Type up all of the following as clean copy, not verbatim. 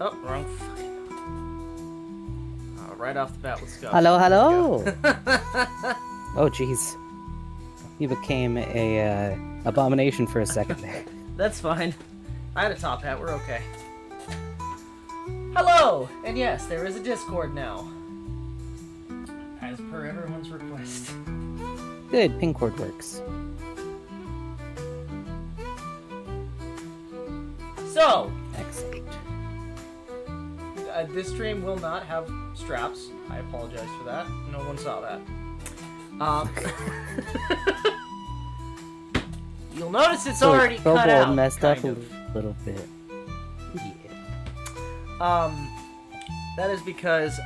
Oh, wrong fucking. Right off the bat, let's go. Hello, hello. Oh, jeez. You became a abomination for a second there. That's fine. I had a top hat. We're okay. Hello, and yes, there is a Discord now, as per everyone's request. Good, Pingcord works. So, Excellent. this stream will not have straps. I apologize for that. No one saw that. You'll notice it's already cut out. Kobold messed up a little bit. Yeah. That is because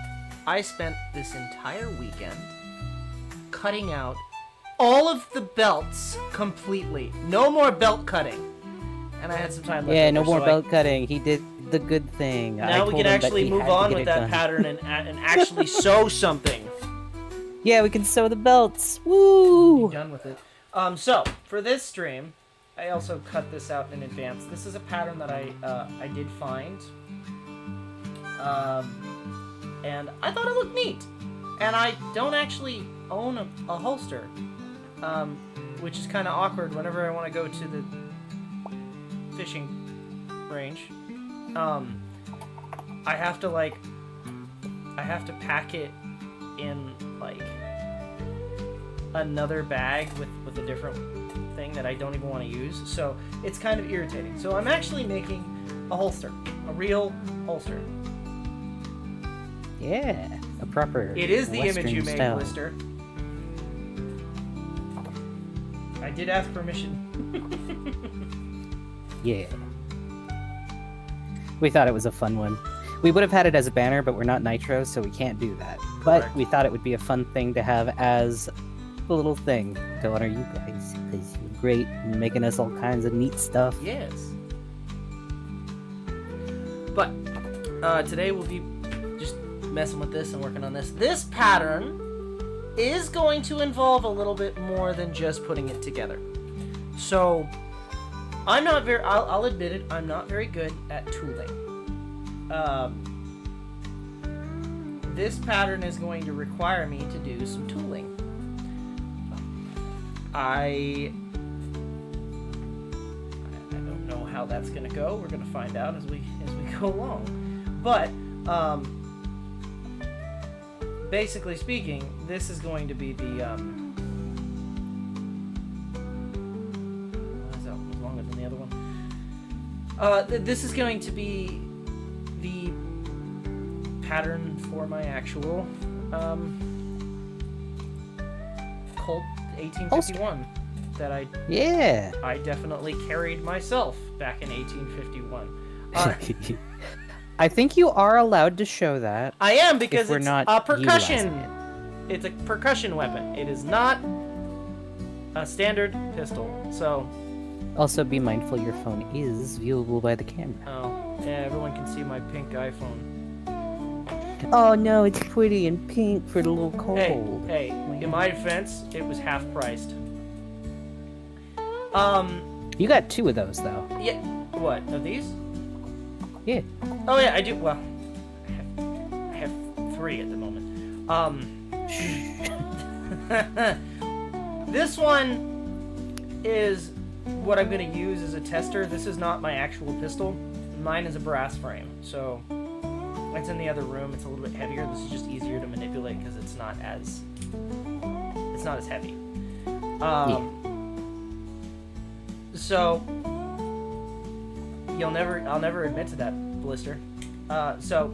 I spent this entire weekend cutting out all of the belts completely. No more belt cutting. And I had some time left. Yeah, no more belt cutting. He did the good thing. Now we can actually move on with that pattern and actually sew something. Yeah, we can sew the belts. Woo! Be done with it. So for this stream, I also cut this out in advance. This is a pattern that I did find, and I thought it looked neat. And I don't actually own a holster, which is kind of awkward whenever I want to go to the fishing range. I have to pack it in like another bag with a different thing that I don't even want to use, so it's kind of irritating. So I'm actually making a holster, a real holster. Yeah, a proper. It is the Western image you made, style. Blister. I did ask permission. Yeah. We thought it was a fun one. We would have had it as a banner, but we're not Nitro, so we can't do that. But Correct. we thought it would be a fun thing to have as a little thing to honor you guys, because you're great and making us all kinds of neat stuff. Yes. But today we'll be just messing with this and working on this. This pattern is going to involve a little bit more than just putting it together. So I'm not very, I'll admit it, I'm not very good at tooling. This pattern is going to require me to do some tooling. I don't know how that's going to go. We're going to find out as we go along. But basically speaking, this is going to be the what is that? It was longer than the other one. This is going to be the pattern for my actual Colt 1851 that I definitely carried myself back in 1851. I think you are allowed to show that. I am, because we're it's not a percussion. utilizing It's a percussion weapon. It is not a standard pistol. So, Also, be mindful your phone is viewable by the camera. oh yeah, everyone can see my pink iPhone. Oh no, it's pretty and pink for the little Kobold. Hey, in my defense, it was half priced. You got 2 of those though. Yeah. What, of these? Yeah. Oh yeah, I do. Well, I have 3 at the moment. This one is what I'm going to use as a tester. This is not my actual pistol. Mine is a brass frame, so it's in the other room. It's a little bit heavier. This is just easier to manipulate because it's not as heavy. So I'll never admit to that, Blister. So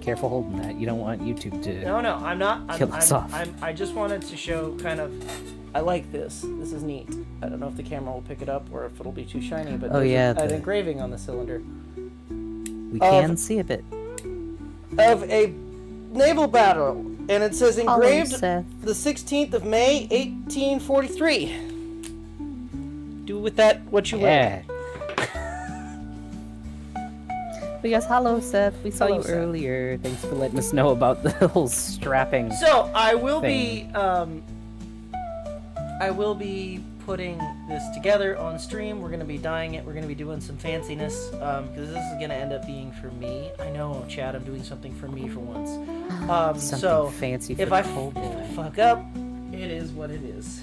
Careful holding that. You don't want YouTube to. no, I'm not. Kill us off. I just wanted to show kind of. I like this. This is neat. I don't know if the camera will pick it up or if it'll be too shiny, but there's an engraving on the cylinder We can see a bit. of a naval battle, and it says engraved Seth. the 16th of May, 1843. Do with that what you will. Yeah. Yes, hello, Seth. We saw Hello, you Seth. earlier. Thanks for letting us know about the whole strapping. So I will thing. be I will be putting this together on stream. We're going to be dyeing it. We're going to be doing some fanciness because this is going to end up being for me. I know, Chad, I'm doing something for me for once. Something so fancy for if I Kobold. fuck up, it is what it is.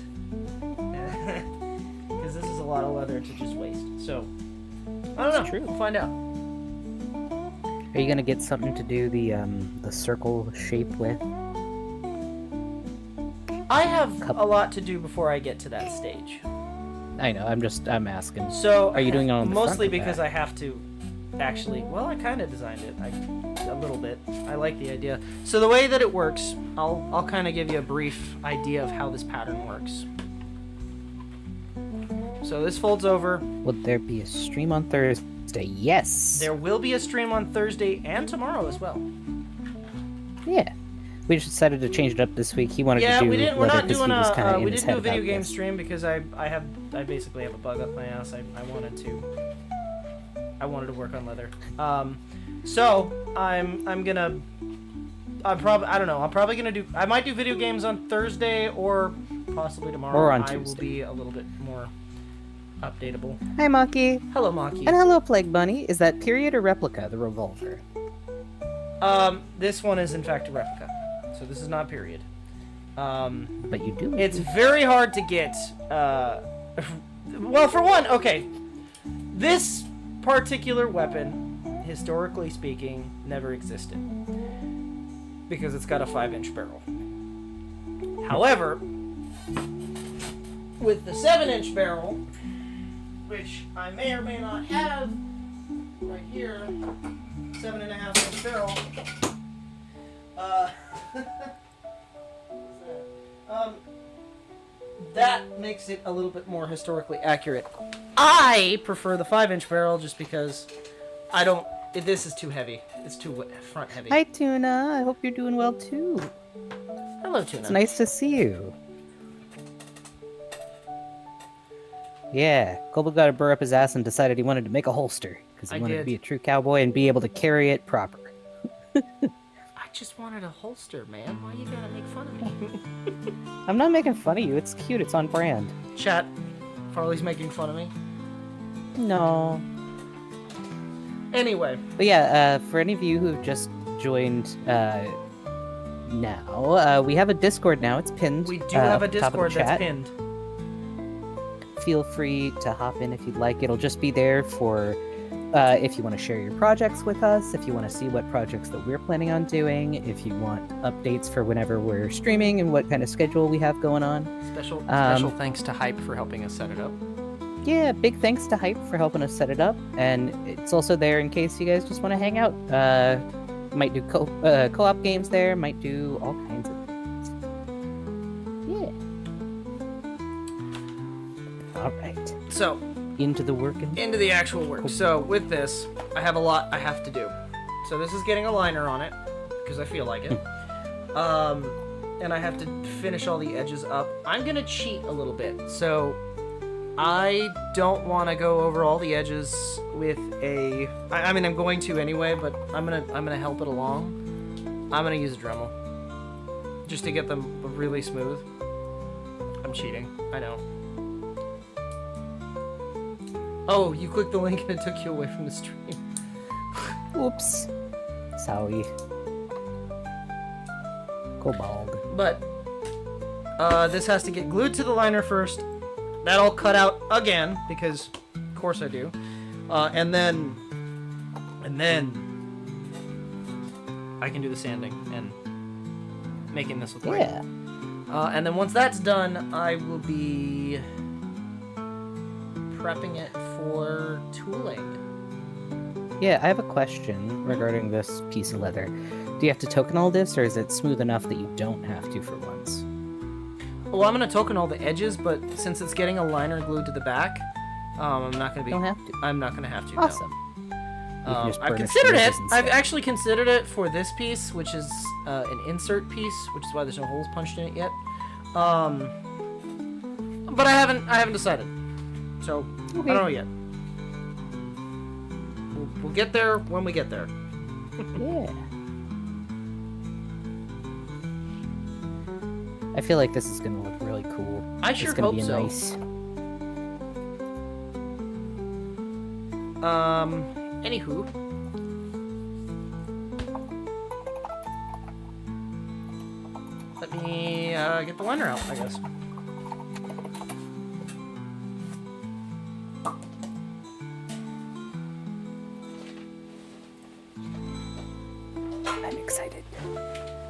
Because this is a lot of leather to just waste. So, I don't know. True. We'll find out. Are you gonna get something to do the circle shape with? I have a lot to do before I get to that stage. I know. I'm asking. So Are you doing it on the mostly front or because back? I have to actually. Well, I kind of designed it. A little bit. I like the idea. So the way that it works, I'll kind of give you a brief idea of how this pattern works. So this folds over. Will there be a stream on Thursday? Yes. There will be a stream on Thursday and tomorrow as well. Yeah. We just decided to change it up this week. He wanted to do we didn't. We're leather not 'cause doing he was kinda in we his didn't do a head video about game this. stream because I basically have a bug up my ass. I wanted to work on leather. So I might do video games on Thursday or possibly tomorrow. Or on I will Tuesday. be a little bit more updatable. Hi, Monkey. Hello, Maki. And hello, Plague Bunny. Is that period or replica, the revolver? This one is in fact a replica, so this is not period. But you do. It's very hard to get. Well, for one, okay, this particular weapon, historically speaking, never existed because it's got a 5-inch barrel. However, with the 7-inch barrel, which I may or may not have right here, 7.5-inch barrel. That makes it a little bit more historically accurate. I prefer the 5-inch barrel just because I don't. This is too heavy. It's too front heavy. Hi, Tuna. I hope you're doing well too. Hello, Tuna. It's nice to see you. Yeah, Kobold got a burr up his ass and decided he wanted to make a holster because he wanted to be a true cowboy and be able to carry it proper. I just wanted a holster, man. Why you gotta make fun of me? I'm not making fun of you. It's cute. It's on brand. Chat. Farley's making fun of me. No. Anyway. But yeah, for any of you who've just joined now, we have a Discord now. It's pinned. We do have a at the top of the Discord that's chat. pinned. Feel free to hop in if you'd like. It'll just be there for if you want to share your projects with us, if you want to see what projects that we're planning on doing, if you want updates for whenever we're streaming and what kind of schedule we have going on. Special thanks to Hype for helping us set it up. Yeah, big thanks to Hype for helping us set it up, and it's also there in case you guys just want to hang out. Might do co-op games there, might do all kinds of things. Yeah. All right. So, into the actual work. So, with this, I have a lot I have to do. So, this is getting a liner on it because I feel like it. And I have to finish all the edges up. I'm going to cheat a little bit. So, I don't want to go over all the edges with a... I mean, I'm going to anyway, but I'm gonna help it along. I'm gonna use a Dremel. Just to get them really smooth. I'm cheating. I know. Oh, you clicked the link and it took you away from the stream. Oops. Sorry. Kobold. But, this has to get glued to the liner first. That'll cut out again, because of course I do. And then I can do the sanding and making this look right. Yeah. And then once that's done, I will be prepping it for tooling. Yeah, I have a question regarding this piece of leather. Do you have to token all this, or is it smooth enough that you don't have to for once? Well, I'm gonna token all the edges, but since it's getting a liner glued to the back, I'm not gonna be. Don't have to. I'm not gonna have to. Awesome. No. You can just I've burnish considered the it. edges I've instead. actually considered it for this piece, which is an insert piece, which is why there's no holes punched in it yet. But I haven't decided. So I don't know yet. We'll get there when we get there. Yeah. I feel like this is gonna look really cool. I sure it's gonna hope be a so. nice. Anywho. Let me get the liner out, I guess. I'm excited.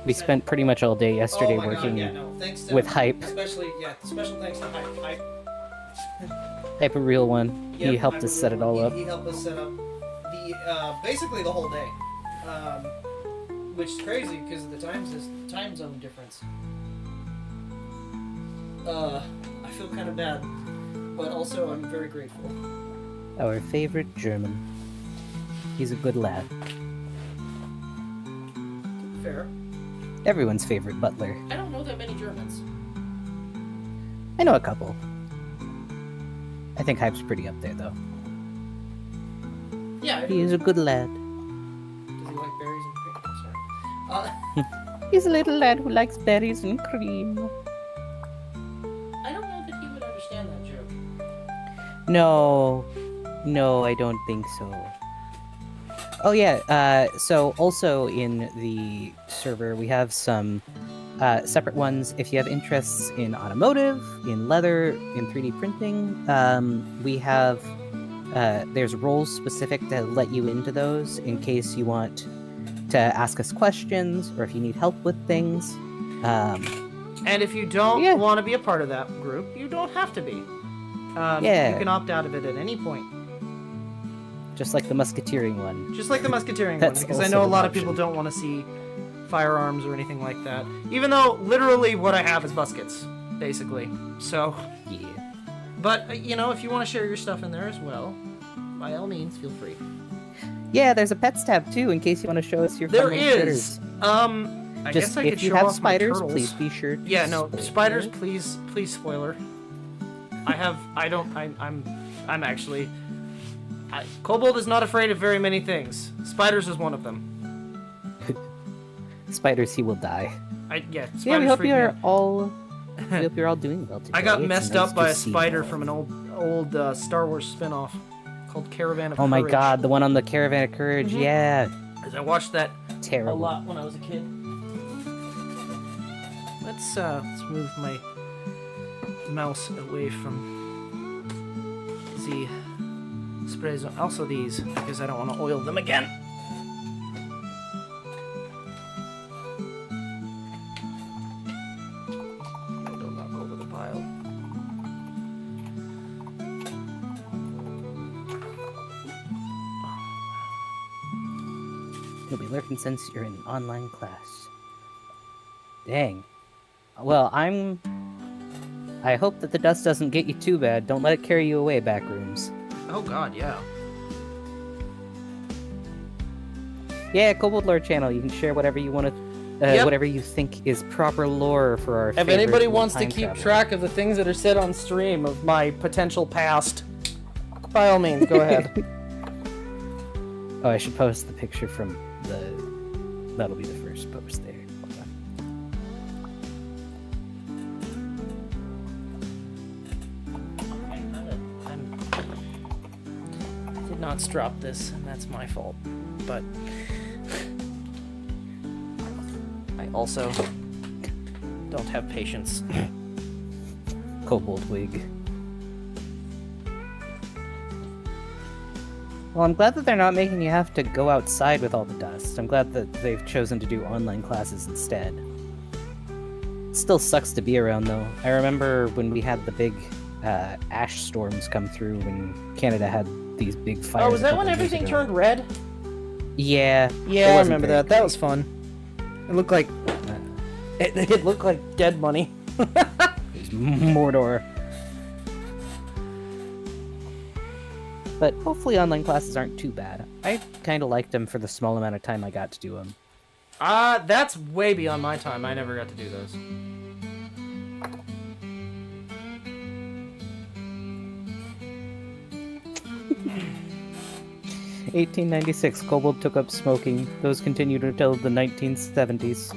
We spent pretty much all day yesterday working Thanks with Hype. Especially, special thanks to Hype. Hype a real one. He helped us set it all up. He helped us set up basically the whole day. Which is crazy because of the time zone difference. I feel kind of bad, but also I'm very grateful. Our favorite German. He's a good lad. Fair. Everyone's favorite butler. I don't know that many Germans. I know a couple. I think Hype's pretty up there, though. Yeah. He is a good lad. Does he like berries and cream? Sorry. He's a little lad who likes berries and cream. I don't know that he would understand that joke. No, I don't think so. Oh yeah, so also in the server we have some separate ones. If you have interests in automotive, in leather, in 3D printing, we have there's roles specific to let you into those in case you want to ask us questions or if you need help with things. And if you don't want to be a part of that group, you don't have to be. You can opt out of it at any point. Just like the musketeering one. Just like the musketeering one, because I know a lot of people don't want to see firearms or anything like that. Even though literally what I have is muskets, basically. So, yeah. But, you know, if you want to share your stuff in there as well, by all means, feel free. Yeah, there's a pets tab too, in case you want to show us your There friendly is. critters. I Just guess I if could you show have off spiders, my turtles. please be sure. To Spiders, please, spoiler. I'm actually. Kobold is not afraid of very many things. Spiders is one of them. Spiders, he will die. Spiders Yeah, we hope freak you're me out. all. We hope you're all doing well today. I got It's messed nice up by to a see spider you. from an old Star Wars spin-off called Caravan of Oh Courage. my god, the one on the Caravan of Courage, yeah. Because I watched that Terrible. a lot when I was a kid. Let's move my mouse away from the spray zone. Also these, because I don't want to oil them again. Don't knock over the pile. You'll be lurking since you're in an online class. Dang. Well, I hope that the dust doesn't get you too bad. Don't let it carry you away, back rooms. Oh god, yeah. Yeah, Kobold Lore channel. You can share whatever you want to, whatever you think is proper lore for our. If anybody wants to time keep travel. track of the things that are said on stream of my potential past, by all means, go ahead. Oh, I should post the picture from the. That'll be the first post there. Hold on. I did not strop this, and that's my fault. But I also don't have patience. Kobold wig. Well, I'm glad that they're not making you have to go outside with all the dust. I'm glad that they've chosen to do online classes instead. It still sucks to be around, though. I remember when we had the big ash storms come through when Canada had these big fires. Oh, was a that couple when years everything ago. turned red? Yeah. Yeah, it I wasn't remember very that. That great. was fun. It looked like it looked like dead money. It was Mordor. But hopefully online classes aren't too bad. I kind of liked them for the small amount of time I got to do them. That's way beyond my time. I never got to do those. 1896, Kobold took up smoking. Those continued until the 1970s.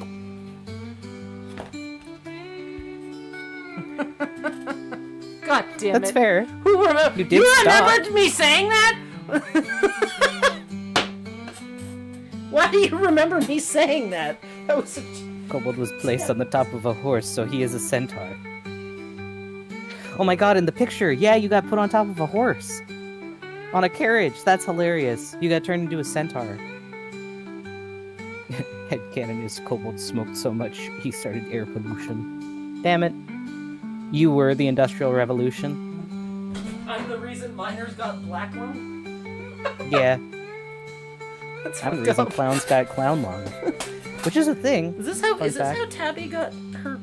God damn it. That's fair. Who remember? You did stop. Remembered me saying that? Why do you remember me saying that? That was Kobold was placed on the top of a horse, so he is a centaur. Oh my god, in the picture, yeah, you got put on top of a horse. On a carriage, that's hilarious. You got turned into a centaur. Headcanon is Kobold smoked so much, he started air pollution. Damn it. You were the Industrial Revolution. I'm the reason miners got black lung? Yeah. That's I'm the fucked reason up. clowns got clown lung. Which is a thing. Is this Fun how fact. Tabby got her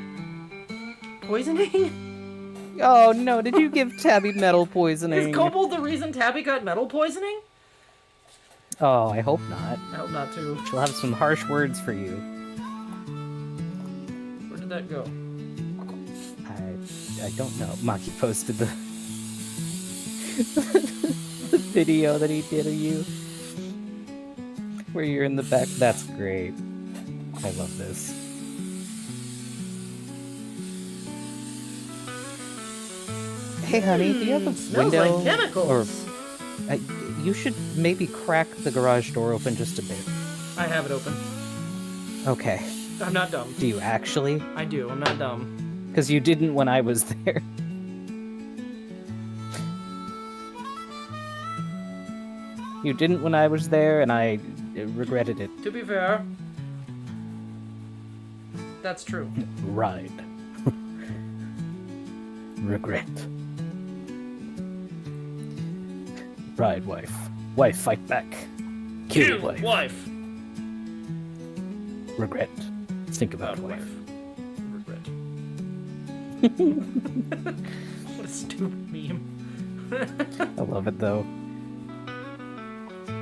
poisoning? Oh no, did you give Tabby metal poisoning? Is Kobold the reason Tabby got metal poisoning? Oh, I hope not. I hope not too. She'll have some harsh words for you. Where did that go? I don't know. Maki posted the the video that he did of you. Where you're in the back. That's great. I love this. Hey honey, do you have a Smells window? like chemicals. Or you should maybe crack the garage door open just a bit. I have it open. Okay. I'm not dumb. Do you actually? I do. I'm not dumb. Because you didn't when I was there. You didn't when I was there, and I regretted it. To be fair, that's true. Ride. Regret. Ride, wife. Wife, fight back. Kill, wife. Regret. Think about wife. Regret. What a stupid meme. I love it, though.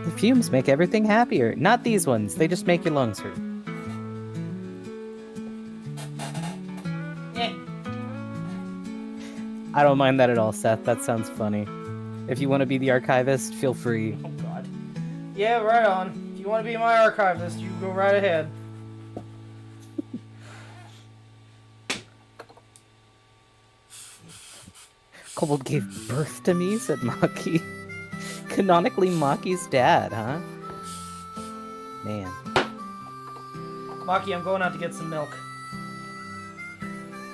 The fumes make everything happier. Not these ones. They just make your lungs hurt. Yeah. I don't mind that at all, Seth. That sounds funny. If you want to be the archivist, feel free. Oh god. Yeah, right on. If you want to be my archivist, you go right ahead. Kobold gave birth to me, said Maki. Canonically Maki's dad, huh? Man. Maki, I'm going out to get some milk.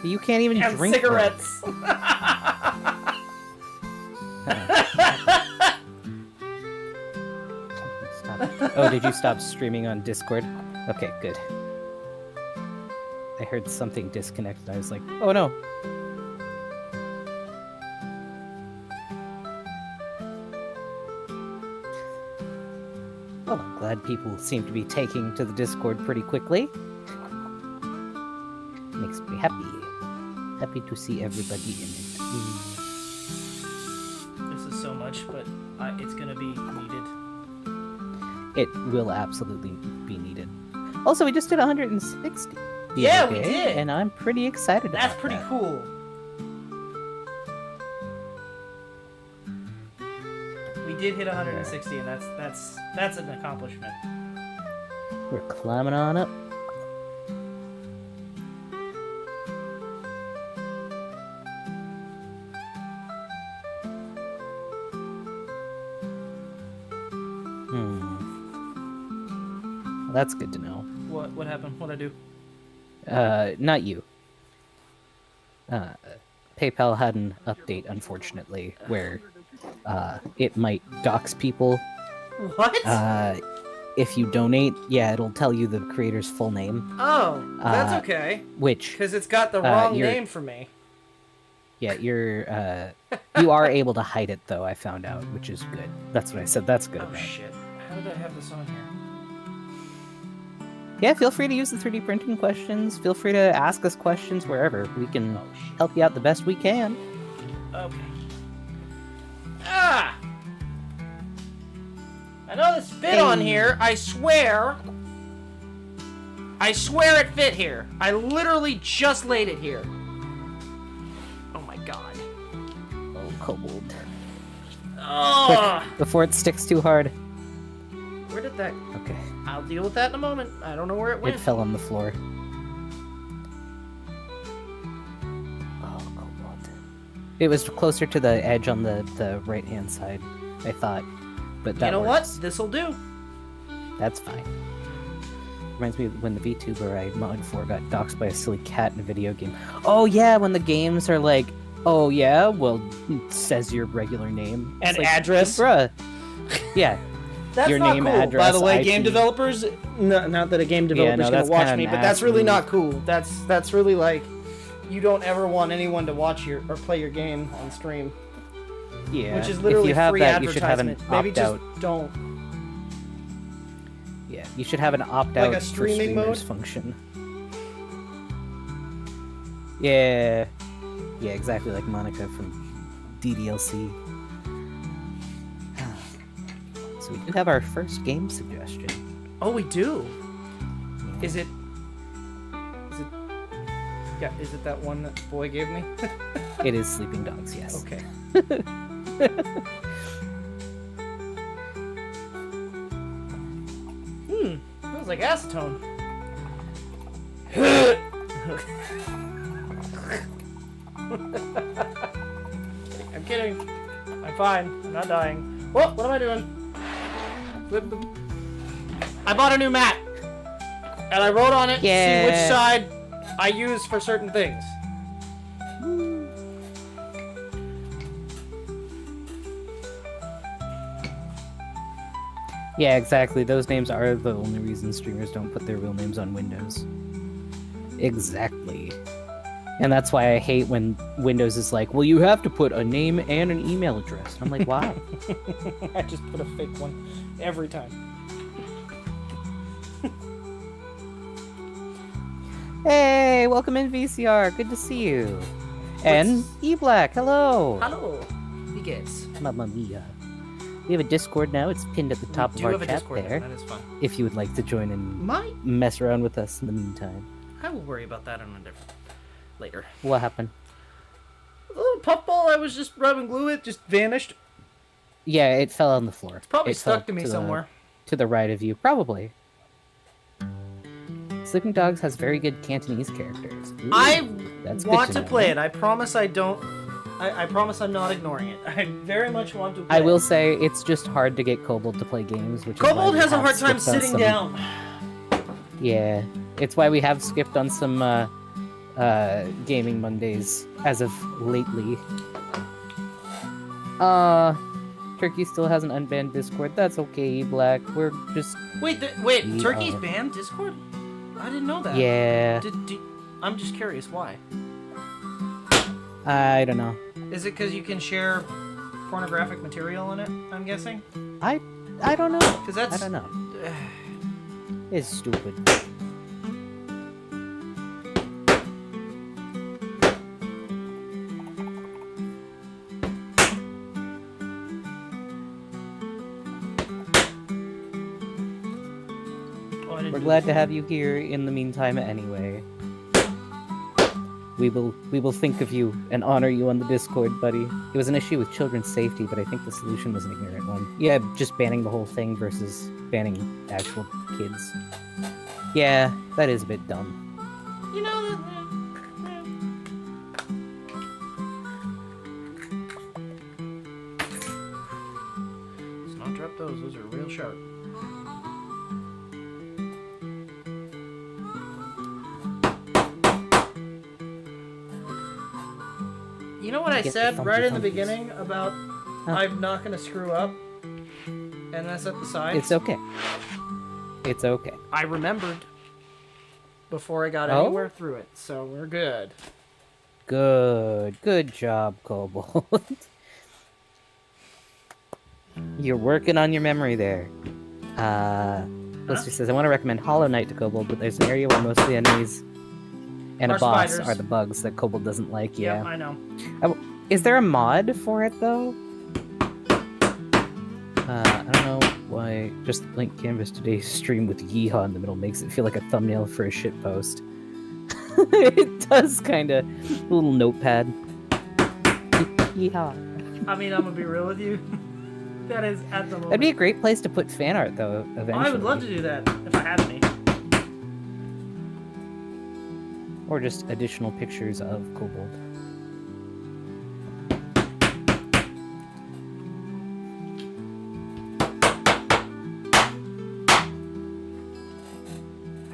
You can't even And drink cigarettes. Stop. Oh, did you stop streaming on Discord? Okay, good. I heard something disconnected. I was like, oh no. Well, I'm glad people seem to be taking to the Discord pretty quickly. Makes me happy. Happy to see everybody in it. This is so much, but it's gonna be needed. It will absolutely be needed. Also, we just did 160. the Yeah, other we day, did. And I'm pretty excited That's about pretty that. cool. We did hit 160, and that's an accomplishment. We're climbing on up. Well, that's good to know. What happened? What'd I do? Not you. PayPal had an update, unfortunately, where it might dox people. What? If you donate, yeah, it'll tell you the creator's full name. Oh, that's okay. Which, Because it's got the wrong you're- name for me. yeah, you are able to hide it, though, I found out, which is good. That's what I said, that's good Oh about it. shit. How did I have this on here? Yeah, feel free to use the 3D printing questions. Feel free to ask us questions wherever. We can Oh shit. help you out the best we can. Okay. Ah! I know this fit on Hey. here. I swear. I swear it fit here. I literally just laid it here. Oh my god. Oh, Kobold. Oh! Quick, before it sticks too hard. Where did that... Okay, I'll deal with that in a moment. I don't know where it went. it fell on the floor. Oh, Kobold. It was closer to the edge on the right-hand side, I thought. But that You know works. what? This'll do. That's fine. Reminds me of when the VTuber I mod for got doxxed by a silly cat in a video game. Oh yeah, when the games are like, oh yeah, well, it says your regular name. And It's like, address. Bruh. Yeah. That's Your not name, cool. address, By the way, IP. game developers. No, not that a game developer's no, gonna that's watch kinda me, an but that's ass really move. not cool. That's really like, you don't ever want anyone to watch your or play your game on stream, Yeah. which is literally if you have free that, you should have an advertisement. Maybe just opt-out. don't. Yeah, you should have an opt-out Like a for streaming streamers mode? function. Yeah. Yeah, exactly like Monica from DDLC. So we do have our first game suggestion. Oh, we do. Is it? Yeah. Is it that one that boy gave me? It is Sleeping Dogs, yes. Okay. Smells like acetone. I'm kidding. I'm fine. I'm not dying. Whoa, what am I doing? I bought a new mat. And I wrote on it to see which Yeah. side I use for certain things. Yeah, exactly. Those names are the only reason streamers don't put their real names on Windows. Exactly. And that's why I hate when Windows is like, well, you have to put a name and an email address. I'm like, why? I just put a fake one every time. Hey, welcome in VCR. Good to see you. And E-Black, hello. Hello. Wie geht's? Mamma mia. We have a Discord now. It's pinned at the top We of do our have a chat Discord there. That is fun. If you would like to join and mess around with us in the meantime. I will worry about that on a different later. What happened? The little puffball I was just rubbing glue with just vanished. Yeah, it fell on the floor. It's Probably stuck to me somewhere. To the right of you, probably. Sleeping Dogs has very good Cantonese characters. Ooh, I that's good want to know. play it. I promise I don't. I promise I'm not ignoring it. I very much want to play I will it. say it's just hard to get Kobold to play games, which Kobold is why we has a have hard time skipped on sitting some- down. Yeah, it's why we have skipped on some gaming Mondays as of lately. Turkey still has an unbanned Discord. That's okay, Black. We're just Wait, We Turkey's are- banned Discord? I didn't know that. yeah. I'm just curious why. I don't know. Is it because you can share pornographic material in it? I'm guessing. I don't know. Because that's. I don't know. It's stupid. Oh, I didn't We're do glad this. to have you here in the meantime anyway. We will think of you and honor you on the Discord, buddy. It was an issue with children's safety, but I think the solution was an ignorant one. Yeah, just banning the whole thing versus banning actual kids. Yeah, that is a bit dumb. You know. Let's not drop those. Those are real sharp. You know what I Get the said thumpy right in the thumpies. beginning about Huh. I'm not gonna screw up and mess up the sides? It's okay. It's okay. I remembered before I got Oh? anywhere through it, so we're good. Good job, Kobold. You're working on your memory there. Blister says, I want to recommend Hollow Knight to Kobold, but there's an area where most of the enemies and Are a boss spiders. are the bugs that Kobold doesn't like. Yeah. Yep, I know. Is there a mod for it though? I don't know why. Just link canvas today's stream with yeehaw in the middle makes it feel like a thumbnail for a shit post. It does kind of. A little notepad. Yeehaw. I mean, I'm gonna be real with you. That is at the moment. That'd be a great place to put fan art though. Eventually. I would love to do that if I had any. Or just additional pictures of Kobold.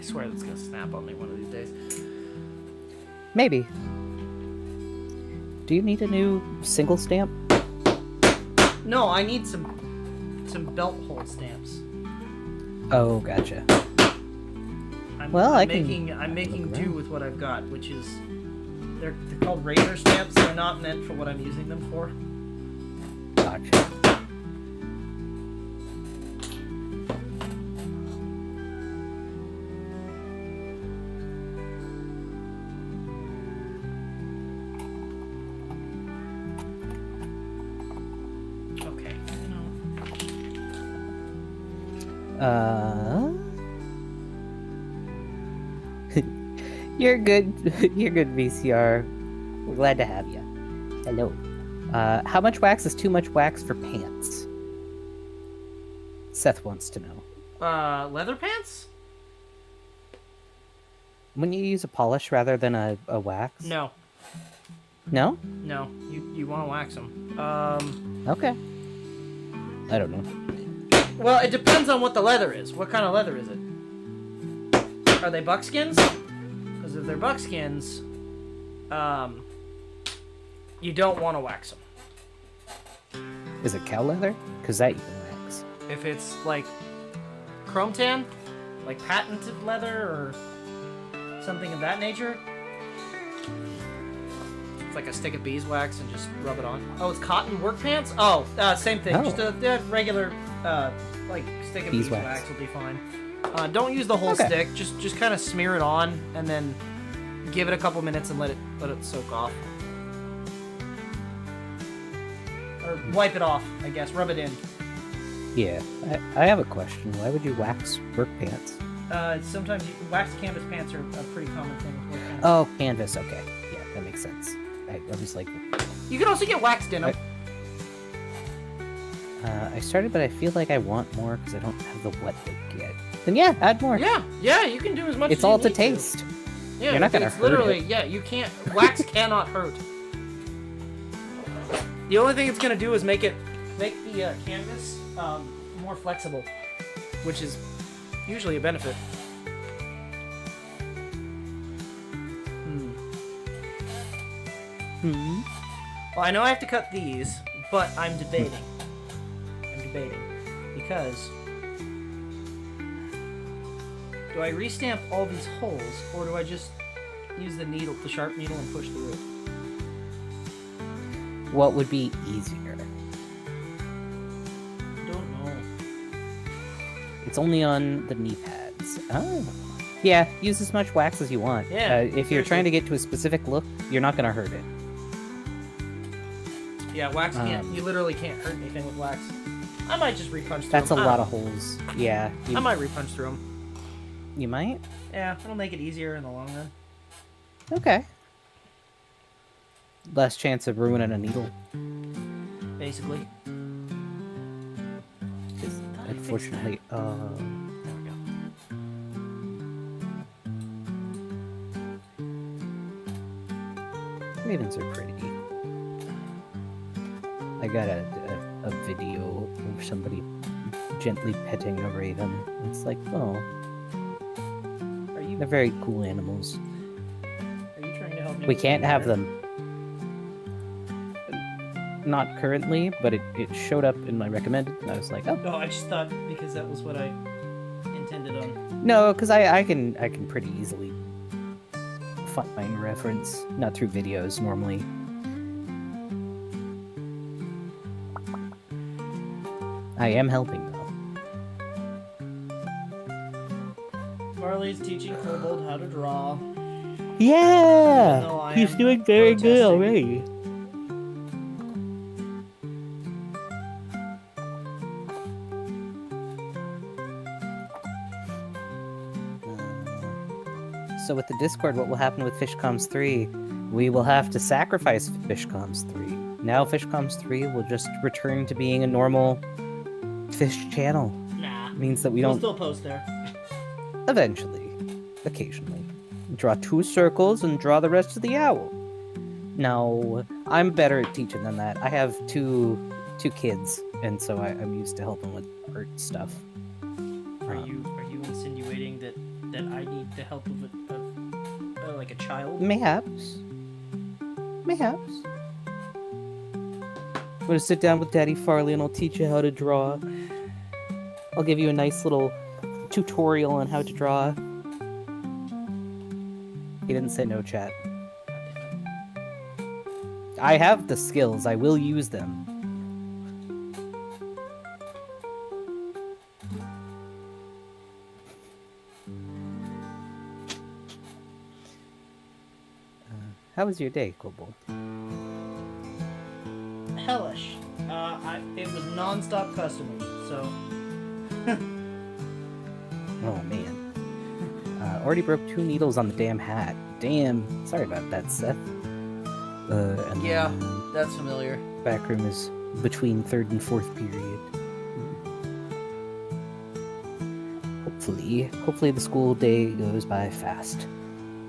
I swear that's gonna snap on me one of these days. Maybe. Do you need a new single stamp? No, I need some belt hold stamps. Oh, gotcha. I'm making look do around. with what I've got, which is they're called razor stamps. They're not meant for what I'm using them for. Gotcha. Okay. You're good. You're good, VCR. We're glad to have you. Hello. How much wax is too much wax for pants? Seth wants to know. Leather pants? When you use a polish rather than a wax? No, No? no. You want to wax them. Okay. I don't know. Well, it depends on what the leather is. What kind of leather is it? Are they buckskins? Because if they're buckskins, you don't want to wax them. Is it cow leather? Because that you can wax. If it's like chrome tan, like patented leather or something of that nature, it's like a stick of beeswax and just rub it on. Oh, it's cotton work pants? Oh, same thing. Oh. Just a regular like stick of beeswax will be fine. Don't use the whole Okay. stick. Just kind of smear it on and then give it a couple minutes and let it soak off. Or wipe it off, I guess. Rub it in. Yeah. I have a question. Why would you wax work pants? Sometimes waxed canvas pants are a pretty common thing with work pants. Oh, canvas. Okay. Yeah, that makes sense. I was like... You can also get waxed denim. I started, but I feel like I want more because I don't have the wet look yet. Then yeah, add more. Yeah, you can do as much It's as all you to need taste. Yeah, You're not gonna it's hurt literally, it. yeah, you can't, wax cannot hurt. The only thing it's gonna do is make the canvas more flexible, which is usually a benefit. Well, I know I have to cut these, but I'm debating. Because do I restamp all these holes, or do I just use the sharp needle, and push through it? What would be easier? I don't know. It's only on the knee pads. Oh. Yeah, use as much wax as you want. Yeah, If you're seriously. trying to get to a specific look, you're not going to hurt it. Yeah, wax can't. You literally can't hurt anything with wax. I might just repunch through That's a them. lot of holes. Yeah. I might repunch through them. You might? Yeah, it'll make it easier in the long run. Okay. Less chance of ruining a needle. Basically. Unfortunately, There we go. ravens are pretty. I got a video of somebody gently petting a raven. It's like, oh, they're very cool animals. Are you trying to help me? We with can't the have letter? them. Not currently, but it showed up in my recommended, and I was like, oh. No, I just thought because that was what I intended on. No, because I can pretty easily find reference, not through videos normally. I am helping though. Farley's teaching Kobold how to draw. Yeah, No, I he's am doing very good protesting. already. So with the Discord, what will happen with Fishcoms 3? We will have to sacrifice Fishcoms 3. Now Fishcoms 3 will just return to being a normal fish channel. Nah. It means that we We'll don't still post there. eventually, occasionally, draw 2 circles and draw the rest of the owl. No, I'm better at teaching than that. I have two kids, and so I'm used to helping with art stuff. Are you insinuating that that I need the help of like a child? Mayhaps. Mayhaps. I'm gonna sit down with Daddy Farley and I'll teach you how to draw. I'll give you a nice little tutorial on how to draw. He didn't say no, chat. I have the skills. I will use them. How was your day, Kobold? Hellish. It was non-stop customers, so... Oh, man. Already broke 2 needles on the damn hat. Damn. Sorry about that, Seth. And Yeah, then, that's familiar. back room is between 3rd and 4th period. Hopefully the school day goes by fast.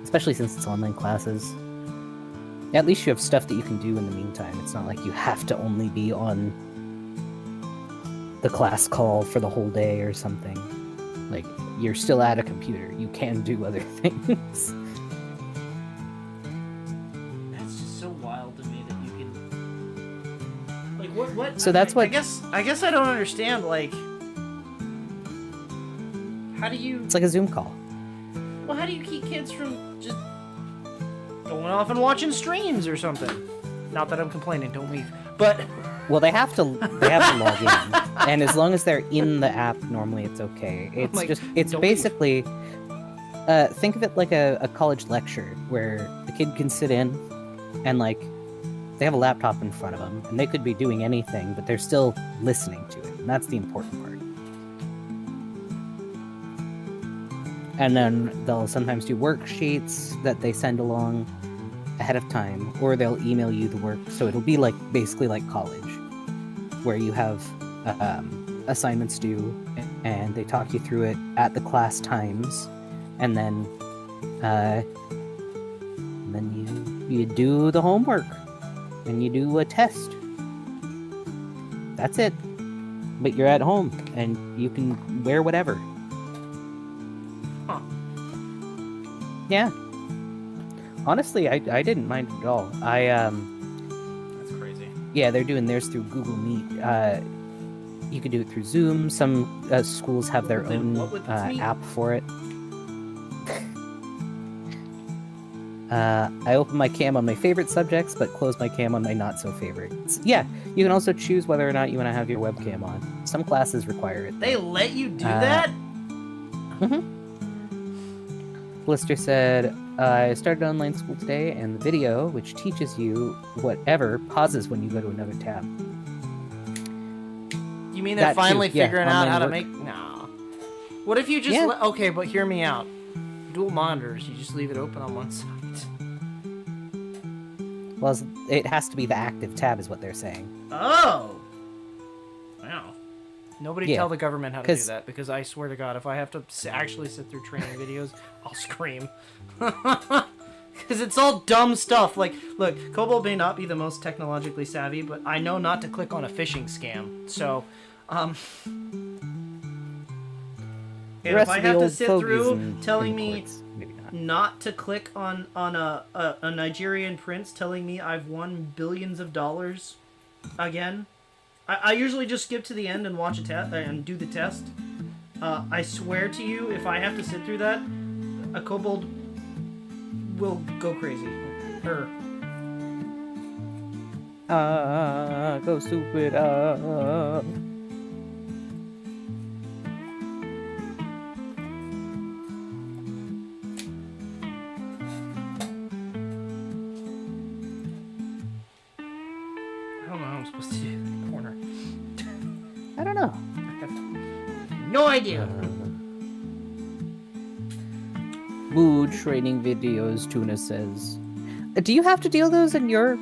Especially since it's online classes. At least you have stuff that you can do in the meantime. It's not like you have to only be on the class call for the whole day or something. Like, you're still at a computer. You can do other things. That's just so wild to me that you can... Like, what? So that's what... I guess I don't understand, like... How do you... It's like a Zoom call. Well, how do you keep kids from just going off and watching streams or something? Not that I'm complaining, don't leave. But... Well, they have to log in. And as long as they're in the app, normally it's okay. It's like, it's basically... think of it like a college lecture, where the kid can sit in and, like, they have a laptop in front of them, and they could be doing anything, but they're still listening to it, and that's the important part. And then they'll sometimes do worksheets that they send along ahead of time, or they'll email you the work, so it'll be like basically like college, where you have assignments due, and they talk you through it at the class times, and then you do the homework, and you do a test. That's it. But you're at home, and you can wear whatever. Huh. Yeah. Honestly, I didn't mind it at all. That's crazy. Yeah, they're doing theirs through Google Meet. You could do it through Zoom. Some schools have their own app for it. I open my cam on my favorite subjects, but close my cam on my not-so-favorites. Yeah, you can also choose whether or not you want to have your webcam on. Some classes require it. They let you do that? Mm-hmm. Blister said, I started online school today, and the video, which teaches you whatever, pauses when you go to another tab. You mean they're finally figuring out how to make... No. Nah. What if you just... Yeah. Okay, but hear me out. Dual monitors, you just leave it open on one side. Well, it has to be the active tab, is what they're saying. Oh! Wow. Nobody Yeah, tell the government how to do that, because I swear to God, if I have to actually sit through training videos, I'll scream. Because it's all dumb stuff. Like, look, Kobold may not be the most technologically savvy, but I know not to click on a phishing scam. So, if I have to sit through telling me not to click on a Nigerian prince telling me I've won billions of dollars again, I usually just skip to the end and watch a test and do the test. I swear to you, if I have to sit through that, a kobold will go crazy. Go stupid. I don't know how I'm supposed to do that corner. I don't know. No idea. Mood training videos, Tuna says. Do you have to deal with those in your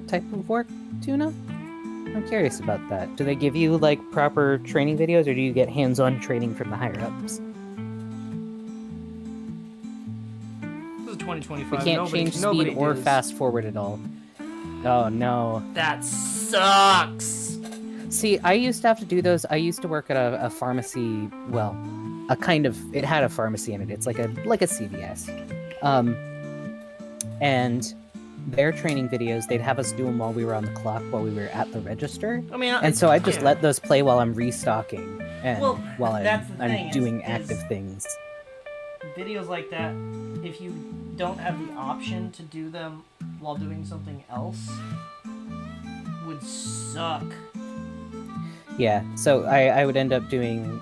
type of work, Tuna? I'm curious about that. Do they give you like proper training videos, or do you get hands-on training from the higher ups? This is 2025. We can't change speed or fast forward at all. Oh no. That sucks. See, I used to have to do those. I used to work at a pharmacy. Well, a kind of, it had a pharmacy in it. It's like a CVS. And their training videos, they'd have us do them while we were on the clock, while we were at the register. I mean, and so I just let those play while I'm restocking and while that's the I'm thing, doing active things. Videos like that, if you don't have the option to do them while doing something else, would suck. Yeah, so I would end up doing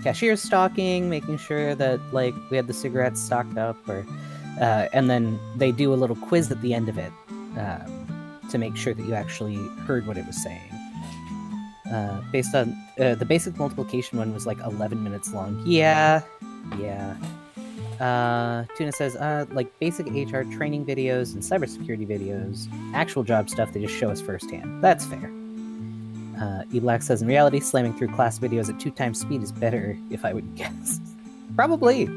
cashier stocking, making sure that like we had the cigarettes stocked up, or and then they do a little quiz at the end of it to make sure that you actually heard what it was saying. Based on the basic multiplication one was like 11 minutes long. Yeah. Tuna says, like basic HR training videos and cybersecurity videos, actual job stuff, they just show us firsthand. That's fair. Eblack says, in reality, slamming through class videos at 2 times speed is better, if I would guess. Probably.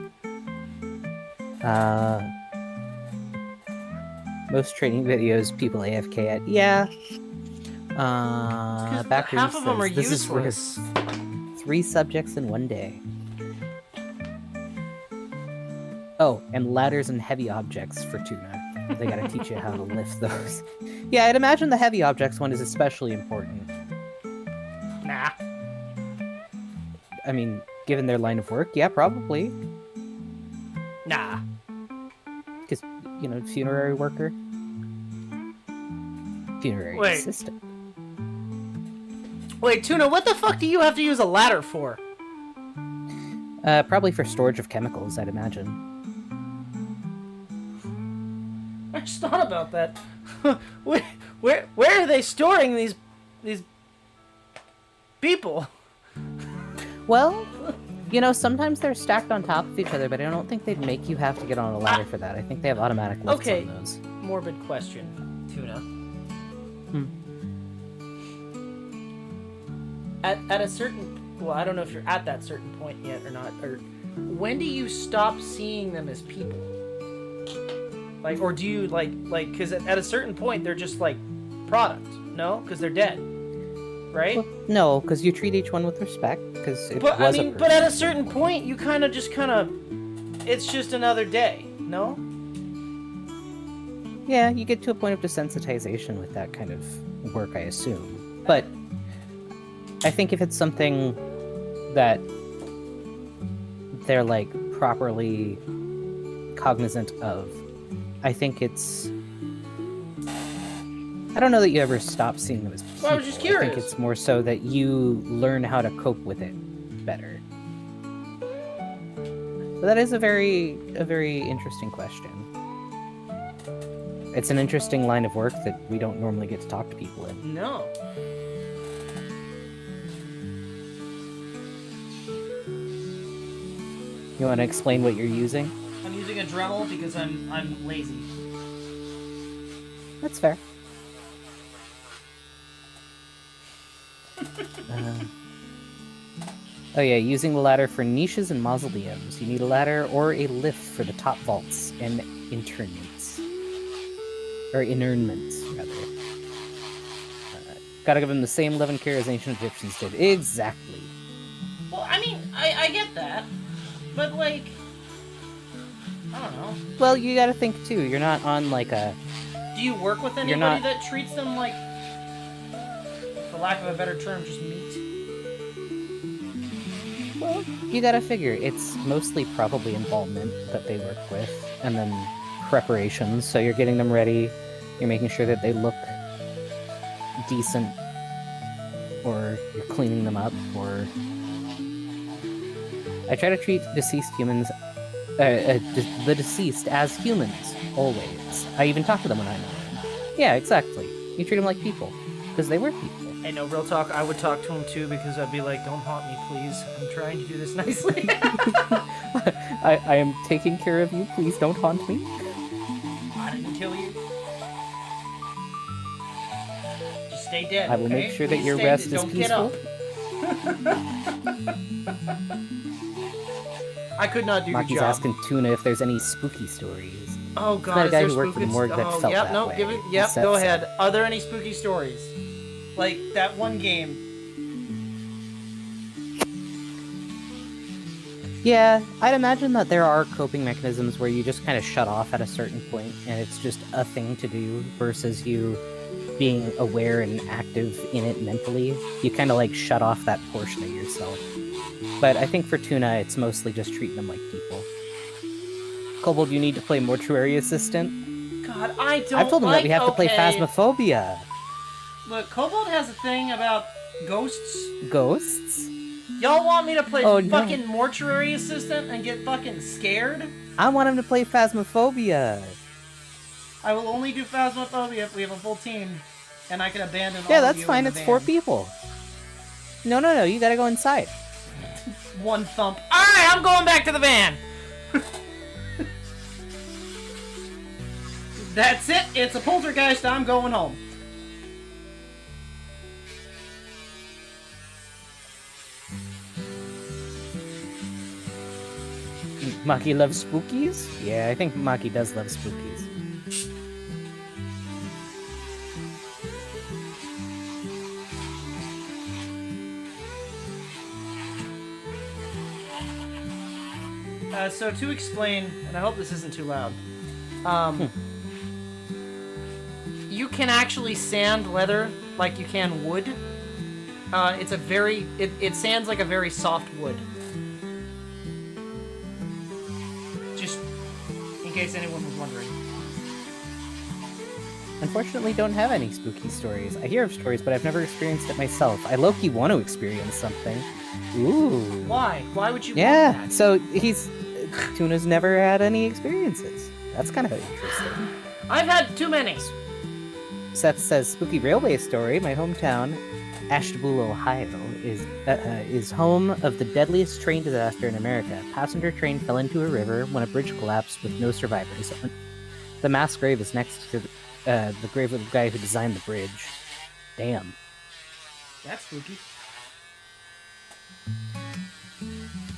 Most training videos, people AFK at. Yeah. Half of them are useless. 3 subjects in 1 day. Oh, and ladders and heavy objects for Tuna. They gotta teach you how to lift those. Yeah, I'd imagine the heavy objects one is especially important. Nah. I mean, given their line of work, yeah, probably. Nah. Because, you know, funerary worker. Funerary assistant. Wait, Tuna, what the fuck do you have to use a ladder for? Probably for storage of chemicals, I'd imagine. I just thought about that. where are they storing these people? Well, you know, sometimes they're stacked on top of each other, but I don't think they'd make you have to get on a ladder for that. I think they have automatic lifts on those. Morbid question, Tuna. At a certain... Well, I don't know if you're at that certain point yet or not. Or when do you stop seeing them as people? Like, or do you, like, because at a certain point, they're just, like, product, no? Because they're dead, right? Well, no, because you treat each one with respect, because it was a person. But at a certain point, you kind of, it's just another day, no? Yeah, you get to a point of desensitization with that kind of work, I assume. But I think if it's something that they're, like, properly cognizant of, I think it's... I don't know that you ever stop seeing them as people. Well, I was just curious. I think it's more so that you learn how to cope with it better. But that is a very interesting question. It's an interesting line of work that we don't normally get to talk to people in. No. You want to explain what you're using? I'm using a Dremel because I'm lazy. That's fair. Oh yeah, using the ladder for niches and mausoleums. You need a ladder or a lift for the top vaults and internments. Or inurnments, rather. Gotta give them the same love and care as ancient Egyptians did. Exactly. Well, I mean, I get that. But, like, I don't know. Well, you gotta think, too. You're not on, like, a... Do you work with anybody that treats them like, for lack of a better term, just meat? Well, you gotta figure. It's mostly probably embalmment that they work with, and then preparations. So you're getting them ready, you're making sure that they look decent, or you're cleaning them up, or... I try to treat deceased humans, the deceased as humans, always. I even talk to them when I'm around. Yeah, exactly. You treat them like people, because they were people. Hey, no, real talk, I would talk to him too, because I'd be like, don't haunt me, please. I'm trying to do this nicely. I am taking care of you, please don't haunt me. I didn't kill you. Just stay dead, I will make sure that your rest is peaceful. I could not do your job. Maki's asking Tuna if there's any spooky stories. Oh god, that guy who worked for the morgue that felt that way. Go ahead. Are there any spooky stories? Like that one game. Yeah, I'd imagine that there are coping mechanisms where you just kind of shut off at a certain point, and it's just a thing to do versus you being aware and active in it mentally. You kind of like shut off that portion of yourself. But I think for Tuna, it's mostly just treating them like people. Kobold, you need to play Mortuary Assistant. God, I don't. I've told him that we have to play okay. Phasmophobia. Look, Kobold has a thing about ghosts. Ghosts? Y'all want me to play Oh, no. fucking Mortuary Assistant and get fucking scared? I want him to play Phasmophobia. I will only do Phasmophobia if we have a full team, and I can abandon all Yeah, of that's you fine. in the It's van. 4 people. No, you gotta go inside. One thump. Alright, I'm going back to the van! That's it. It's a poltergeist. I'm going home. Maki loves spookies? Yeah, I think Maki does love spookies. So to explain, and I hope this isn't too loud, you can actually sand leather like you can wood. It's a very, it sands like a very soft wood. Just in case anyone was wondering. Unfortunately, don't have any spooky stories. I hear of stories, but I've never experienced it myself. I low-key want to experience something. Ooh. Why? Why would you Yeah, want that? so Tuna's never had any experiences. That's kind of interesting. I've had too many. Seth says, spooky railway story. My hometown, Ashtabula, Ohio, is home of the deadliest train disaster in America. A passenger train fell into a river when a bridge collapsed with no survivors. The mass grave is next to the grave of the guy who designed the bridge. Damn. That's spooky.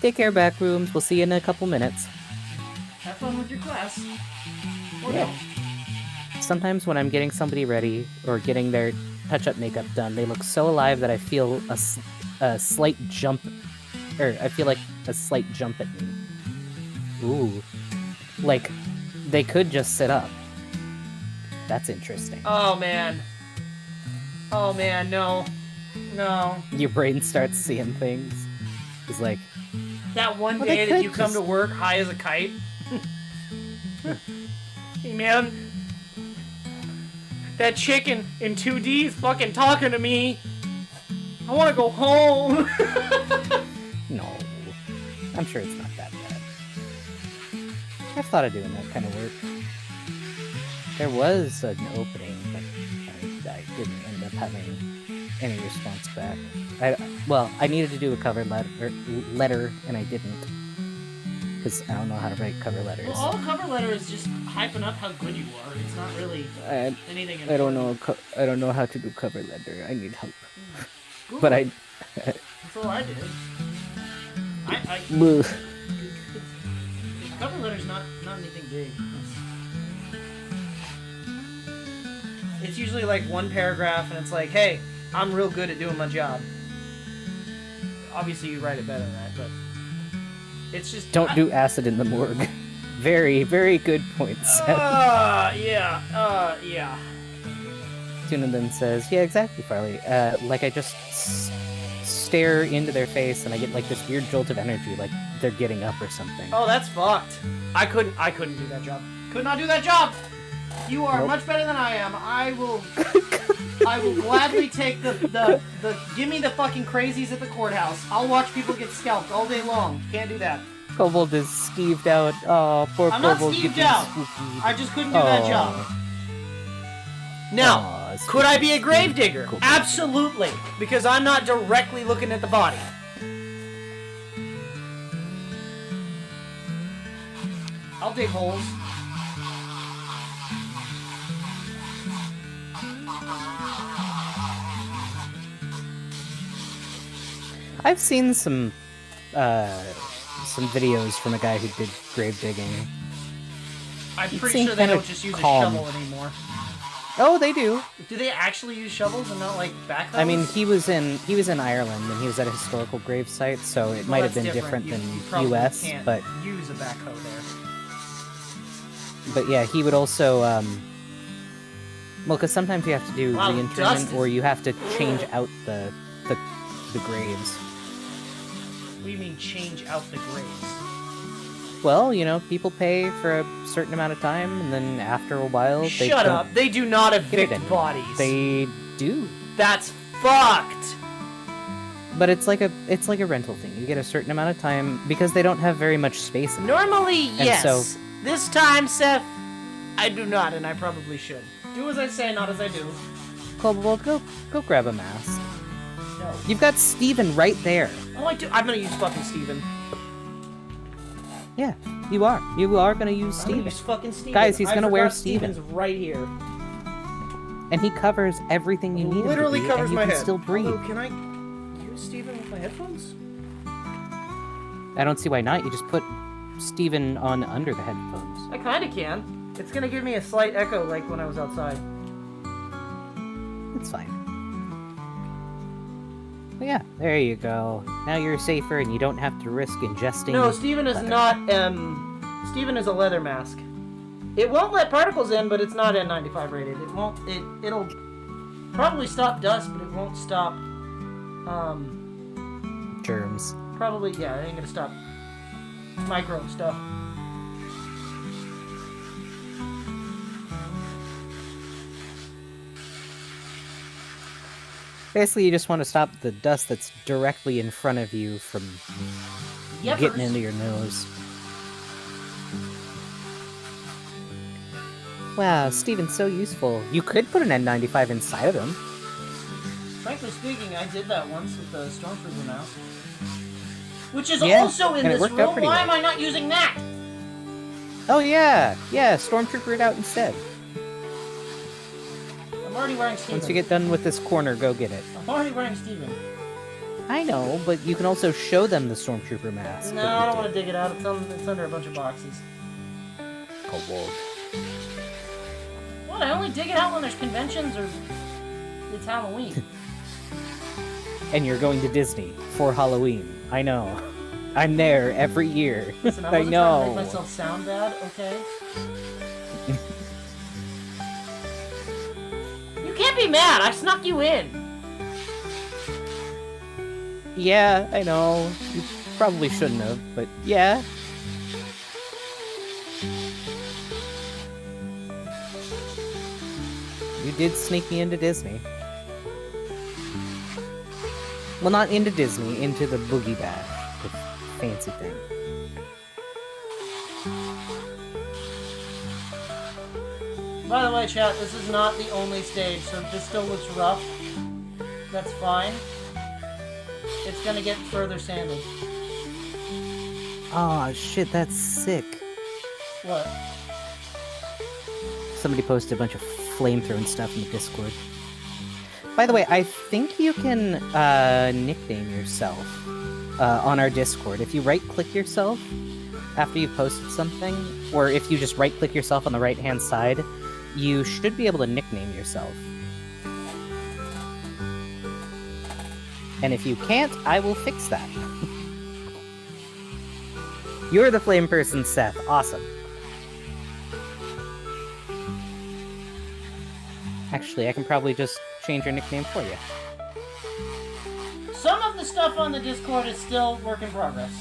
Take care, backrooms. We'll see you in a couple minutes. Have fun with your class. Or Yeah. no. Sometimes when I'm getting somebody ready or getting their touch-up makeup done, they look so alive that I feel a slight jump, or I feel like a slight jump at me. Ooh. Like, they could just sit up. That's interesting. Oh man. Oh man, no. No. Your brain starts seeing things. It's like, That one Well, day they that could you come just- to work high as a kite. Hey man. That chicken in 2D is fucking talking to me. I want to go home. no. I'm sure it's not that bad. I've thought of doing that kind of work. There was an opening, but I didn't end up having any response back. I needed to do a cover letter, and I didn't. Because I don't know how to write cover letters. Well, all cover letter is just hyping up how good you are. It's not really anything. I don't know. I don't know how to do cover letter. I need help. Google But it. That's all I did. Bleh. Cover letter's not anything big. It's usually like one paragraph, and it's like, "Hey, I'm real good at doing my job." Obviously, you write it better than that, but it's just Don't do acid in the morgue. Very, very good point, Seth. Yeah. Tuna then says, "Yeah, exactly, Farley. Like I just stare into their face, and I get like this weird jolt of energy, like they're getting up or something." Oh, that's fucked. I couldn't do that job. Could not do that job. You are Nope. much better than I am. I will gladly take the give me the fucking crazies at the courthouse. I'll watch people get scalped all day long. Can't do that. Kobold is skeeved out. Oh, poor I'm not Kobold. skeeved getting out. spooky. I just couldn't do that Aw. job. Now, Aw, could I be a spooky, gravedigger? Kobold. Absolutely, because I'm not directly looking at the body. I'll dig holes. I've seen some videos from a guy who did grave digging. I'm It pretty seemed sure they kinda don't just use calm. a shovel anymore. Oh, they do. Do they actually use shovels and not like backhoes? I mean, he was in Ireland and he was at a historical grave site, so it might have been different You than probably U.S. can't But use a backhoe there. yeah, he would also well, because sometimes you have to do Wow, reinterment dust or is- you have to change out the graves. What do you mean change out the graves? Well, you know, people pay for a certain amount of time, and then after a while, they Shut don't up! They do not get it evict anymore. bodies. They do. That's fucked. But it's like a rental thing. You get a certain amount of time because they don't have very much space in it. Normally, And yes. so- This time, Seth, I do not, and I probably should. Do as I say, not as I do. Kobold, go grab a mask. No. You've got Steven right there. Oh, I do. I'm gonna use fucking Steven. Yeah, you are. You are gonna use I'm gonna Steven. use fucking Steven. Guys, he's I gonna wear forgot Steven. Steven's right here. And he covers everything you need Literally him to be, covers and you my can head. still breathe. Although, can I use Steven with my headphones? I don't see why not. You just put Steven on under the headphones. I kinda can. It's gonna give me a slight echo like when I was outside. It's fine. But yeah, there you go. Now you're safer and you don't have to risk ingesting. No, Steven is leather. not, Steven is a leather mask. It won't let particles in, but it's not N95 rated. It'll probably stop dust, but it won't stop, Germs. probably, yeah, it ain't gonna stop micro stuff. Basically, you just want to stop the dust that's directly in front of you from getting into your nose. Wow, Steven's so useful. You could put an N95 inside of him. Frankly speaking, I did that once with the Stormtrooper mask. Which is Yeah, also in and it this worked out room. pretty Why well. am I not using that? Oh yeah, Stormtrooper it out instead. I'm already wearing Steven. Once you get done with this corner, go get it. I'm already wearing Steven. I know, but you can also show them the Stormtrooper mask. No, I don't want to dig it out. It's under a bunch of boxes. Kobold. What? I only dig it out when there's conventions or it's Halloween. And you're going to Disney for Halloween. I know. I'm there every year. Listen, I I wasn't trying to know. make myself sound bad, okay? You can't be mad. I snuck you in. Yeah, I know. You probably shouldn't have, but yeah. You did sneak me into Disney. Well, not into Disney, into the Boogie Bash, the fancy thing. By the way, chat, this is not the only stage, so if this still looks rough, that's fine. It's gonna get further sanded. Aw, shit, that's sick. What? Somebody posted a bunch of flamethrowing stuff in the Discord. By the way, I think you can nickname yourself on our Discord. If you right-click yourself after you've posted something, or if you just right-click yourself on the right-hand side, you should be able to nickname yourself. And if you can't, I will fix that. You're the flame person, Seth. Awesome. Actually, I can probably just change your nickname for you. Some of the stuff on the Discord is still work in progress.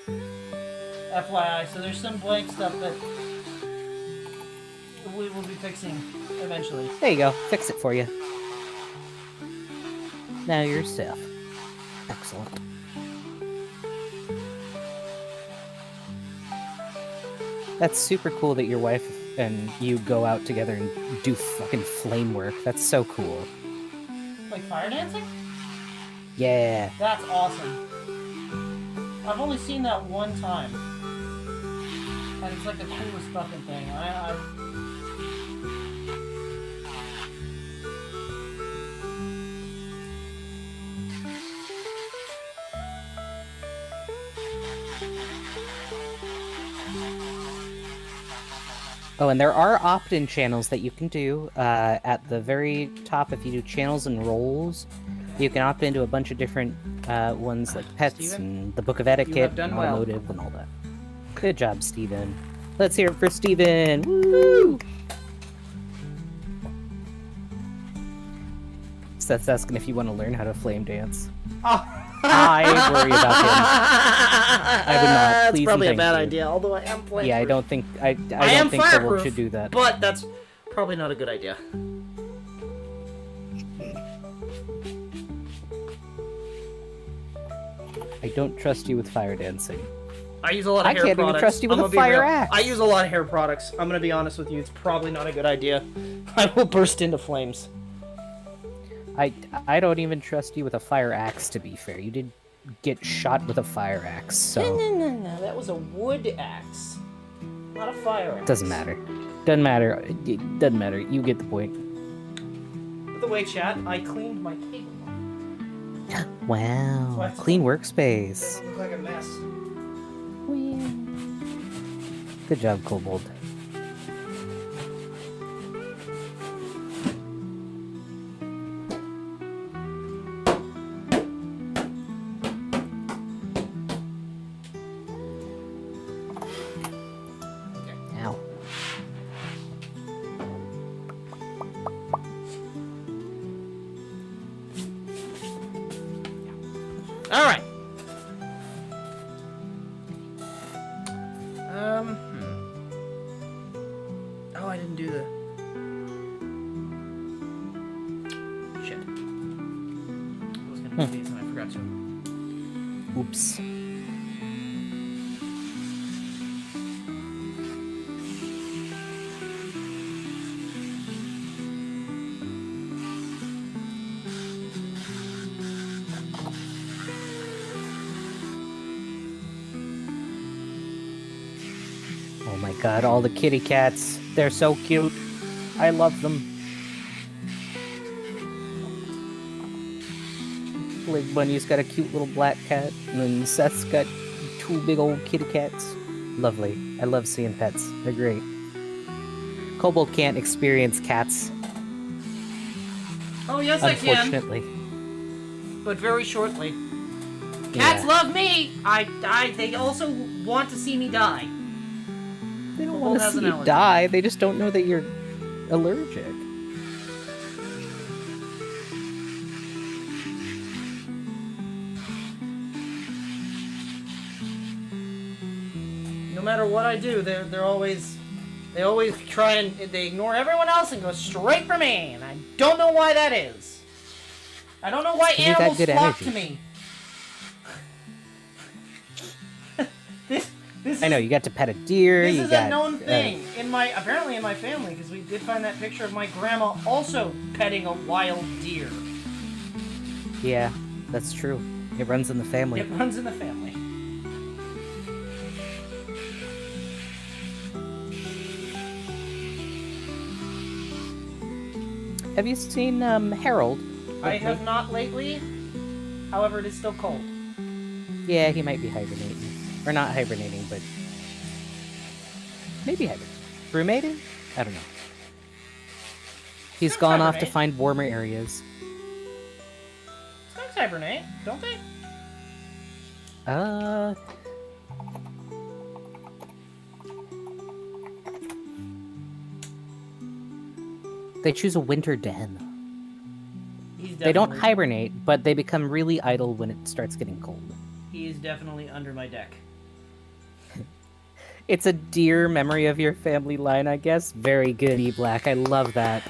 FYI, so there's some blank stuff that we will be fixing eventually. There you go. Fix it for you. Now you're Seth. Excellent. That's super cool that your wife and you go out together and do fucking flame work. That's so cool. Like fire dancing? Yeah. That's awesome. I've only seen that one time. And it's like the coolest fucking thing. Oh, and there are opt-in channels that you can do. At the very top, if you do channels and roles, you can opt into a bunch of different ones like pets Steven, and the Book of Etiquette done and well. automotive and all that. Good job, Steven. Let's hear it for Steven. Woo! Seth's asking if you want to learn how to flame dance. Oh. I worry about him. I would not. That's Please probably a and bad thank you. idea, although I am playing. Yeah, I don't think I I don't am think Kobold fireproof, should do that. but that's probably not a good idea. I don't trust you with fire dancing. I use a lot of I hair can't products. even trust you with I'm a gonna be fire real. axe. I use a lot of hair products. I'm gonna be honest with you. It's probably not a good idea. I will burst into flames. I don't even trust you with a fire axe, to be fair. You did get shot with a fire axe, so... No. That was a wood axe. Not a fire axe. Doesn't matter. Doesn't matter. It doesn't matter. You get the point. By the way, chat, I cleaned my table. Wow. Clean workspace. It look like a mess. Good job, Kobold. Ow. All right. Oh, I didn't do the. Shit. I was gonna do these and I forgot to. Oops. Oh my god, all the kitty cats. They're so cute. I love them. Like Bunny's got a cute little black cat, and then Seth's got 2 big old kitty cats. Lovely. I love seeing pets. They're great. Kobold can't experience cats, Oh yes, I can. unfortunately. But very shortly. Cats Yeah. love me. They also want to see me die. They don't Kobold want to has see an you allergy. die. They just don't know that you're allergic. No matter what I do, they always try and they ignore everyone else and go straight for me, and I don't know why that is. I don't know why 'Cause you got animals good flock energy. to me. This I know, is, you got to pet a deer, this you is got... a known thing apparently in my family, because we did find that picture of my grandma also petting a wild deer. Yeah, that's true. It runs in the family. It runs in the family. Have you seen Harold? I have not lately. However, it is still cold. Yeah, he might be hibernating. Or not hibernating, but... maybe hibernating. Ruminating? I don't know. He's Snakes gone off to hibernate. find warmer areas. Snakes hibernate, don't they? They choose a winter den. He's They don't definitely- hibernate, but they become really idle when it starts getting cold. He is definitely under my deck. It's a dear memory of your family line, I guess. Very good, E-Black. I love that.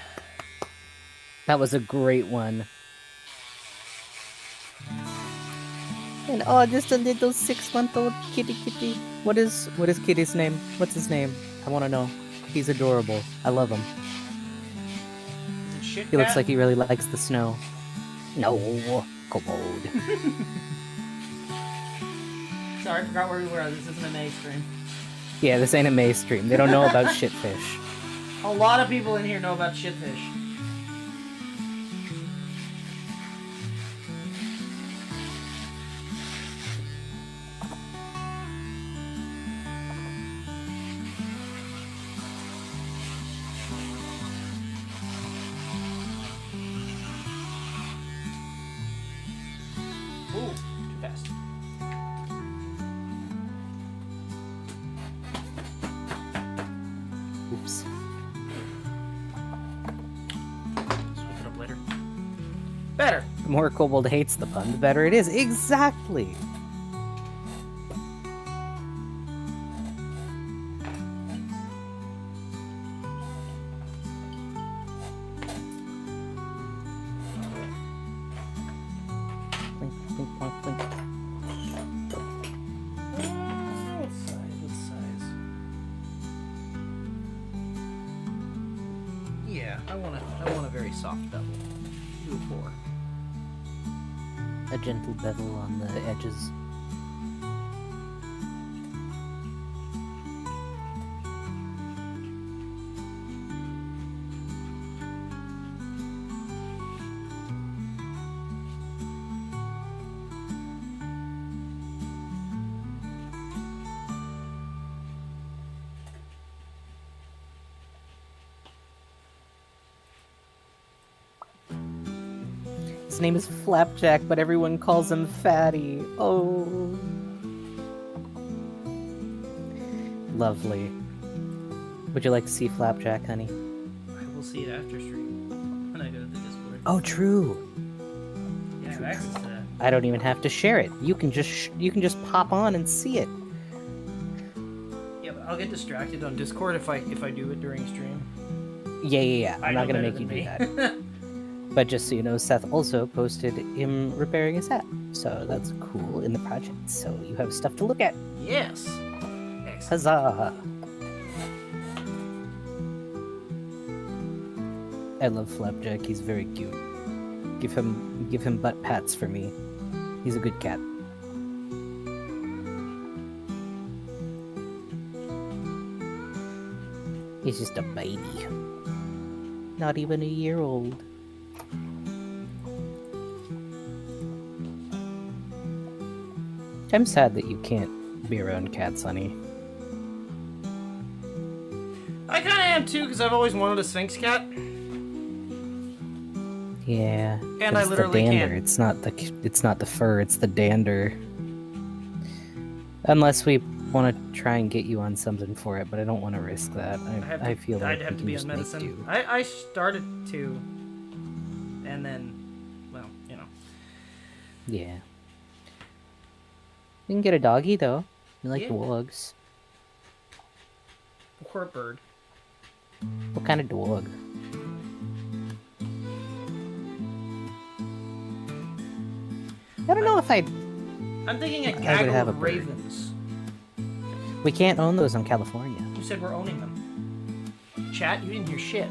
That was a great one. And oh, just a little 6-month-old kitty. What is Kitty's name? What's his name? I want to know. He's adorable. I love him. Is it shit He looks cat? like he really likes the snow. No, Kobold. Sorry, I forgot where we were. This isn't an A stream. Yeah, this ain't a May stream. They don't know about shitfish. A lot of people in here know about shitfish. up later. Better. The more Kobold hates the pun, the better it is. Exactly. Blink, blink, blink, blink. What size? Yeah, I want a very soft bevel. Do a 4. A gentle bevel on the edges. His name is Flapjack, but everyone calls him Fatty. Oh. Lovely. Would you like to see Flapjack, honey? I will see it after stream when I go to the Discord. Oh, true. Yeah, I have access to that. I don't even have to share it. You can just pop on and see it. Yeah, but I'll get distracted on Discord if I do it during stream. Yeah. I I'm know not gonna better make you than do me. that. But just so you know, Seth also posted him repairing his hat. So that's cool in the project. So you have stuff to look at. Yes. Excellent. Huzzah! I love Flapjack. He's very cute. Give him butt pats for me. He's a good cat. He's just a baby. Not even a year old. I'm sad that you can't be around cats, honey. I kind of am too, because I've always wanted a Sphinx cat. Yeah. And I it's literally the dander. can't. It's not the fur. It's the dander. Unless we want to try and get you on something for it, but I don't want to risk that. I feel like I'd we have to can be just on make medicine. do. I started to, and then, well, you know. Yeah. You can get a doggy though. You like Yeah. dogs. Or a bird. What kind of dog? I don't know if I'd... I'm thinking a I would gaggle have a of bird. ravens. We can't own those in California. You said we're owning them. Chat, you didn't hear shit.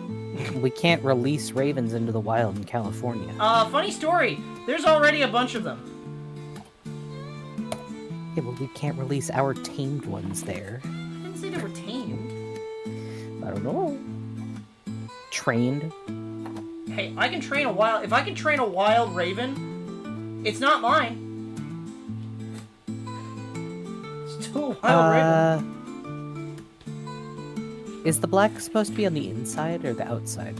We can't release ravens into the wild in California. Funny story. There's already a bunch of them. Yeah, but we can't release our tamed ones there. I didn't say they were tamed. I don't know. Trained? Hey, I can train a wild... If I can train a wild raven, it's not mine. It's still a wild raven. Is the black supposed to be on the inside or the outside?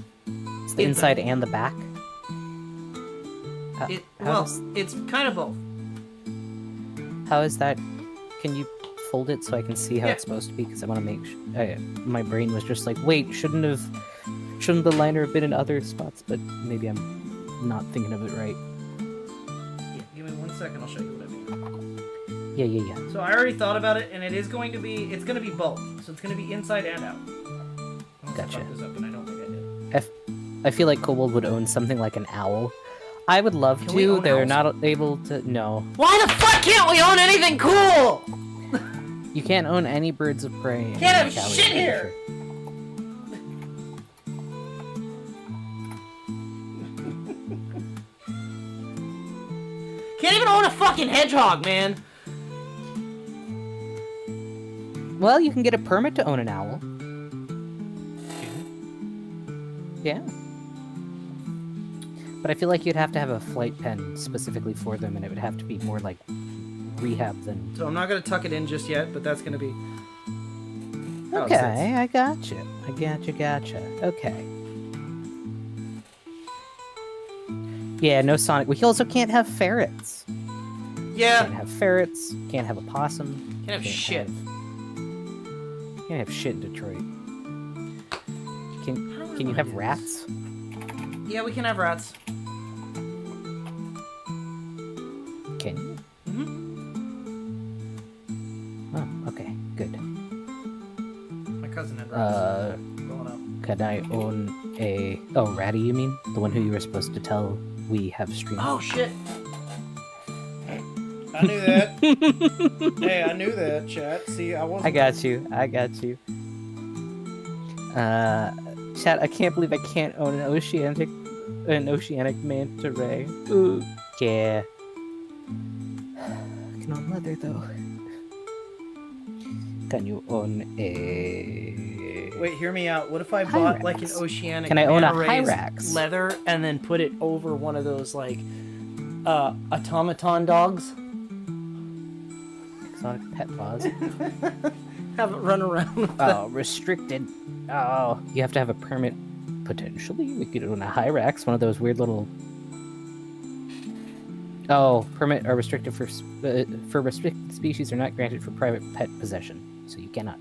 It's the inside and the back? It's kind of both. How is that? Can you fold it so I can see how Yeah. it's supposed to be? Because I want to make my brain was just like, wait, shouldn't the liner have been in other spots? But maybe I'm not thinking of it right. Yeah, give me 1 second, I'll show you what I mean. Yeah. So I already thought about it, and it's going to be both. So it's going to be inside and out. Unless Gotcha. I fucked this up, and I don't think I did. I feel like Kobold would own something like an owl. I would love Can we to. own They're owls? not able to. No. Why the fuck can't we own anything cool? You can't own any birds of prey. in Can't have Cali, shit I'm pretty here! sure. Can't even own a fucking hedgehog, man. Well, you can get a permit to own an owl. Yeah. But I feel like you'd have to have a flight pen specifically for them, and it would have to be more like rehab than... So I'm not gonna tuck it in just yet, but that's gonna be... how it Okay, sits. I gotcha. Gotcha. Okay. Yeah, no Sonic. We also can't have ferrets. Yeah, Can't have ferrets. Can't have a possum. can't have shit. Can't have shit in Detroit. Can you have rats? Yeah, we can have rats. Can you? Oh, okay, good. My cousin had rats growing up. Can I own a... Oh, Ratty, you mean? The one who you were supposed to tell we have streamed? Oh, shit. I knew that. Hey, I knew that, chat. See, I wasn't... I got you. Chat, I can't believe I can't own an oceanic manta ray. Ooh, yeah. I can own leather, though. Can you own a... Wait, hear me out. What if I bought, Hyrax? like, an oceanic Can I own a manta ray's Hyrax? leather and then put it over one of those, like, automaton dogs? Exotic pet laws. Have it run around with Oh, restricted. Oh, you have to have a permit. Potentially, we could own a Hyrax, one of those weird little. Oh, permit are restricted for restricted species are not granted for private pet possession, so you cannot.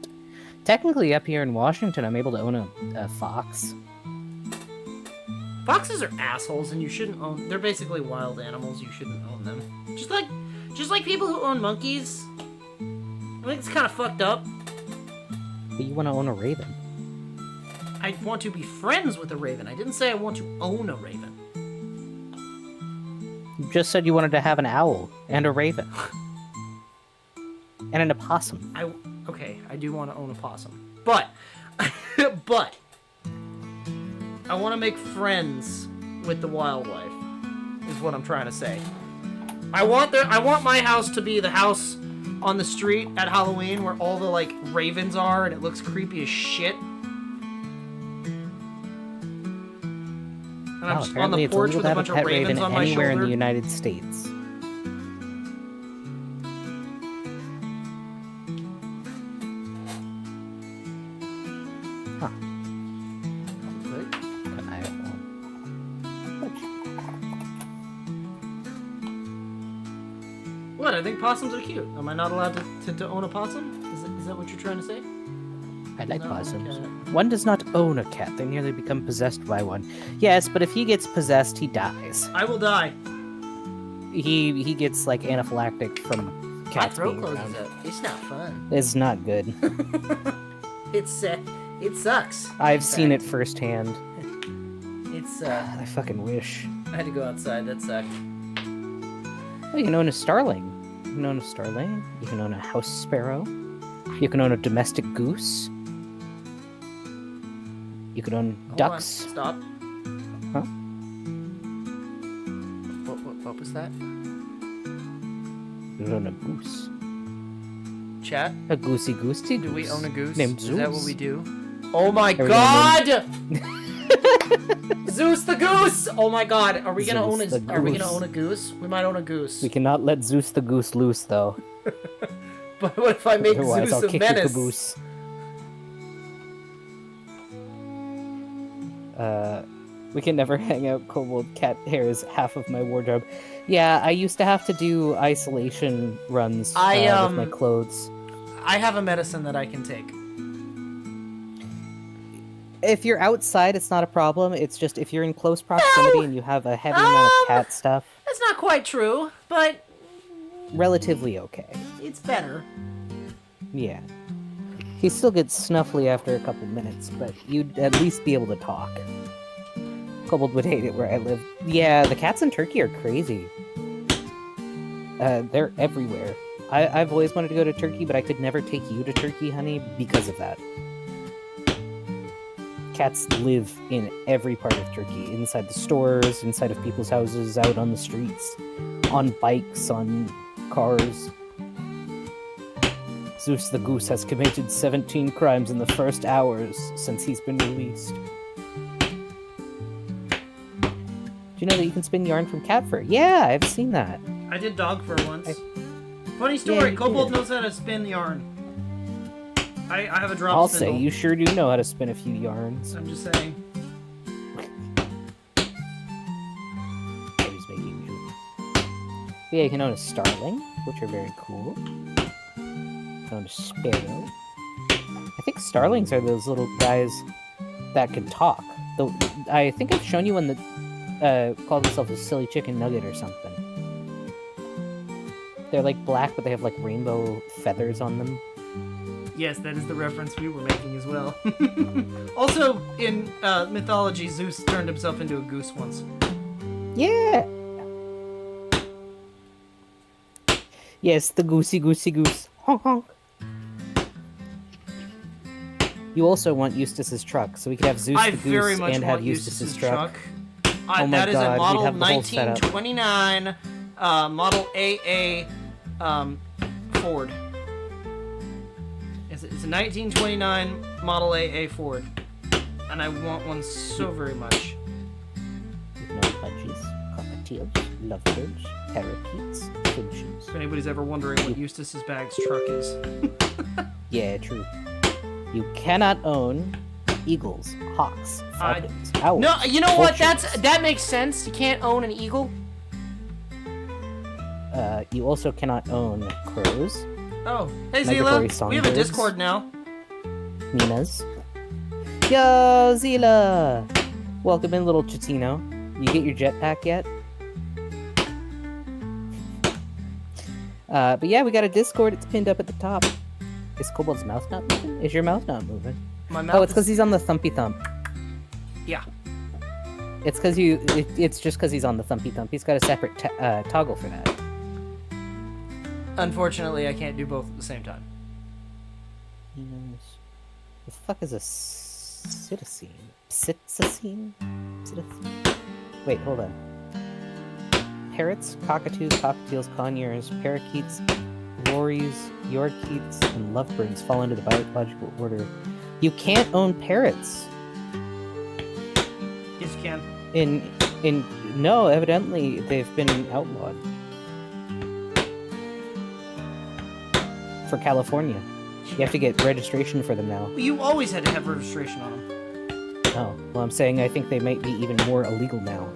Technically, up here in Washington, I'm able to own a fox. Foxes are assholes, and you shouldn't own. They're basically wild animals. You shouldn't own them. Just like people who own monkeys. I think it's kind of fucked up. But you want to own a raven. I want to be friends with a raven. I didn't say I want to own a raven. You just said you wanted to have an owl and a raven. And an opossum. Okay, I do want to own a possum. But but I want to make friends with the wildlife. Is what I'm trying to say. I want my house to be the house on the street at Halloween where all the like ravens are and it looks creepy as shit. And I'm just on the porch with a bunch of ravens on my anywhere shoulder. in the United States. Huh. Can I own? What? I think possums are cute. Am I not allowed to own a possum? Is that what you're trying to say? I like No, possums. okay. One does not own a cat. They nearly become possessed by one. Yes, but if he gets possessed, he dies. I will die. He gets like anaphylactic from My cats throat being closes around. up. It's not fun. It's not good. It sucks. I've seen it firsthand. It's I fucking wish. I had to go outside. That sucked. Oh, you can own a starling. You can own a starling. You can own a house sparrow. You can own a domestic goose. You can own Hold ducks. on. Stop. Huh? What was that? You can own a goose. Chat? A goosey goosey. Do we own a goose? Named Is that what Zeus. we do? Oh my we god! Zeus the goose! Oh my god! Are we gonna own Zeus the Are we gonna goose. own a goose? We might own a goose. We cannot let Zeus the goose loose, though. But what if I make Otherwise, Zeus I'll a kick your menace? caboose. We can never hang out. Kobold cat hair is half of my wardrobe. Yeah, I used to have to do isolation runs with my clothes. I have a medicine that I can take. If you're outside, it's not a problem. It's just if you're in close proximity and you have a heavy amount of cat stuff, That's not quite true, but relatively okay. it's better. Yeah. He still gets snuffly after a couple minutes, but you'd at least be able to talk. Kobold would hate it where I live. Yeah, the cats in Turkey are crazy. They're everywhere. I've always wanted to go to Turkey, but I could never take you to Turkey, honey, because of that. Cats live in every part of Turkey. Inside the stores, inside of people's houses, out on the streets, on bikes, on cars. Zeus the Goose has committed 17 crimes in the first hours since he's been released. Do you know that you can spin yarn from cat fur? Yeah, I've seen that. I did dog fur once. Funny story, you Kobold did. knows how to spin yarn. I have a drop I'll spindle. say, you sure do know how to spin a few yarns. I'm just saying. I was making jewelry. Yeah, you can own a starling, which are very cool. You can own a sparrow. I think starlings are those little guys that can talk. I think I've shown you one that call themselves a silly chicken nugget or something. They're like black, but they have like rainbow feathers on them. Yes, that is the reference we were making as well. Also, in mythology, Zeus turned himself into a goose once. Yeah. Yes, the goosey goose. Honk honk. You also want Eustace's truck, so we could have Zeus I the very goose much and want have Eustace's truck. Oh my That is God, a we'd model have the whole setup. 1929 model AA Ford. It's a 1929 model AA Ford, and I want one so very much. No budgies, cockatiels, lovebirds, parakeets, finches. If anybody's ever wondering what Eustace's Bag's truck is. Yeah, true. You cannot own eagles, hawks, falcons, owls. No, you know what? vultures. That makes sense. You can't own an eagle. You also cannot own crows, Oh, hey Migratory Zila, we have a songbirds. Discord now. minas. Yo, Zila! Welcome in, little Chitino. You get your jetpack yet? But yeah, we got a Discord. It's pinned up at the top. Is Kobold's mouth not moving? Is your mouth not moving? My mouth Oh, it's because he's on the thumpy thump. Yeah. It's because it's just because he's on the thumpy thump. He's got a separate toggle for that. Unfortunately, I can't do both at the same time. The fuck is a citizen? Citizen? Wait, hold on. Parrots, cockatoos, cockatiels, conures, parakeets, lories, yorkeets, and lovebirds fall into the biological order. You can't own parrots. Yes, you can. No, evidently they've been outlawed. For California. You have to get registration for them now. You always had to have registration on them. Oh, well, I'm saying I think they might be even more illegal now.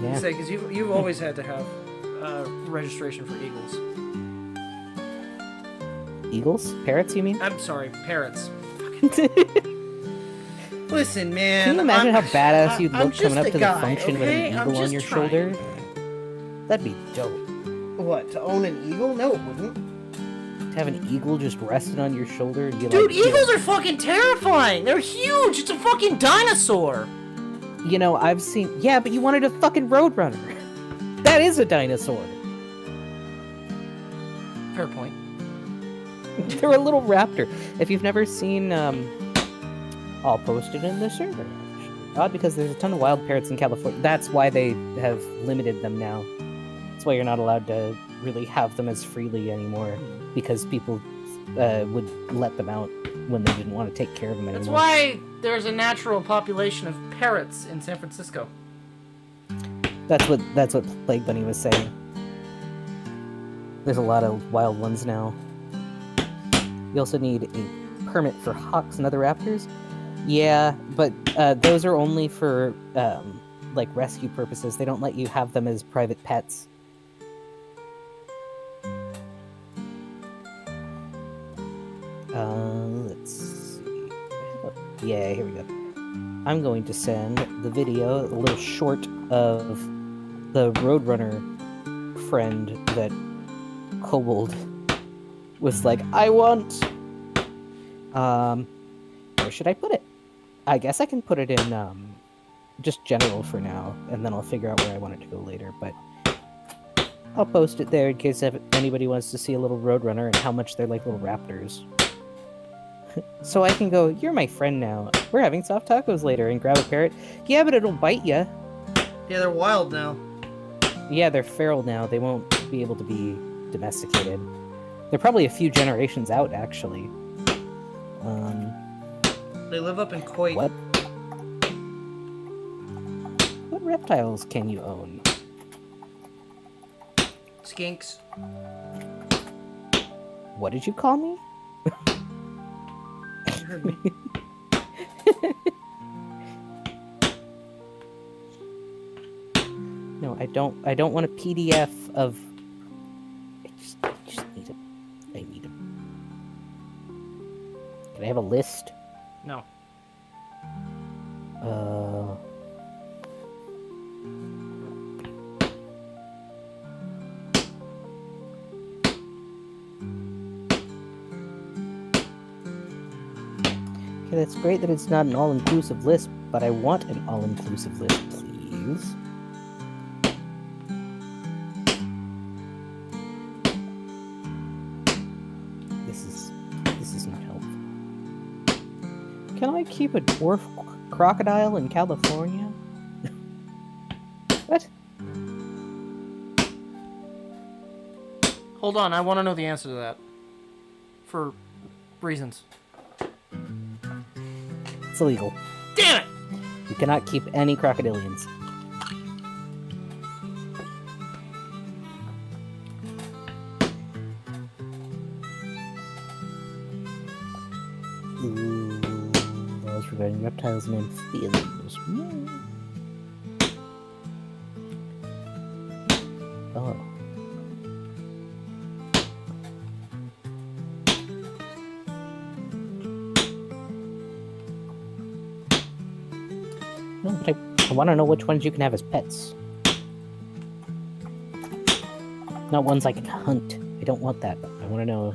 Yeah. Say, because you've always had to have registration for eagles. Eagles? Parrots, you mean? I'm sorry, parrots. Listen, man. Can you imagine how badass you'd I'm look coming just up a to guy, the function with okay? an I'm eagle on just your trying. shoulder? That'd be dope. What, to own an eagle? No, it wouldn't. To have an eagle just resting on your shoulder and be Dude, like... eagles are fucking terrifying. They're huge. It's a fucking dinosaur. You know, I've seen... Yeah, but you wanted a fucking roadrunner. That is a dinosaur. Fair point. They're a little raptor. If you've never seen... I'll post it in the server. Odd, because there's a ton of wild parrots in California. That's why they have limited them now. That's why you're not allowed to really have them as freely anymore. Because people would let them out when they didn't want to take care of them anymore. That's why there's a natural population of parrots in San Francisco. That's what Plague Bunny was saying. There's a lot of wild ones now. You also need a permit for hawks and other raptors. Yeah, but those are only for like rescue purposes. They don't let you have them as private pets. Let's see. Yeah, here we go. I'm going to send the video, a little short of the Roadrunner friend that Kobold was like, I want. Where should I put it? I guess I can put it in just general for now, and then I'll figure out where I want it to go later. But I'll post it there in case if anybody wants to see a little Roadrunner and how much they're like little raptors. So I can go, you're my friend now. We're having soft tacos later, and grab a parrot. Yeah, but it'll bite ya. Yeah, they're wild now. Yeah, they're feral now. They won't be able to be domesticated. They're probably a few generations out, actually. They live up in Colt. What reptiles can you own? Skinks. What did you call me? You heard me. No, I don't want a PDF of. I just need a. I need a. Can I have a list? No. Okay, that's great that it's not an all-inclusive list, but I want an all-inclusive list, please. This is not helpful. Can I keep a dwarf crocodile in California? What? Hold on, I want to know the answer to that. For reasons. It's illegal. Damn it! You cannot keep any crocodilians. Ooh, laws regarding reptiles and amphibians. Oh. No, but I want to know which ones you can have as pets. Not ones I can hunt. I don't want that. I want to know.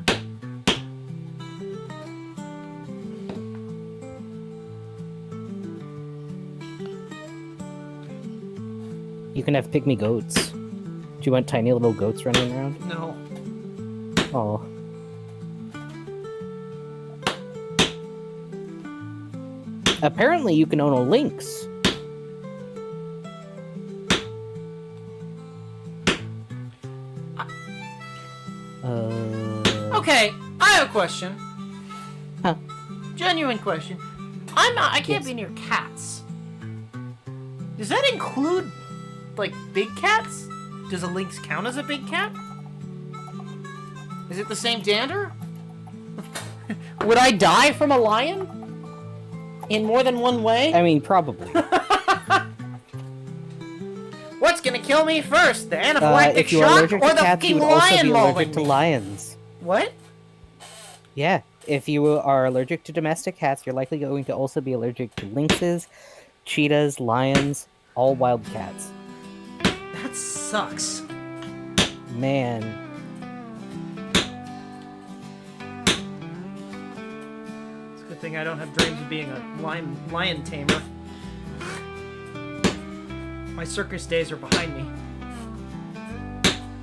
You can have pygmy goats. Do you want tiny little goats running around? No. Oh. Apparently you can own a lynx. Okay, I have a question. Huh? Genuine question. I can't Yes. be near cats. Does that include, like, big cats? Does a lynx count as a big cat? Is it the same dander? Would I die from a lion? In more than one way? I mean, probably. What's gonna kill me first? The anaphylactic if you are shock allergic or to the cats, you fucking would also lion be mauling allergic to me? lions. What? Yeah, if you are allergic to domestic cats, you're likely going to also be allergic to lynxes, cheetahs, lions, all wild cats. That sucks. Man. It's a good thing I don't have dreams of being a lion tamer. My circus days are behind me.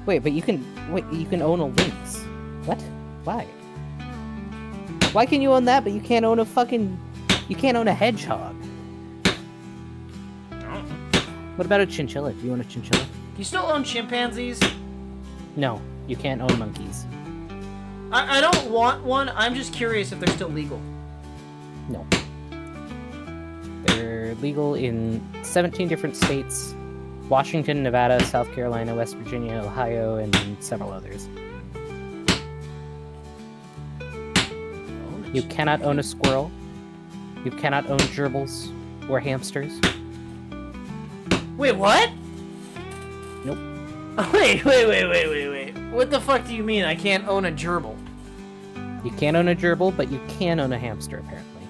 Wait, you can own a lynx. What? Why? Why can you own that, but you can't own a hedgehog? What about a chinchilla? Do you own a chinchilla? You still own chimpanzees? No, you can't own monkeys. I don't want one. I'm just curious if they're still legal. No. They're legal in 17 different states. Washington, Nevada, South Carolina, West Virginia, Ohio, and several others. You cannot own a squirrel. You cannot own gerbils or hamsters. Wait, what? Nope. Wait. What the fuck do you mean I can't own a gerbil? You can't own a gerbil, but you can own a hamster, apparently.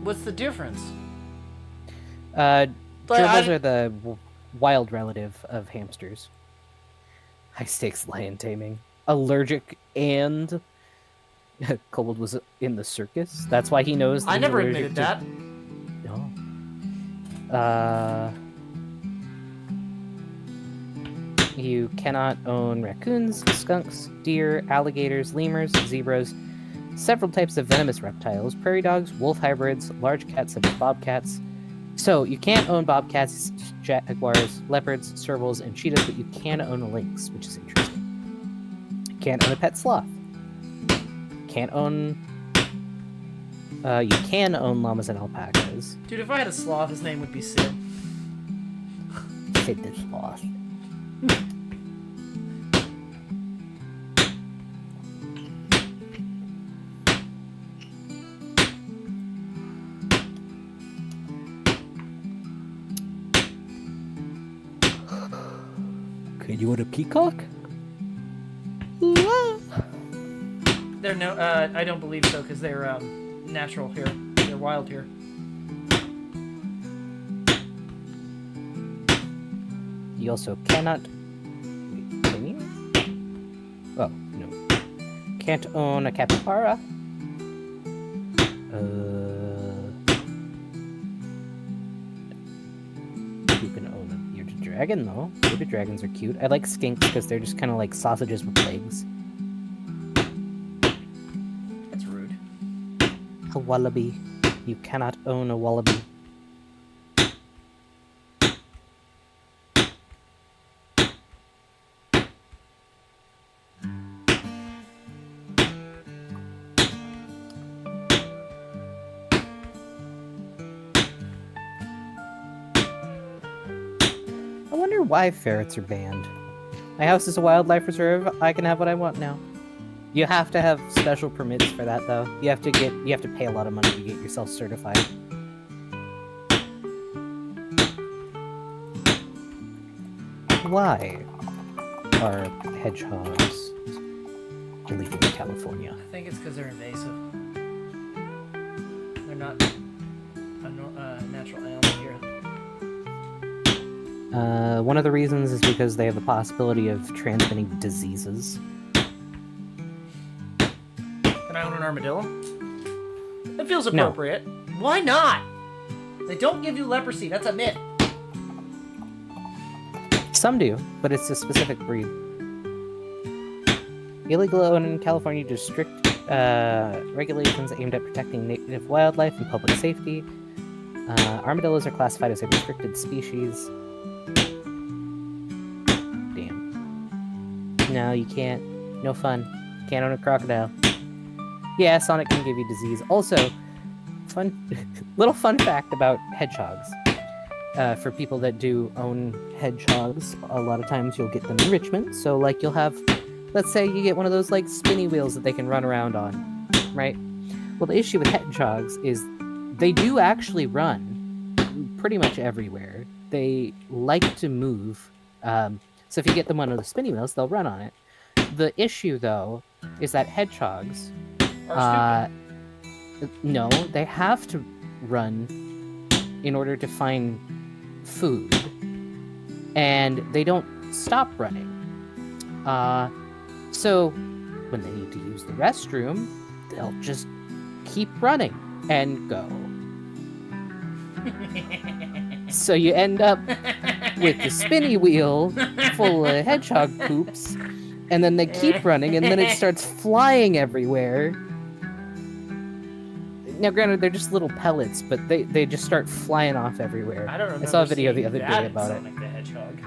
What's the difference? Gerbils are the wild relative of hamsters. High stakes lion taming. Allergic and... Kobold was in the circus. That's why he knows that I he's never allergic admitted to... that. No. You cannot own raccoons, skunks, deer, alligators, lemurs, zebras, several types of venomous reptiles, prairie dogs, wolf hybrids, large cats such as bobcats. So, you can't own bobcats, jaguars, leopards, servals, and cheetahs, but you can own a lynx, which is interesting. You can't own a pet sloth. Can't own... you can own llamas and alpacas. Dude, if I had a sloth, his name would be Sid. Sid the sloth. Could you own a peacock? They're no, I don't believe so, because they're, natural here. They're wild here. You also cannot... Wait, can you? Oh, no. Can't own a capybara. You can own a bearded dragon, though. Bearded dragons are cute. I like skinks because they're just kind of like sausages with legs. That's rude. A wallaby. You cannot own a wallaby. I wonder why ferrets are banned. My house is a wildlife reserve. I can have what I want now. You have to have special permits for that, though. You have to pay a lot of money to get yourself certified. Why are hedgehogs illegal in California? I think it's because they're invasive. They're not a natural element here. One of the reasons is because they have the possibility of transmitting diseases. Can I own an armadillo? It feels appropriate. No. Why not? They don't give you leprosy. That's a myth. Some do, but it's a specific breed. Illegal in California due to strict regulations aimed at protecting native wildlife and public safety. Armadillos are classified as a restricted species. Damn. No, you can't. No fun. Can't own a crocodile. Yeah, Sonic can give you disease. Also, little fun fact about hedgehogs. For people that do own hedgehogs, a lot of times you'll get them in Richmond. So, like, you'll have, let's say you get one of those, like, spinny wheels that they can run around on, right? Well, the issue with hedgehogs is they do actually run pretty much everywhere. They like to move. So if you get them on one of the spinny wheels, they'll run on it. The issue, though, is that hedgehogs... no, they have to run in order to find food, and they don't stop running. So when they need to use the restroom, they'll just keep running and go. So you end up with the spinny wheel full of hedgehog poops, and then they keep running, and then it starts flying everywhere. Now, granted, they're just little pellets, but they just start flying off everywhere. I don't remember. I saw a video the other day about it. Sonic the Hedgehog.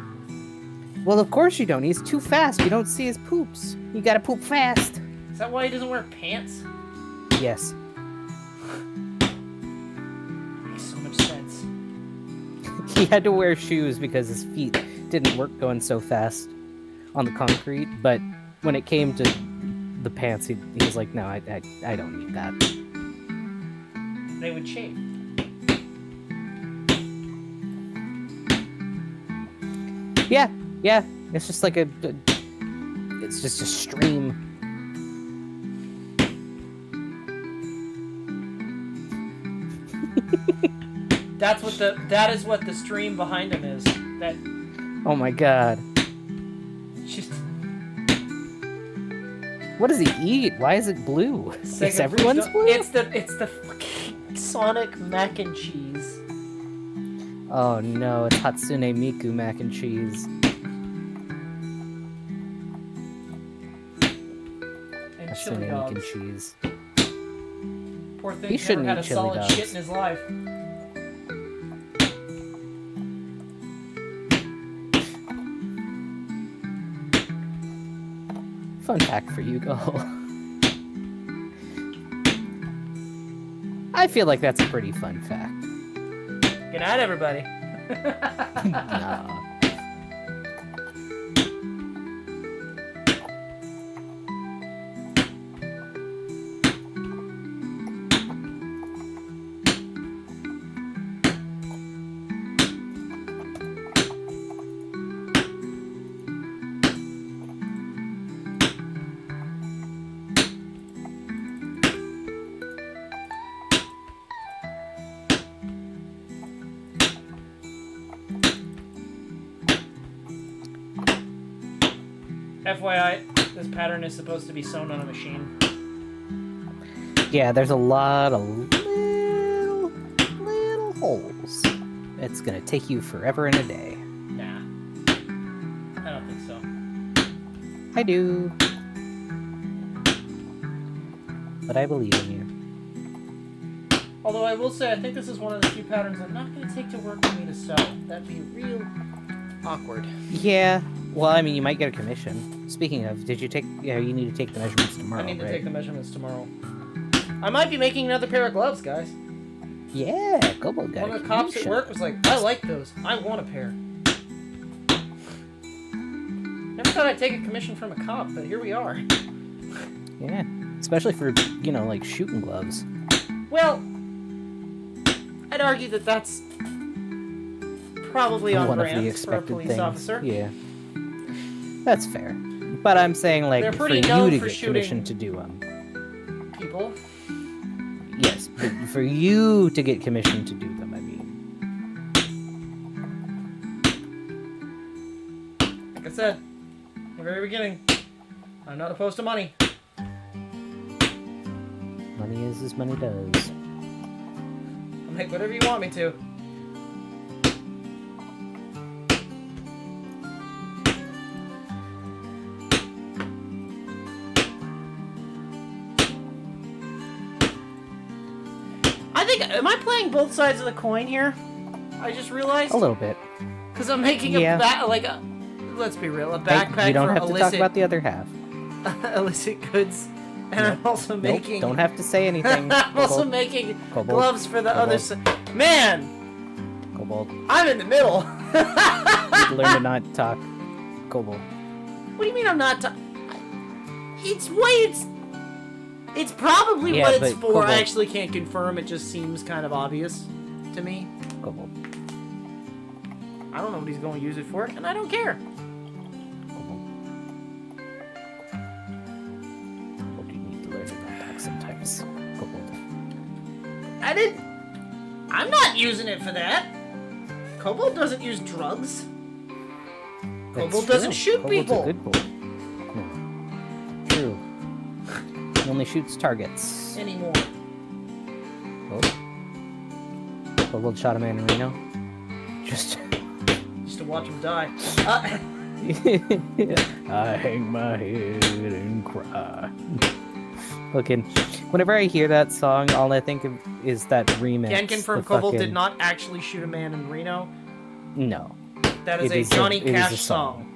Well, of course you don't. He's too fast. You don't see his poops. You gotta poop fast. Is that why he doesn't wear pants? Yes. Makes so much sense. He had to wear shoes because his feet didn't work going so fast on the concrete. But when it came to the pants, he was like, "No, I don't need that." They would chafe. Yeah. It's just like it's just a stream. That is what the stream behind him is. That. Oh my god. Just. What does he eat? Why is it blue? Is everyone's blue? It's the fucking Sonic mac and cheese. Oh no, it's Hatsune Miku mac and cheese. And Hatsune chili Miku dogs. cheese. Poor thing, He shouldn't never had eat a chili solid dogs. shit in his life. Fun fact for you, Go. I feel like that's a pretty fun fact. Good night, everybody. Nah. FYI, this pattern is supposed to be sewn on a machine. Yeah, there's a lot of little holes. It's gonna take you forever and a day. Nah. I don't think so. I do. But I believe in you. Although I will say, I think this is one of the few patterns I'm not going to take to work for me to sew. That'd be real awkward. Yeah. Well, I mean, you might get a commission. Speaking of, did you take... Yeah, you need to take the measurements tomorrow, I need to right? take the measurements tomorrow. I might be making another pair of gloves, guys. Yeah, Kobold got One of the cops at work was like, I like those. I want a pair. Never thought I'd take a commission from a cop, but here we are. Yeah, especially for, you know, like, shooting gloves. Well, I'd argue that that's probably on One of the brand for a expected police things. officer. Yeah. That's fair. But I'm saying, like, They're for pretty you known to for get shooting commissioned to do them. People. Yes, but for you to get commissioned to do them, I mean. Like I said, in the very beginning, I'm not opposed to money. Money is as money does. I'll make whatever you want me to. Am I playing both sides of the coin here? I just realized. A little bit. Because I'm making let's be real, a Hey, backpack you don't for have to talk illicit, about the other half. illicit goods, and I'm also making. Don't have to say anything. I'm also Kobold. making Kobold. gloves for the other Kobold. side. Man, Kobold. I'm in the middle. You need to learn to not talk. Kobold. What do you mean I'm not? It's what it's probably Yeah, what it's but for. Kobold. I actually can't confirm. It just seems kind of obvious to me. Kobold. I don't know what he's going to use it for, and I don't care. Kobold. Kobold, you need to learn to not talk sometimes. Kobold. I'm not using it for that. Kobold doesn't use drugs. That's Kobold doesn't true. shoot Kobold's people. A good boy. No. True. He only shoots targets. Anymore. Oh. Kobold shot a man in Reno. Just To watch him die. I hang my head and cry. Looking, whenever I hear that song, all I think of is that remix. Can confirm Kobold did not actually shoot a man in Reno. No. That is It a is Johnny it is Cash a song.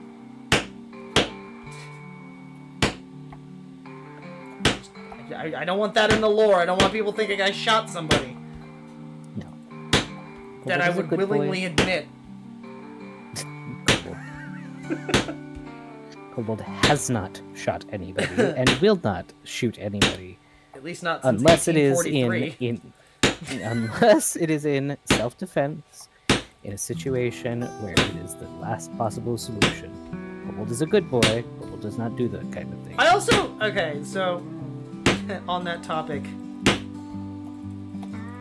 I don't want that in the lore. I don't want people thinking I shot somebody. No. That I would willingly admit. Kobold has not shot anybody and will not shoot anybody At least not since unless it is 1843. unless it is in self-defense in a situation where it is the last possible solution. Kobold is a good boy. Kobold does not do that kind of thing. I also so on that topic,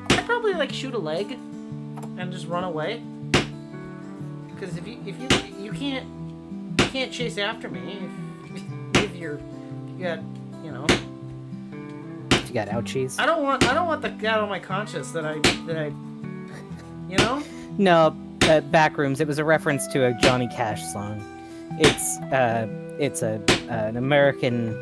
I'd probably like shoot a leg and just run away. Because if you can't chase after me if you got If you got ouchies. I don't want the cat on my conscience that I No, Backrooms. It was a reference to a Johnny Cash song. It's an American.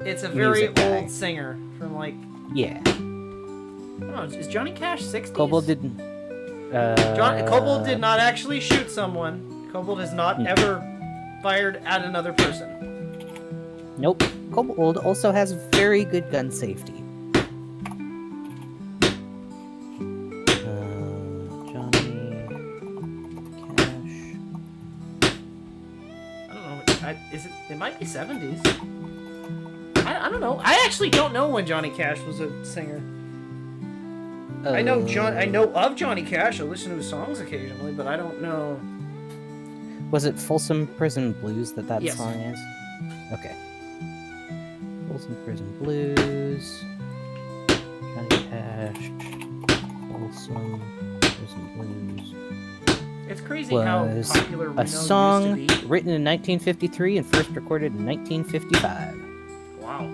It's a very music guy. old singer from like Yeah. I don't know, is Johnny Cash 60s? Kobold didn't. Kobold did not actually shoot someone. Kobold has not ever fired at another person. Nope. Kobold also has very good gun safety. Johnny Cash. I don't know. It might be 70s. I don't know. I actually don't know when Johnny Cash was a singer. I know of Johnny Cash. I listen to his songs occasionally, but I don't know. Was it Folsom Prison Blues that Yes. song is? Okay. Folsom Prison Blues. Johnny Cash. Folsom Prison Blues. It's crazy how was popular Reno a song used to be. written in 1953 and first recorded in 1955. Wow.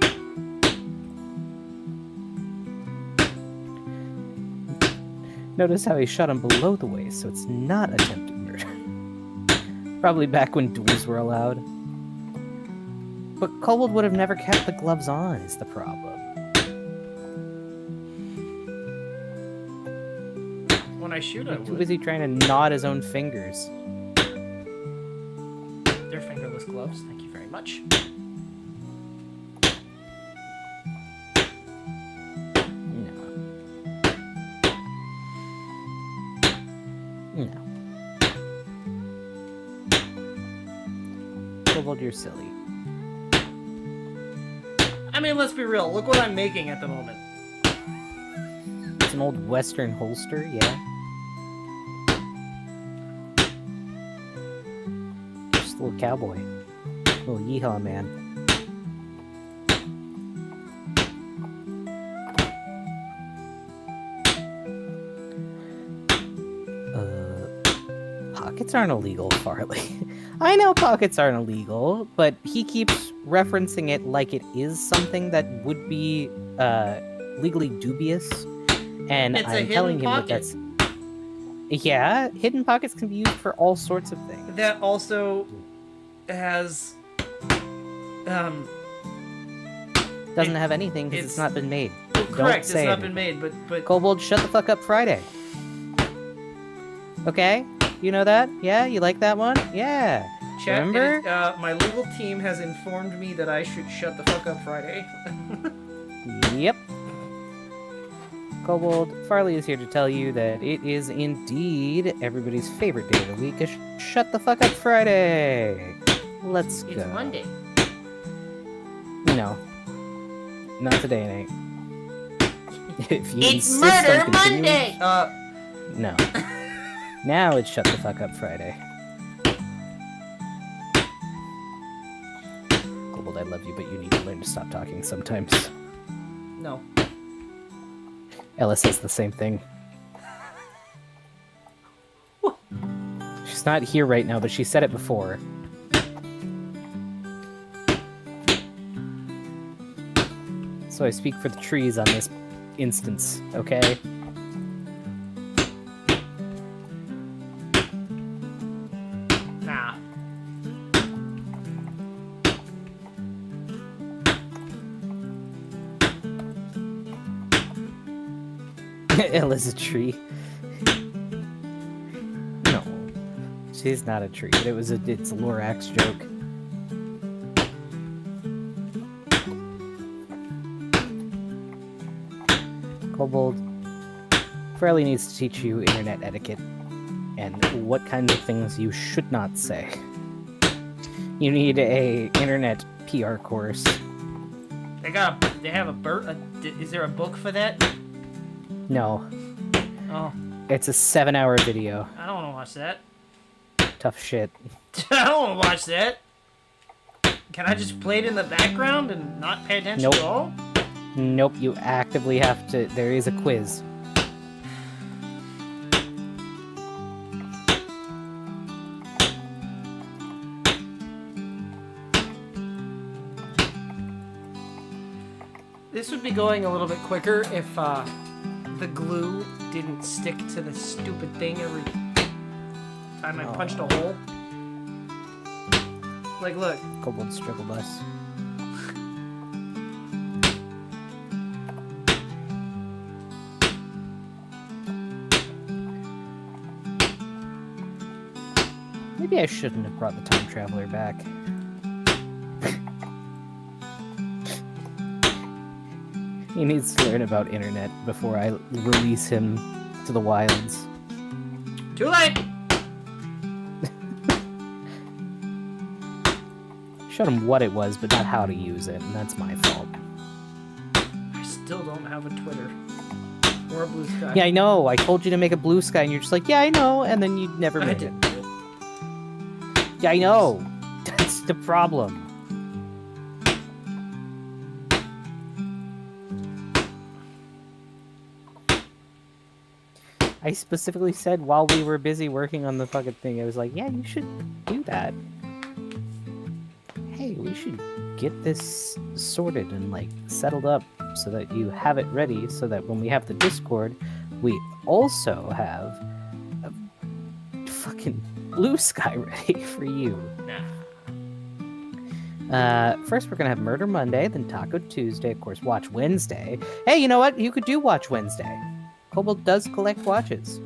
Notice how he shot him below the waist, so it's not attempted murder. Probably back when duels were allowed. But Kobold would have never kept the gloves on, is the problem. When I shoot, I Too would. busy trying to knot his own fingers. They're fingerless gloves. Thank you very much. No. Kobold, you're silly. I mean, let's be real. Look what I'm making at the moment. It's an old Western holster, yeah. Just a little cowboy. Little yeehaw man. Pockets aren't illegal, Farley. I know pockets aren't illegal, but he keeps referencing it like it is something that would be legally dubious. And It's a I'm hidden telling him pocket. that that's... Yeah, hidden pockets can be used for all sorts of things. That also has Doesn't have anything because it's- it's not been made. correct. It's say not anything. been made, but Kobold, shut the fuck up Friday. Okay? You know that? Yeah? You like that one? Yeah. chat, Remember? my legal team has informed me that I should shut the fuck up Friday. Yep. Kobold, Farley is here to tell you that it is indeed everybody's favorite day of the week. Shut the fuck up Friday. Let's go. It's Monday. No. Not today, it ain't. If you It's insist Murder on continuing- Monday. No. Now it's shut the fuck up Friday. Kobold, I love you, but you need to learn to stop talking sometimes. No. Ella says the same thing. She's not here right now, but she said it before. So I speak for the trees on this instance, okay? Nah. Ella's a tree. No. She's not a tree. It's a Lorax joke. Kobold, Farley needs to teach you internet etiquette and what kinds of things you should not say. You need a internet PR course. They have is there a book for that? No, Oh, it's a 7-hour video. I don't want to watch that. Tough shit. I don't want to watch that. Can I just play it in the background and not pay attention Nope. at all? Nope, you actively have to. There is a quiz. This would be going a little bit quicker if the glue didn't stick to the stupid thing every time I punched a hole. Like, look. Kobold struggle bus. Maybe I shouldn't have brought the time traveler back. He needs to learn about internet before I release him to the wilds. Too late! Showed him what it was, but not how to use it, and that's my fault. I still don't have a Twitter. Or a Blue Sky. Yeah, I know. I told you to make a blue sky, and you're just like, yeah, I know, and then you never I made it. didn't do it. Yeah, I know. That's the problem. I specifically said while we were busy working on the fucking thing, I was like, yeah, you should do that. Hey, we should get this sorted and like settled up so that you have it ready so that when we have the Discord, we also have a fucking blue sky ready for you. First we're gonna have Murder Monday, then Taco Tuesday, of course, Watch Wednesday. Hey, you know what? You could do Watch Wednesday. Kobold does collect watches.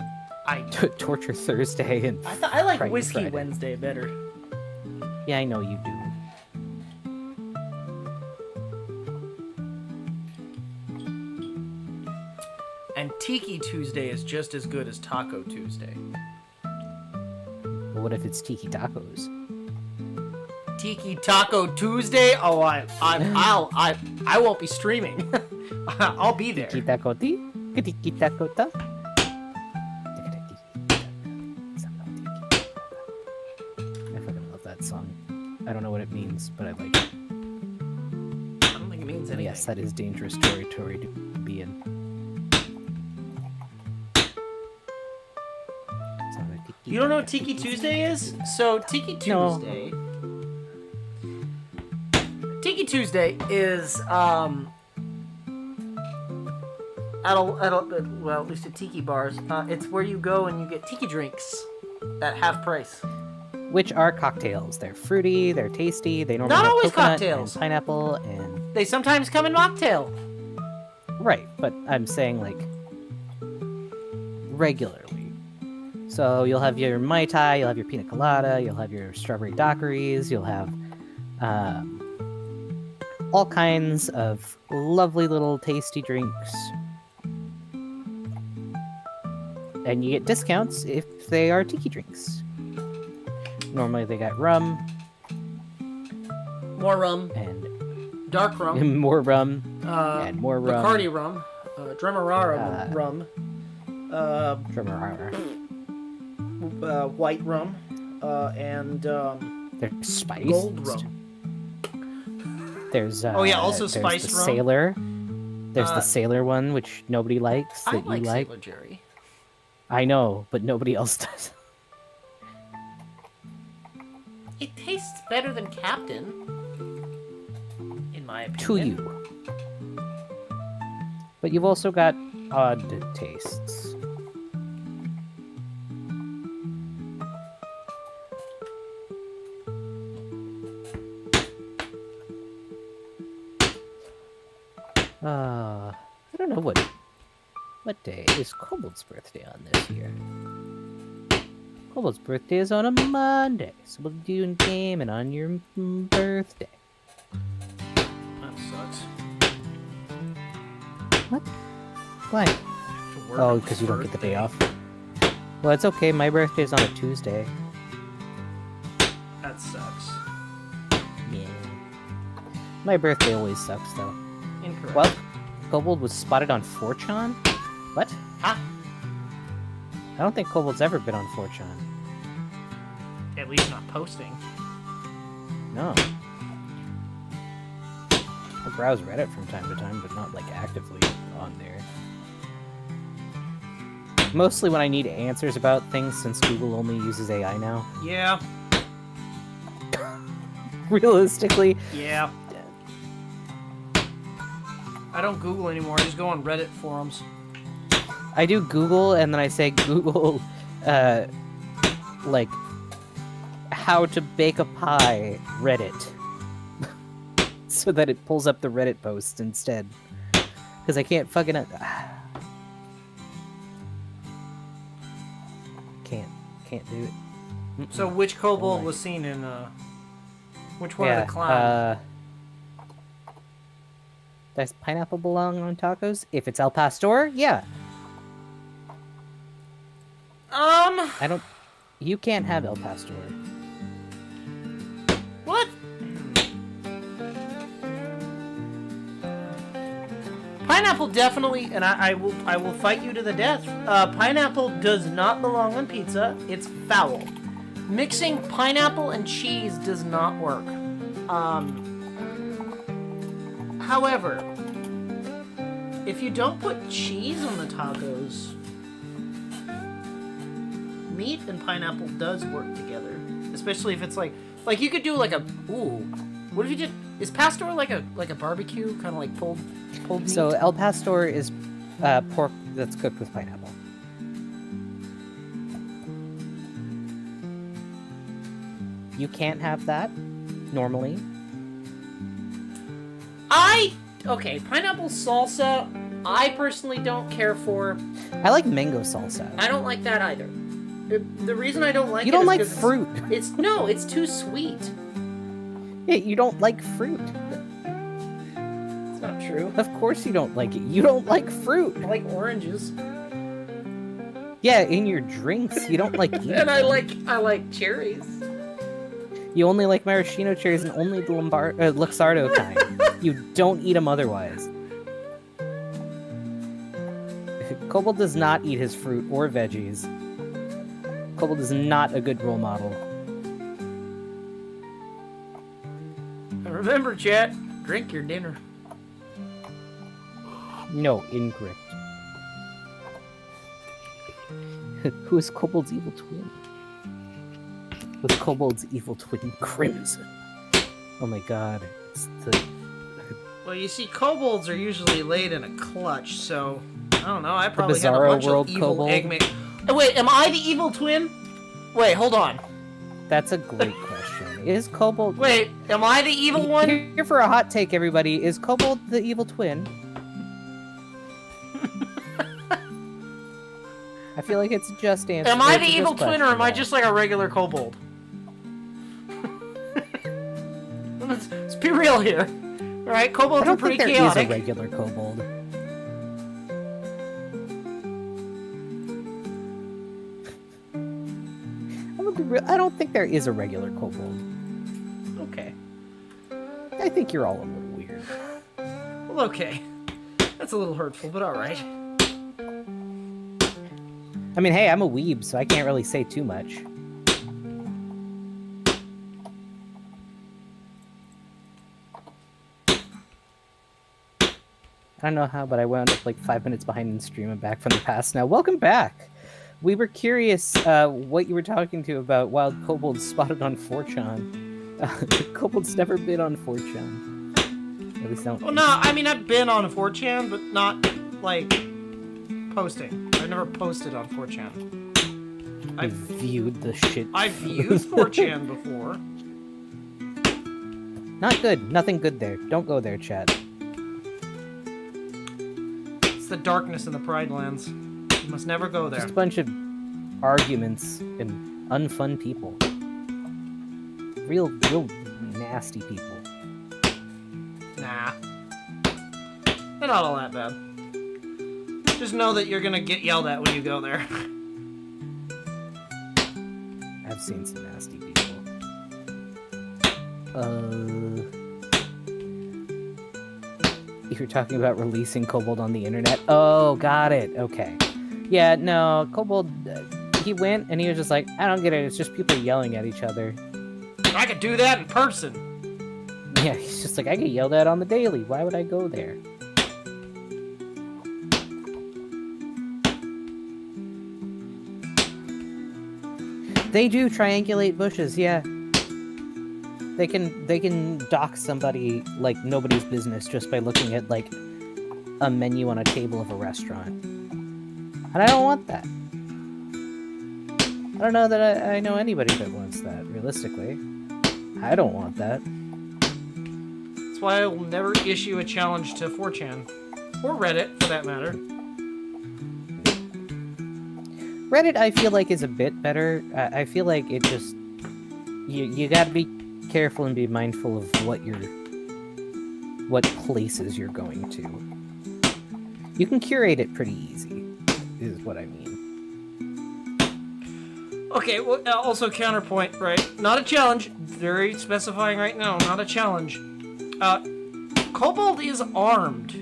Torture Thursday and I like Friday, Whiskey Friday. Wednesday better. Yeah, I know you do. And Tiki Tuesday is just as good as Taco Tuesday. But what if it's Tiki Tacos? Tiki Taco Tuesday? Oh, I won't be streaming. I'll be there. Tiki Taco Ti? Tiki Taco Ta? I fucking love that song. I don't know what it means, but I like it. I don't think it means anything. Yes, that is dangerous territory to be in. You don't know what Tiki Tuesday is? So Tiki Tuesday. Tiki Tuesday is at least at tiki bars. It's where you go and you get tiki drinks at half price. Which are cocktails. They're fruity, they're tasty, they normally Not have always coconut cocktails. and pineapple and... They sometimes come in mocktail. Right, but I'm saying, like, regularly. So you'll have your Mai Tai, you'll have your Pina Colada, you'll have your Strawberry Daiquiris, you'll have all kinds of lovely little tasty drinks. And you get discounts if they are tiki drinks. Normally they got rum. More rum. And dark rum. more rum. And more rum. Bacardi rum. Demerara rum. Demerara. White rum. And they're spiced. gold rum. There's also there's spiced the rum. Sailor. There's the Sailor one, which nobody likes. I That like you like. Sailor Jerry. I know, but nobody else does. It tastes better than Captain, in my opinion. To you. But you've also got odd tastes. I don't know what day is Kobold's birthday on this year. Kobold's birthday is on a Monday, so we'll do a game and on your birthday. That sucks. What? Why? Oh, because you don't get the day off. Well, it's okay. My birthday's on a Tuesday. That sucks. Yeah. My birthday always sucks, though. Incorrect. Well, Kobold was spotted on 4chan? What? Huh? I don't think Kobold's ever been on 4chan. At least not posting. No. I browse Reddit from time to time, but not, like, actively on there. Mostly when I need answers about things, since Google only uses AI now. Yeah. Realistically. Yeah. I don't Google anymore. I just go on Reddit forums. I do Google, and then I say Google, like, how to bake a pie Reddit. So that it pulls up the Reddit posts instead. Because I can't fucking... Can't do it. So which kobold Oh, was seen in, which one of the clowns? Does pineapple belong on tacos? If it's El Pastor, yeah. I don't... You can't have El Pastor. What? Pineapple definitely, and I will fight you to the death. Pineapple does not belong on pizza. It's foul. Mixing pineapple and cheese does not work. However, if you don't put cheese on the tacos, meat and pineapple does work together, especially if it's like you could do like a what if you did? Is pastor like a barbecue kind of like pulled meat? So El Pastor is pork that's cooked with pineapple. You can't have that normally. Okay, pineapple salsa, I personally don't care for. I like mango salsa. I don't like that either. The reason I don't like you it don't is like because fruit. It's too sweet. Yeah, you don't like fruit. It's not true. Of course you don't like it. You don't like fruit. I like oranges. Yeah, in your drinks, you don't like eating. And I like cherries. You only like maraschino cherries and only the Luxardo kind. You don't eat them otherwise. Kobold does not eat his fruit or veggies. Kobold is not a good role model. Remember, chat, drink your dinner. No, incorrect. Who is Kobold's evil twin? With Kobold's evil twin, Crimson. Oh my god. It's the... Well, you see, kobolds are usually laid in a clutch, so... I don't know, I probably have a Bizarro bunch World of evil Kobold? Eggman... Oh, wait, am I the evil twin? Wait, hold on. That's a great question. Is Kobold... Wait, am I the evil one? Here for a hot take, everybody. Is Kobold the evil twin? I feel like it's a just answer. Am I It's the a just evil twin, or question, am I yeah. just like a regular kobold? Let's be real here. Alright, I kobolds are don't pretty think there is chaotic. a regular Kobold. I don't think there is a regular Kobold. Okay. I think you're all a little weird. Well, okay. That's a little hurtful, but alright. I mean, hey, I'm a weeb, so I can't really say too much. I don't know how, but I wound up like 5 minutes behind in stream. I'm back from the past now. Welcome back! We were curious what you were talking to about wild kobolds spotted on 4chan. Kobolds never been on 4chan. At least don't. Well, no, I mean, I've been on 4chan, but not, like, posting. I've never posted on 4chan. I've viewed the shit. I've used 4chan before. Not good. Nothing good there. Don't go there, chat. It's the darkness in the Pride Lands. You must never go there. Just a bunch of arguments and unfun people. Real nasty people. Nah. They're not all that bad. Just know that you're gonna get yelled at when you go there. I've seen some nasty people. You're talking about releasing Kobold on the internet? Oh, got it. Okay. Yeah, no, Kobold, he went and he was just like, I don't get it. It's just people yelling at each other. I could do that in person. Yeah, he's just like, I get yelled at on the daily. Why would I go there? They do triangulate bushes, yeah. They can dock somebody like nobody's business just by looking at like a menu on a table of a restaurant. And I don't want that. I don't know that I know anybody that wants that, realistically. I don't want that. That's why I will never issue a challenge to 4chan. Or Reddit, for that matter. Reddit, I feel like, is a bit better. I feel like it just... You gotta be careful and be mindful of what places you're going to. You can curate it pretty easy, is what I mean. Okay, well, also counterpoint, right? Not a challenge. Very specifying right now, not a challenge. Kobold is armed.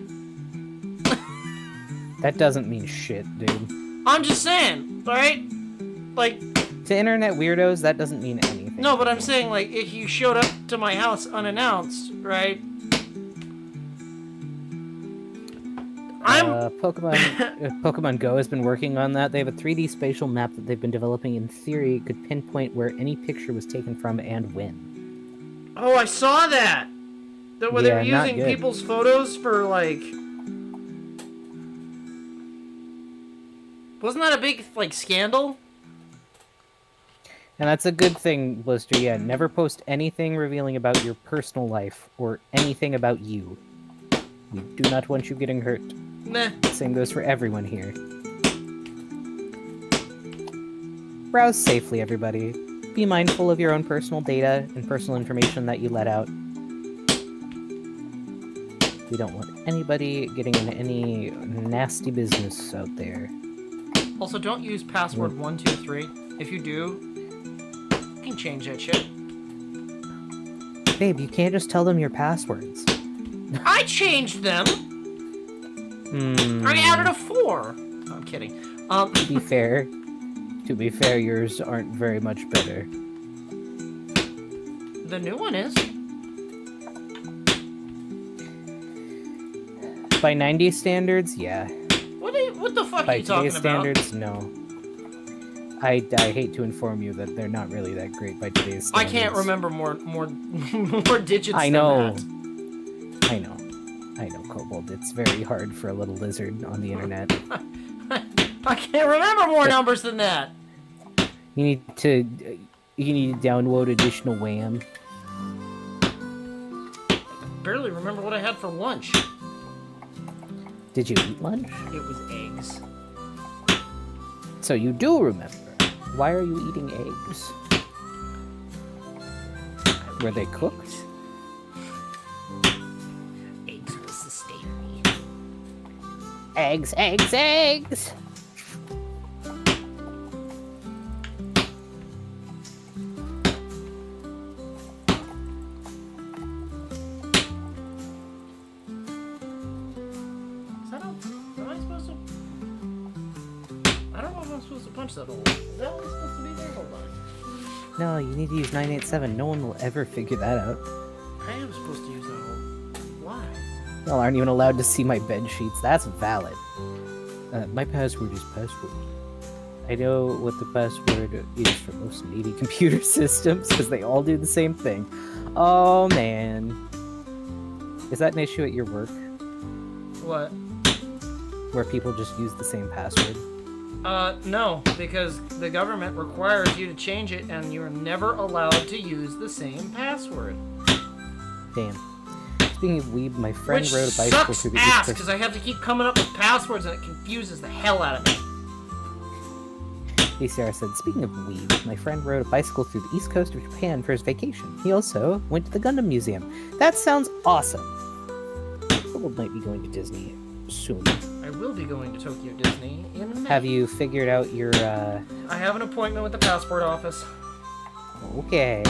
That doesn't mean shit, dude. I'm just saying, right? Like... To internet weirdos, that doesn't mean anything. No, but I'm saying, like, if you showed up to my house unannounced, right? Pokemon Go has been working on that. They have a 3D spatial map that they've been developing. In theory, it could pinpoint where any picture was taken from and when. Oh, I saw that! Where they were Yeah, not using good. people's photos for, like... Wasn't that a big, like, scandal? And that's a good thing, Blister. Yeah, never post anything revealing about your personal life or anything about you. We do not want you getting hurt. Meh. Same goes for everyone here. Browse safely, everybody. Be mindful of your own personal data and personal information that you let out. We don't want anybody getting into any nasty business out there. Also, don't use password 123. If you do, you can change that shit. Babe, you can't just tell them your passwords. I changed them! I added a 4! No, I'm kidding. To be fair, yours aren't very much better. The new one is. By 90s standards, yeah. What the fuck are By you talking today's about? standards, no. I hate to inform you that they're not really that great by today's standards. I can't remember more digits I know. than that. I know, Kobold. It's very hard for a little lizard on the internet. I can't remember more numbers than that. You need to download additional WAM. Barely remember what I had for lunch. Did you eat lunch? It was eggs. So you do remember. Why are you eating eggs? Were they cooked? Eggs will sustain me. Eggs, eggs, eggs! Punch that hole. Is that what's supposed to be there? Hold on. No, you need to use 987. No one will ever figure that out. I am supposed to use that hole. Why? Y'all aren't even allowed to see my bed sheets. That's valid. My password is password. I know what the password is for most Navy computer systems, because they all do the same thing. Oh, man. Is that an issue at your work? What? Where people just use the same password? No, because the government requires you to change it, and you're never allowed to use the same password. Damn. Speaking of weeb, my friend Which rode a bicycle sucks through the ass, East Coast. because I have to keep coming up with passwords, and it confuses the hell out of me. ACR said, speaking of weeb, my friend rode a bicycle through the east coast of Japan for his vacation. He also went to the Gundam Museum. That sounds awesome. Kobold might be going to Disney soon. I will be going to Tokyo Disney in May. Have you figured out your, I have an appointment with the passport office. Okay.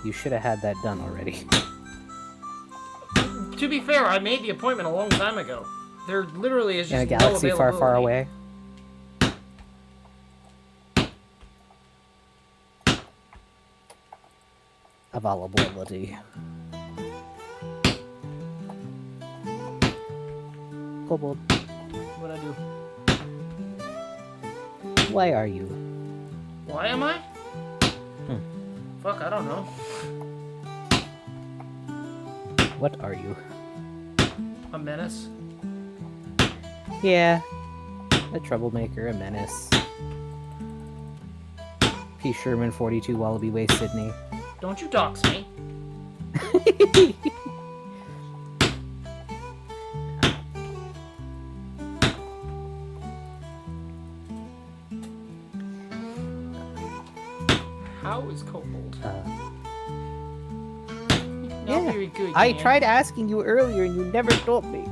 You should have had that done already. To be fair, I made the appointment a long time ago. There literally is just In a galaxy no far, far availability. away. Availability. Kobold, What'd I do? why are you? Why am I? Fuck, I don't know. What are you? A menace? Yeah. A troublemaker, a menace. P. Sherman, 42 Wallaby Way, Sydney. Don't you dox me. How is Kobold? Not yeah. very good, I man. tried asking you earlier and you never told me.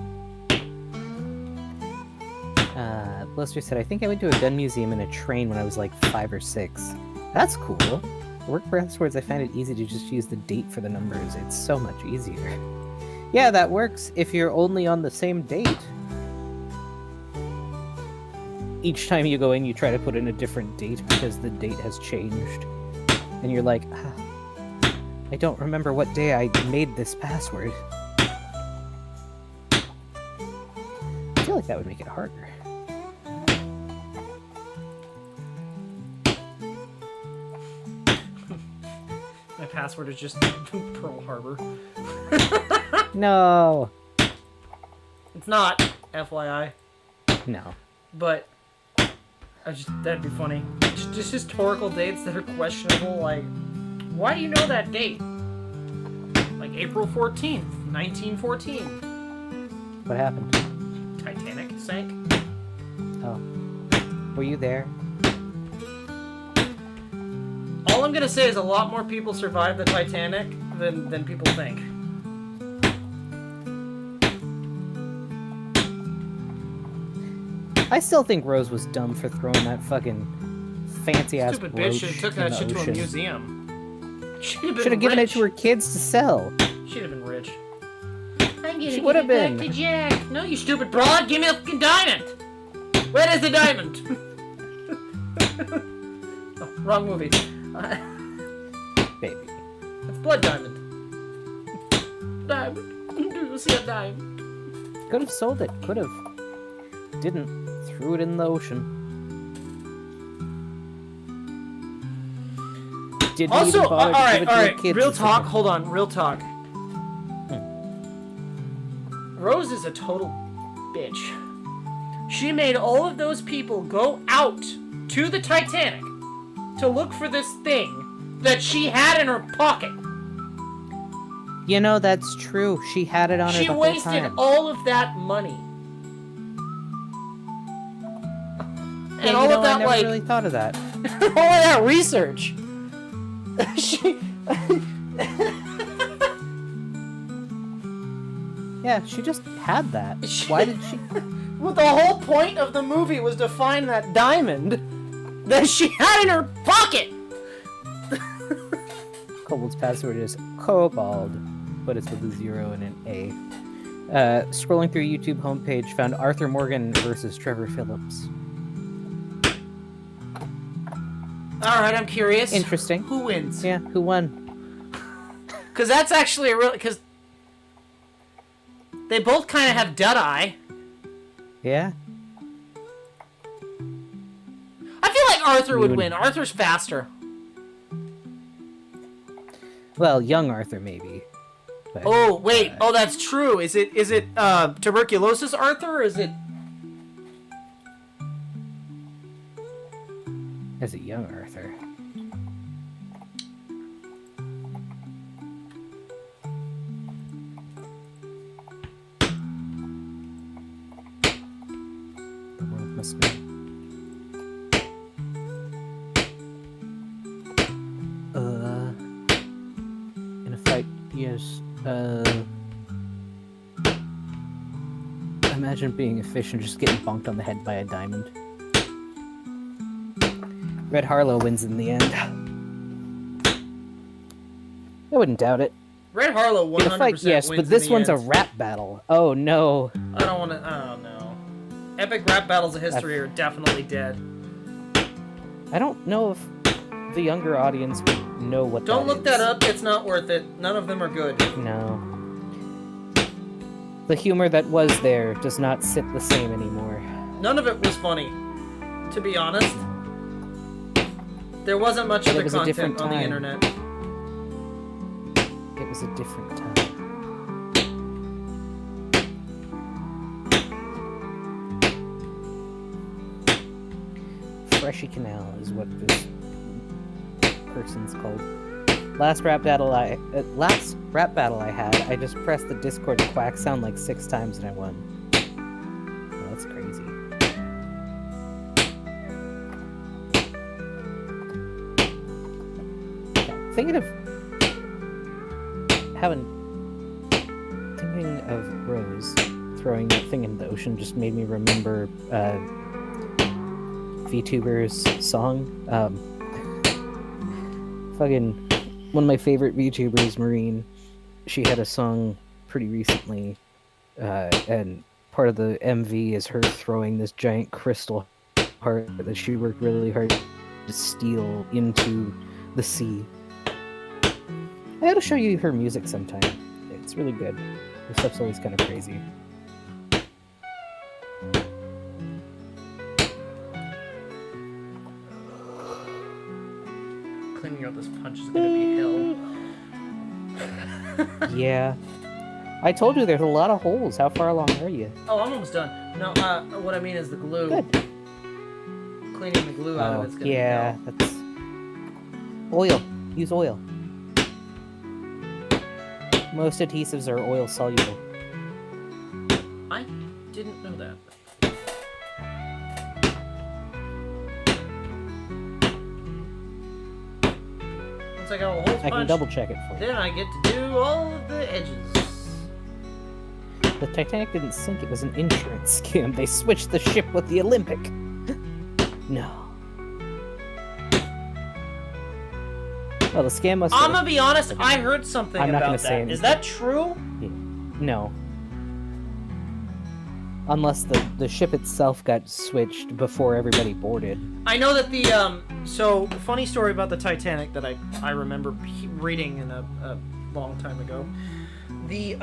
Blister said, I think I went to a gun museum in a train when I was like 5 or 6. That's cool. For work passwords, I find it easy to just use the date for the numbers. It's so much easier. Yeah, that works if you're only on the same date. Each time you go in, you try to put in a different date because the date has changed. And you're like, I don't remember what day I made this password. I feel like like that would make it harder. My password is just Pearl Harbor. No. It's not, FYI. No. But that'd be funny. Just historical dates that are questionable. Like, why do you know that date? Like April 14th, 1914. What happened? Titanic sank. Oh. Were you there? All I'm gonna say is a lot more people survived the Titanic than people think. I still think Rose was dumb for throwing that fucking fancy-ass Stupid brooch bitch should have took that in the shit to a ocean. museum. Should Should have given it to her kids to sell. She'd have been rich. I'm gonna She give would it have been. back to Jack. No, you stupid broad. Give me a fucking diamond. Where is the diamond? Oh, wrong movie. Baby. It's Blood Diamond. Diamond. Do you see a diamond? Could have sold it. Could have. Didn't. Threw it in the ocean. Didn't Also, even bother to give it to her alright. kids Real to talk. sell. Hold on. Real talk. Rose is a total bitch. She made all of those people go out to the Titanic to look for this thing that she had in her pocket. You know, that's true. She had it on her She the whole wasted time. all of that money. Yeah, And all of I that, never like, really thought of that. all of that research. She... Yeah, she just had that. Why did she? Well, the whole point of the movie was to find that diamond that she had in her pocket. Kobold's password is Kobold, but it's with a 0 and an A. Scrolling through YouTube homepage, found Arthur Morgan versus Trevor Phillips. All right, I'm curious. Interesting. Who wins? Yeah, who won? Because that's actually a real... Because they both kind of have dead-eye. Yeah? I feel like Arthur would win. Arthur's faster. Well, young Arthur, maybe. But, Oh, wait. Oh, that's true. Is it tuberculosis Arthur, or is it... As a young Arthur. The world must know. In a fight, yes. Imagine being a fish and just getting bonked on the head by a diamond. Red Harlow wins in the end. I wouldn't doubt it. Red Harlow 100% In a fight, yes, wins but this in the one's a end. rap battle. Oh no. I don't know. Epic rap battles of history are definitely dead. I don't know if the younger audience would know what Don't look that is. up. It's not worth it. None of them are good. No. The humor that was there does not sit the same anymore. None of it was funny, to be honest. There wasn't much But it other was a content different on the time. internet. It was a different time. Freshy Canal is what this person's called. Last rap battle I had, I just pressed the Discord quack sound like 6 times and I won. Oh, that's crazy. Yeah, thinking of Rose throwing that thing in the ocean just made me remember VTuber's song. Fucking one of my favorite VTubers, Marine. She had a song pretty recently, and part of the MV is her throwing this giant crystal heart that she worked really hard to steal into the sea. I gotta show you her music sometime. It's really good. Her stuff's always kind of crazy. cleaning out this punch is gonna be hell. Yeah. I told you there's a lot of holes. How far along are you? Oh, I'm almost done. No, what I mean is the glue. Good. Cleaning the glue out of it's gonna yeah, be hell. that's... Oil. Use oil. Most adhesives are oil soluble. I didn't know that. Once I got all the holes I can punched, double check it for you. then I get to do all of the edges. The Titanic didn't sink, it was an insurance scam. They switched the ship with the Olympic. No. Well, the scam must I'm gonna be honest, I heard something I'm not about gonna say that. anything. Is that true? Yeah. No. Unless the ship itself got switched before everybody boarded. I know that the, so, funny story about the Titanic that I remember reading in a long time ago. The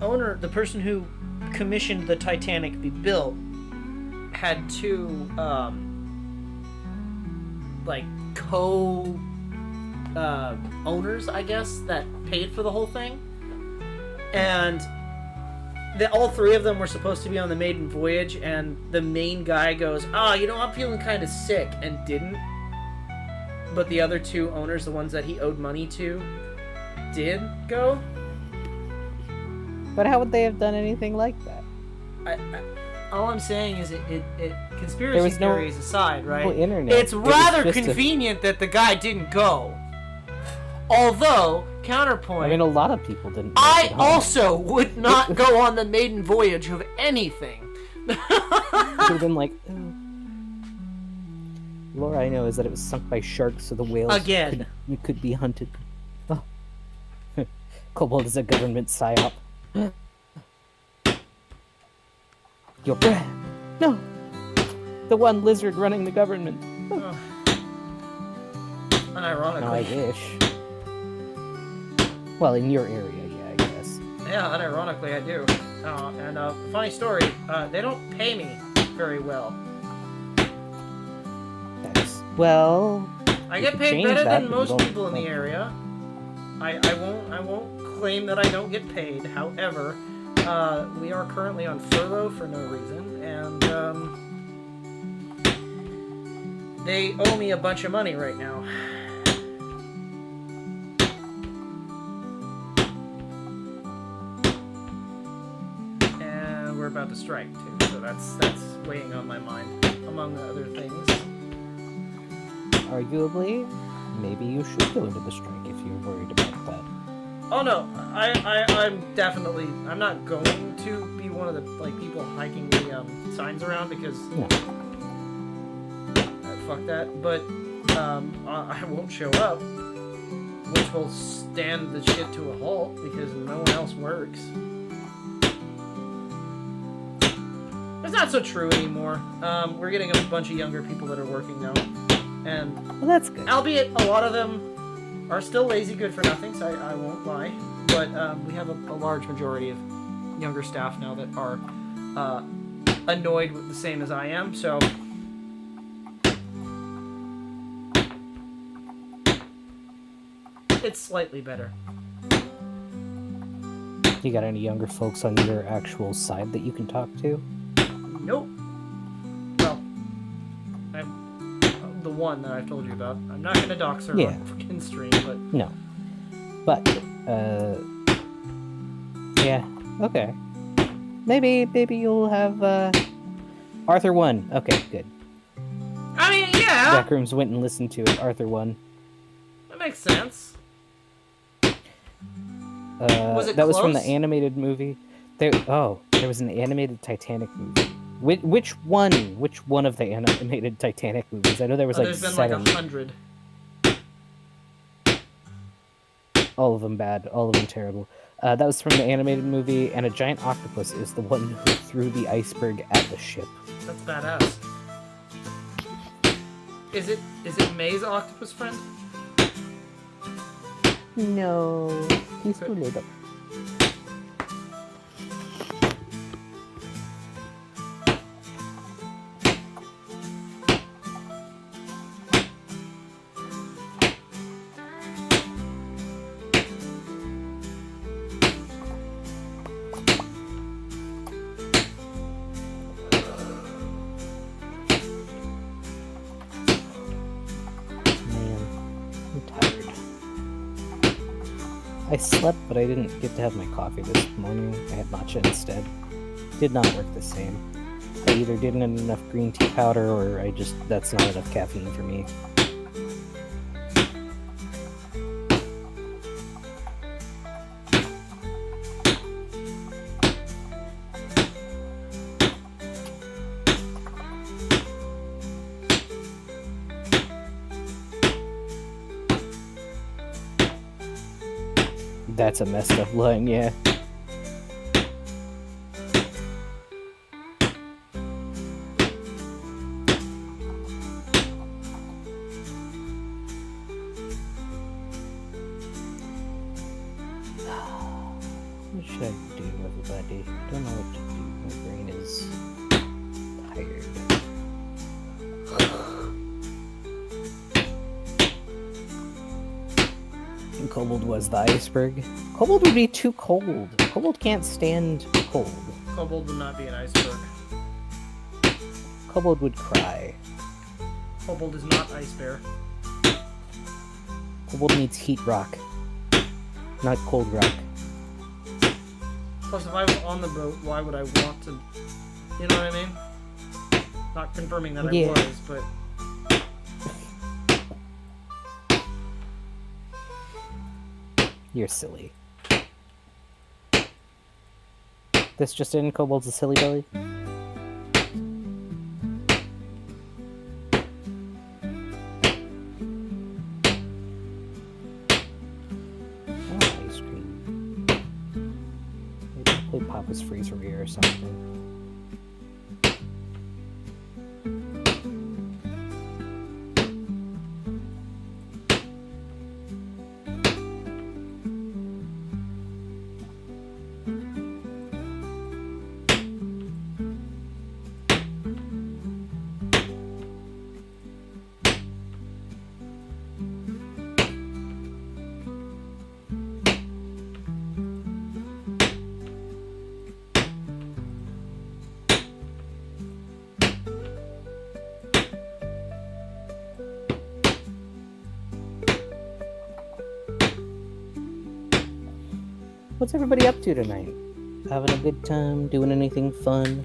owner, the person who commissioned the Titanic be built, had two, like, owners, I guess, that paid for the whole thing. And all three of them were supposed to be on the maiden voyage, and the main guy goes, I'm feeling kind of sick, and didn't. But the other two owners, the ones that he owed money to, did go. But how would they have done anything like that? All I'm saying is it conspiracy theories aside, right? No internet. It's rather convenient that the guy didn't go. Although, counterpoint... I mean, a lot of people didn't. I also would not go on the maiden voyage of anything. Could have been like... Lore I know is that it was sunk by sharks, so the whales could be hunted. Oh. Kobold is a government psyop. Your breath! No! The one lizard running the government. Oh. Unironically. No, I wish. Well, in your area, yeah, I guess. Yeah, unironically, I do. And funny story, they don't pay me very well. Well, I get paid better than most people in the area. I won't claim that I don't get paid. However, we are currently on furlough for no reason, and they owe me a bunch of money right now. And we're about to strike too, so that's weighing on my mind, among other things. Arguably, maybe you should go into the strike if you're worried about that. Oh no, I'm not going to be one of the people hiking the signs around because fuck that. But I won't show up, which will stand the shit to a halt because no one else works. It's not so true anymore. We're getting a bunch of younger people that are working now. And well, that's good. Albeit a lot of them are still lazy good for nothing, so I won't lie. But we have a large majority of younger staff now that are annoyed with the same as I am, so... It's slightly better. You got any younger folks on your actual side that you can talk to? Nope. Well, the one that I've told you about. I'm not gonna dox her on fucking stream, but... No. But, yeah, okay. Maybe you'll have, Arthur 1. Okay, good. I mean, yeah! Backrooms went and listened to it, Arthur 1. That makes sense. Was it that close? was from the animated movie. There was an animated Titanic movie. Which one of the animated Titanic movies? I know there was there's been 7. like 100. All of them bad. All of them terrible. That was from the animated movie, and a giant octopus is the one who threw the iceberg at the ship. That's badass. Is it May's octopus friend? No, he's too little. I slept, but I didn't get to have my coffee this morning. I had matcha instead. Did not work the same. I either didn't have enough green tea powder, or that's not enough caffeine for me. That's a messed up line, yeah. What should I do, everybody? I don't know what to do. My brain is tired. And Kobold was the iceberg. Kobold would be too cold. Kobold can't stand cold. Kobold would not be an iceberg. Kobold would cry. Kobold is not ice bear. Kobold needs heat rock, not cold rock. Plus, if I was on the boat, why would I want to... You know what I mean? Not confirming that Yeah. I was, but... You're silly. This just in, Kobold's a silly belly? Oh, ice cream. Maybe I'll play Papa's Freezery or something. What's everybody up to tonight? Having a good time? Doing anything fun?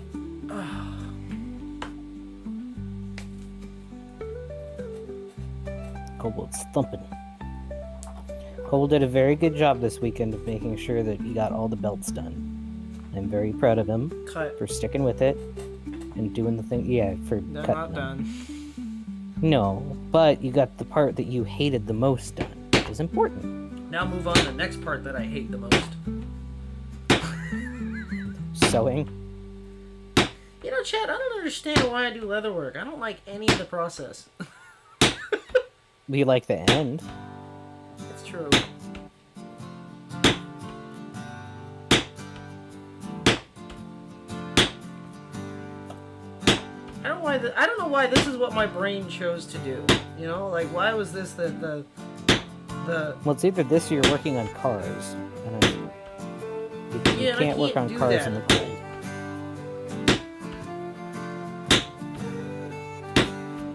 Kobold's thumping. Kobold did a very good job this weekend of making sure that he got all the belts done. I'm very proud of him Cut. for sticking with it and doing the thing. Yeah, for They're cutting not them. done. No, but you got the part that you hated the most done, which is important. Now move on to the next part that I hate the most. Sewing. You know, Chad, I don't understand why I do leather work. I don't like any of the process. We like the end. It's true. I don't know why this is what my brain chose to do. You know, like why was this the Well, it's either this or you're working on cars. And you Yeah, and I can't work can't on do cars that. in the cold.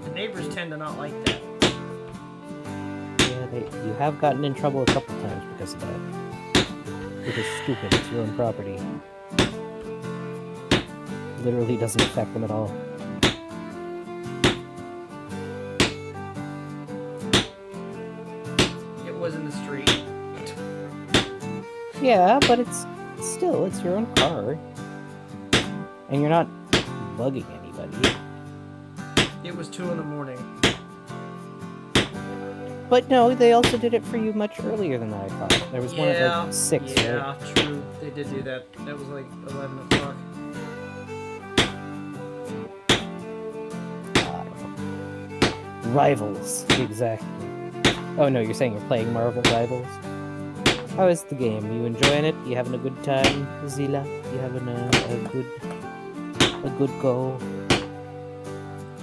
The neighbors tend to not like that. Yeah, you have gotten in trouble a couple times because of that. Which is stupid. It's your own property. Literally doesn't affect them at all. It was in the street. Yeah, but it's your own car. And you're not bugging anybody. It was 2 a.m. But no, they also did it for you much earlier than that, I thought. There was one at like 6, Yeah, right? true. They did do that. That was like 11 o'clock. Rivals, exactly. Oh no, you're saying you're playing Marvel Rivals? How is the game? You enjoying it? You having a good time, Zila? You having a good go?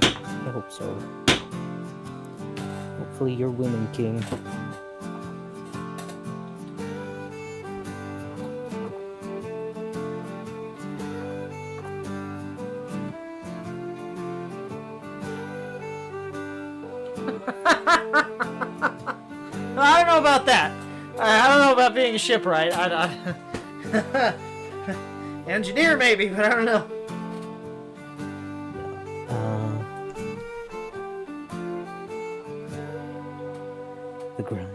I hope so. Hopefully you're winning, King. I don't know about that. I don't know about being a shipwright. Engineer maybe, but I don't know. The grind.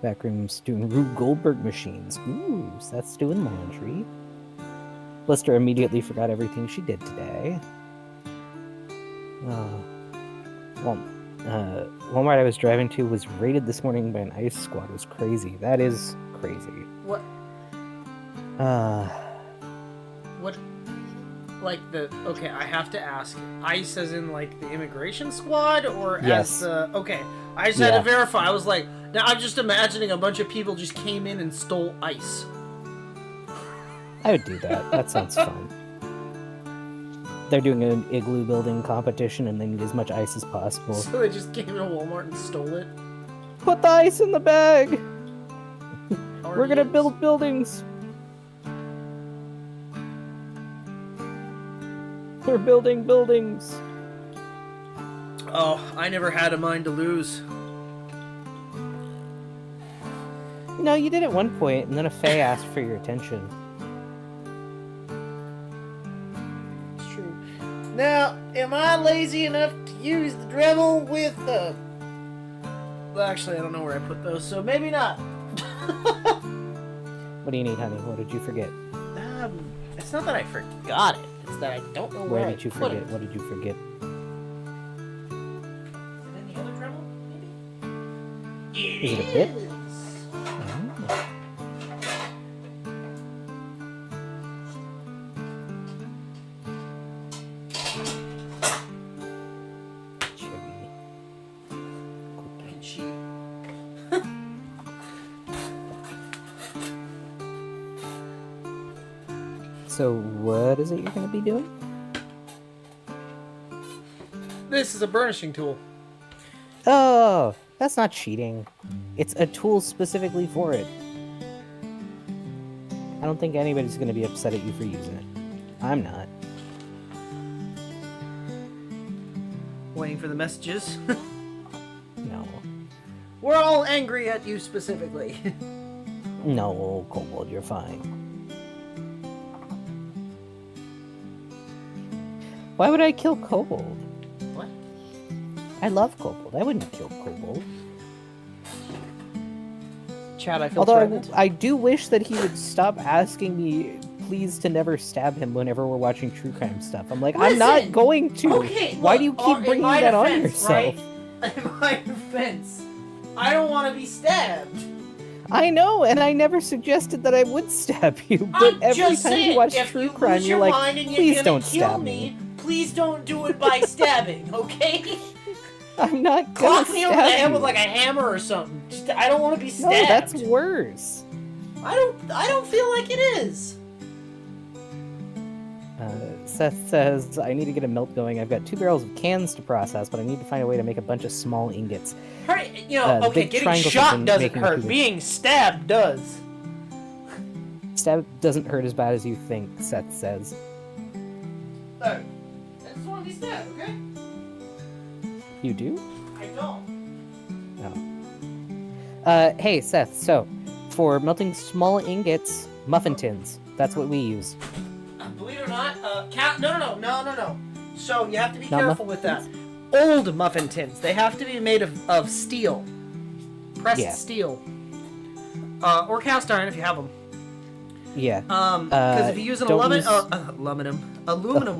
Backroom's doing Rube Goldberg machines. Ooh, so that's doing laundry. Blister immediately forgot everything she did today. Walmart I was driving to was raided this morning by an ICE squad. It was crazy. That is crazy. What? What? Like okay, I have to ask. ICE as in like the immigration squad, or yes. As the okay? I just had to verify. I was like, now I'm just imagining a bunch of people just came in and stole ice. I would do that. That sounds fun. They're doing an igloo building competition and they need as much ice as possible. So they just came to Walmart and stole it? Put the ice in the bag! We're gonna build buildings! We're building buildings! Oh, I never had a mind to lose. No, you did at one point, and then a Fae asked for your attention. It's true. Now, am I lazy enough to use the Dremel with the... Well, actually, I don't know where I put those, so maybe not. What do you need, honey? What did you forget? It's not that I forgot it. It's that I don't know where did you I put forget? it. What did you forget? In the other Dremel, maybe? Is it a bit? Oh. So what is it you're going to be doing? This is a burnishing tool. Oh, that's not cheating. It's a tool specifically for it. I don't think anybody's going to be upset at you for using it. I'm not. Waiting for the messages. No. We're all angry at you specifically. No, Kobold, you're fine. Why would I kill Kobold? What? I love Kobold. I wouldn't kill Kobold. Chad, I feel Although threatened. I do wish that he would stop asking me, please, to never stab him whenever we're watching true crime stuff. I'm like, I'm not going to. Okay, Why look, do you keep bringing that on yourself? Right? In my defense, I don't want to be stabbed. I know, and I never suggested that I would stab you, but every time you watch true crime, you're like, please don't stab me. Please don't do it by stabbing, okay? I'm not gonna Clock me over the stab head you. with like a hammer or something. Just, I don't want to be No, stabbed. that's worse. I don't feel like it is. Seth says, I need to get a melt going. I've got 2 barrels of cans to process, but I need to find a way to make a bunch of small ingots. Hurry, you know, okay, big getting triangles have shot been doesn't making hurt. food. Being stabbed does. Stab doesn't hurt as bad as you think, Seth says. Look, I just want to be stabbed, okay? You do? I don't. No. Hey, Seth, so, for melting small ingots, muffin tins. That's what we use. Believe it or not, no. So you have to be Not careful with that. Old muffin tins. They have to be made of steel. Pressed steel. Or cast iron if you have them. Yeah. Because if you use an don't aluminum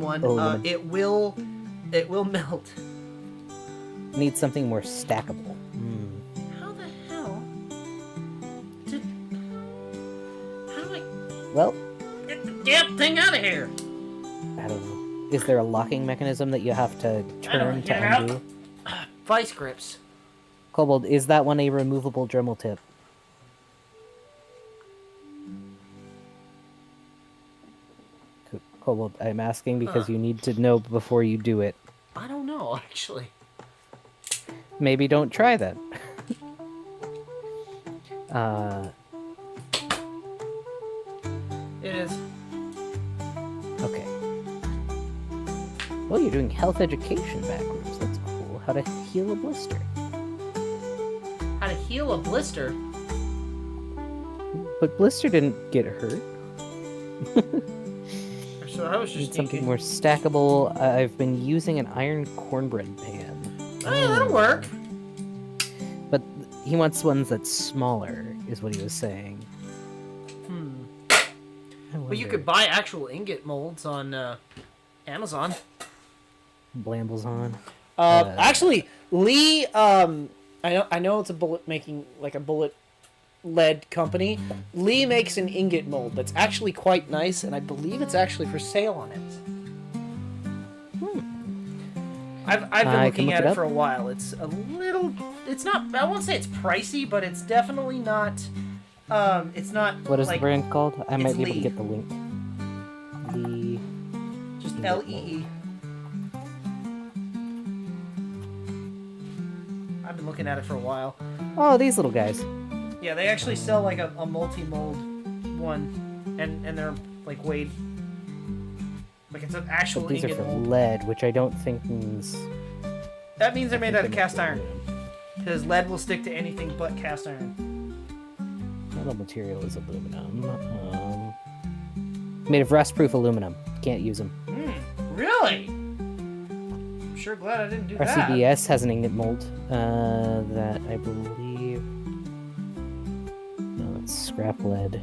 one, aluminum. it will melt. Need something more stackable. How the hell how do I Well, get the damn thing out of here? I don't know. Is there a locking mechanism that you have to turn to undo? Vice grips. Kobold, is that one a removable Dremel tip? Kobold, I'm asking because you need to know before you do it. I don't know, actually. Maybe don't try that. It is. Okay. Well, you're doing health education backwards. That's cool. How to heal a blister. How to heal a blister? But Blister didn't get hurt. So I was just Need something thinking. more stackable. I've been using an iron cornbread pan. Oh, yeah, that'll work. But he wants ones that's smaller, is what he was saying. But you could buy actual ingot molds on Amazon. Blambles on. Actually, Lee. I know it's a bullet making, like a bullet lead company. Lee makes an ingot mold that's actually quite nice, and I believe it's actually for sale on it. I've been looking at it for a while. It's a little. It's not. I won't say it's pricey, but it's definitely not. It's not. What is like, the brand called? I might be able Lee. to get the link. Lee. Just Lee. I've been looking at it for a while. Oh, these little guys. Yeah, they actually sell like a multi-mold one, and they're like weighed. Like it's an actual But these are ingot for mold. lead, which I don't think means. That means they're made out of cast iron. Aluminum. Because lead will stick to anything but cast iron. Metal material is aluminum. Made of rust-proof aluminum. Can't use them. Really? I'm sure glad I didn't do that. RCBS has an ingot mold that I believe. No, it's scrap lead.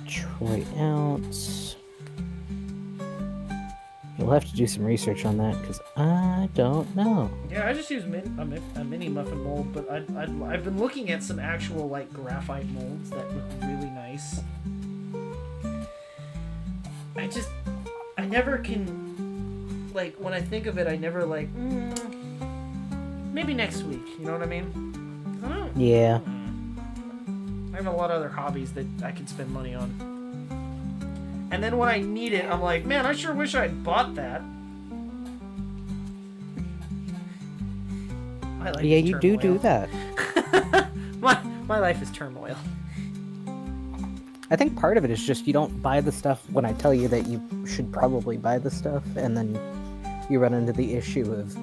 Troy ounce. You'll have to do some research on that because I don't know. Yeah, I just use a mini muffin mold, but I've been looking at some actual like graphite molds that look really nice. I never can, like, when I think of it, I never like, maybe next week, you know what I mean? I don't know. Yeah. I have a lot of other hobbies that I can spend money on. And then when I need it, I'm like, man, I sure wish I'd bought that. My life Yeah, is you do turmoil. that. my life is turmoil. I think part of it is just you don't buy the stuff when I tell you that you should probably buy the stuff, and then you run into the issue of,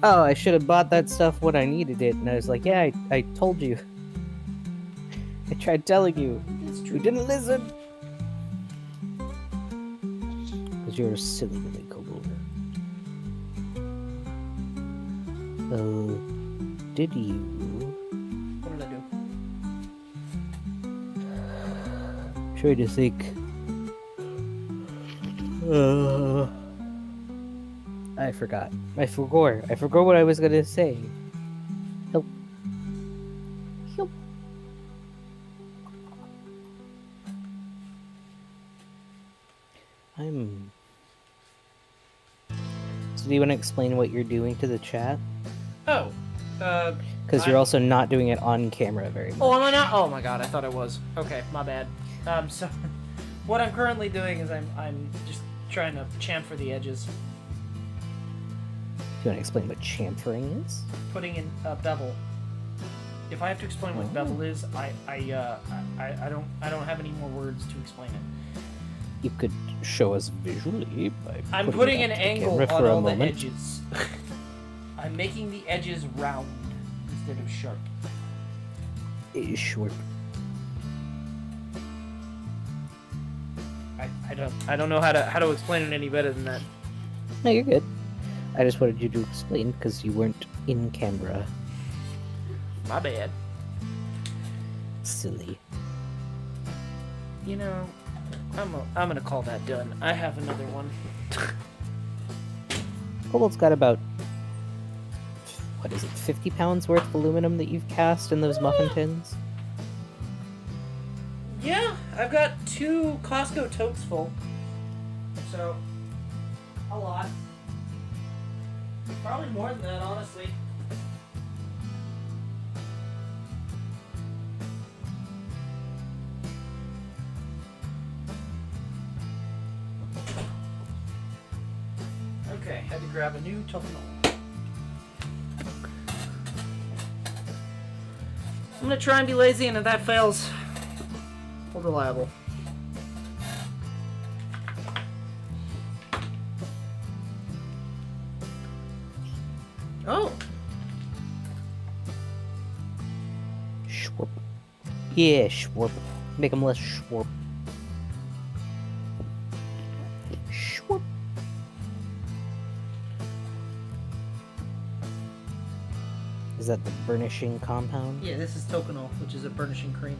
oh, I should have bought that stuff when I needed it, and I was like, yeah, I told you. I tried telling you. You didn't listen. Because you're a silly little kobold. Oh, did you? What did I do? Try to think. I forgot. I forgot what I was gonna say. Help. Help. So do you want to explain what you're doing to the chat? Oh. Because you're also not doing it on camera very much. Oh, am I not? Oh my god, I thought I was. Okay, my bad. So, what I'm currently doing is I'm just trying to chamfer the edges. Do you want to explain what chamfering is? Putting in bevel. If I have to explain what bevel is, I don't have any more words to explain it. You could show us visually by I'm putting it an up to the angle camera on for a all the moment. edges. I'm making the edges round instead of sharp. Sure. I don't know how to explain it any better than that. No, you're good. I just wanted you to explain because you weren't in camera. My bad. Silly. You know, I'm gonna call that done. I have another one. Kobold's got about, what is it, 50 pounds worth of aluminum that you've cast in those muffin tins? Yeah, I've got 2 Costco totes full. So, a lot. Probably more than that, honestly. Okay, had to grab a new token. I'm gonna try and be lazy, and if that fails, hold reliable. Oh. Schwarp. Yeah, schwarp. Make them less schwarp. Schwarp. Is that the burnishing compound? Yeah, this is toconol, which is a burnishing cream.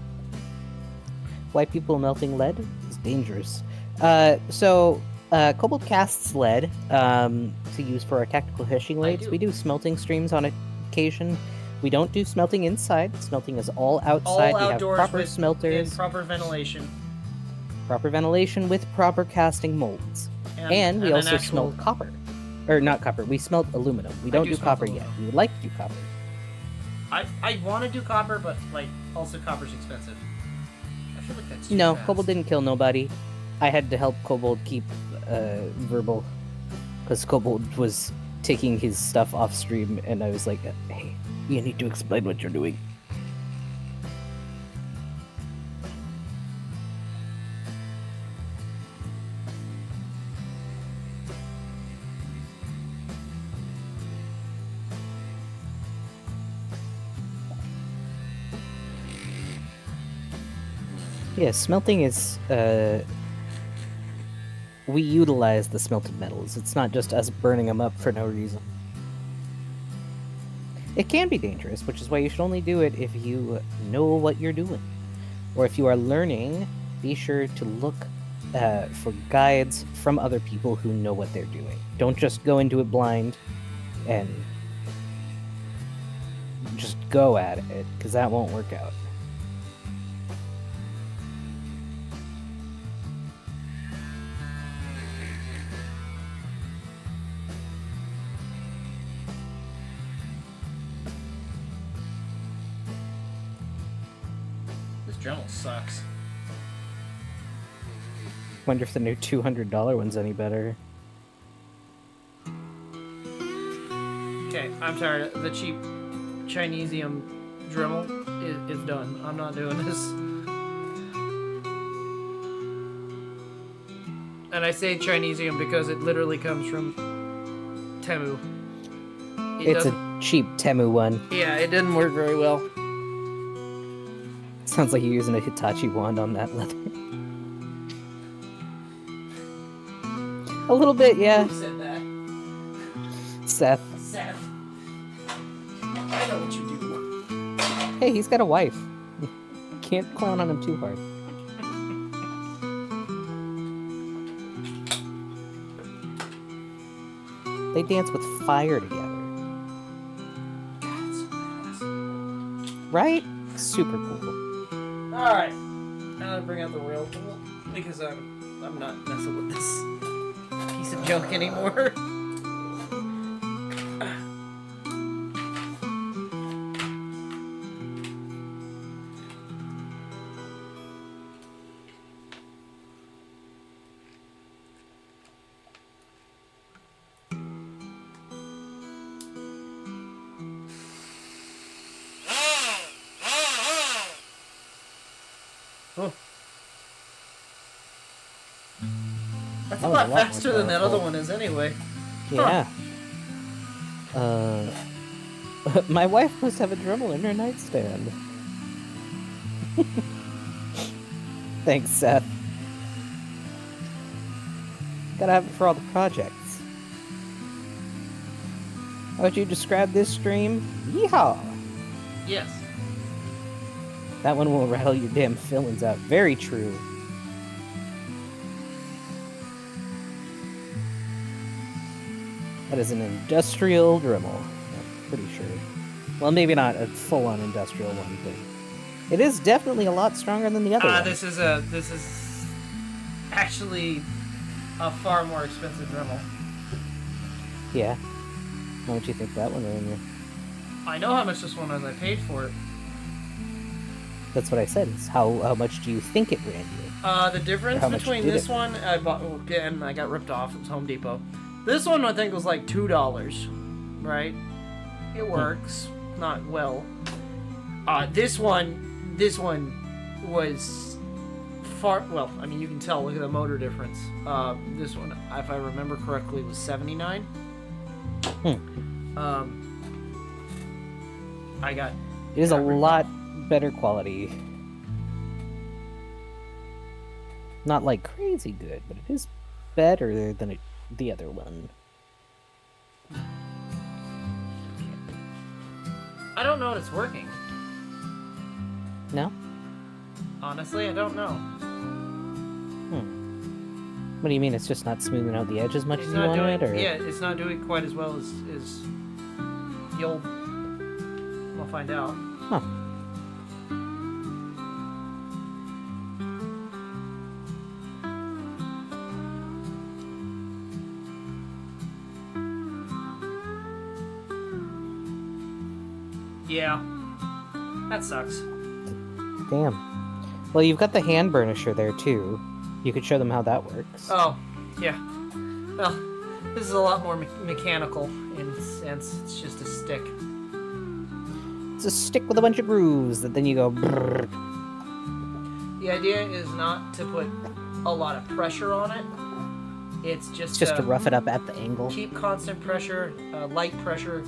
White people melting lead is dangerous. Kobold casts lead to use for our tactical fishing raids. We do smelting streams on occasion. We don't do smelting inside. Smelting is all outside. All outdoors we have proper with smelters. and proper ventilation. Proper ventilation with proper casting molds. And we also smelt copper. Or not copper, we smelt aluminum. We don't do copper yet. We would like to do copper. I want to do copper, but, like, also copper's expensive. I feel like that's too No, fast. Kobold didn't kill nobody. I had to help Kobold keep verbal. Because Kobold was taking his stuff off stream, and I was like, hey, you need to explain what you're doing. Yeah, smelting is, we utilize the smelted metals. It's not just us burning them up for no reason. It can be dangerous, which is why you should only do it if you know what you're doing. Or if you are learning, be sure to look for guides from other people who know what they're doing. Don't just go into it blind and just go at it, because that won't work out. Dremel sucks. Wonder if the new $200 one's any better. Okay, I'm tired. The cheap Chinesium Dremel is done. I'm not doing this. And I say Chinesium because it literally comes from Temu. It's a cheap Temu one. Yeah, it didn't work very well. Sounds like you're using a Hitachi wand on that leather. A little bit, yeah. Who said that? Seth. Seth. I know what you do. Hey, he's got a wife. Can't clown on him too hard. They dance with fire together. God, so badass. Right? Super cool. Alright. Now to bring out the real tool, because I'm not messing with this piece of junk anymore. Oh. That's a lot faster than that other one is anyway. Yeah. My wife must have a Dremel in her nightstand. Thanks, Seth. Gotta have it for all the projects. How would you describe this stream? Yeehaw! Yes. That one will rattle your damn fillings out. Very true. That is an industrial Dremel. I'm pretty sure. Well, maybe not a full-on industrial one, but it is definitely a lot stronger than the other one. This is actually a far more expensive Dremel. Yeah. Why don't you think that one ran you? I know how much this one was. I paid for it. That's what I said. Is how much do you think it ran you? The difference between this one, I bought again. I got ripped off. It was Home Depot. This one I think was like $2, right? It works, not well. This one was far. Well, I mean, you can tell. Look at the motor difference. This one, if I remember correctly, was $79. I got. It is a Tavern. lot better quality. Not like crazy good, but it is better than the other one. I don't know if it's working. No? Honestly, I don't know. What do you mean? It's just not smoothing out the edge as much It's as you not doing. wanted? Or? Yeah, it's not doing quite as well as you'll. We'll find out. Huh. Yeah. That sucks. Damn. Well, you've got the hand burnisher there too. You could show them how that works. Oh, yeah. Well, this is a lot more mechanical in a sense. It's just a stick. It's a stick with a bunch of grooves that then you go. Brrr. The idea is not to put a lot of pressure on it. It's just To rough it up at the angle. keep constant pressure, light pressure,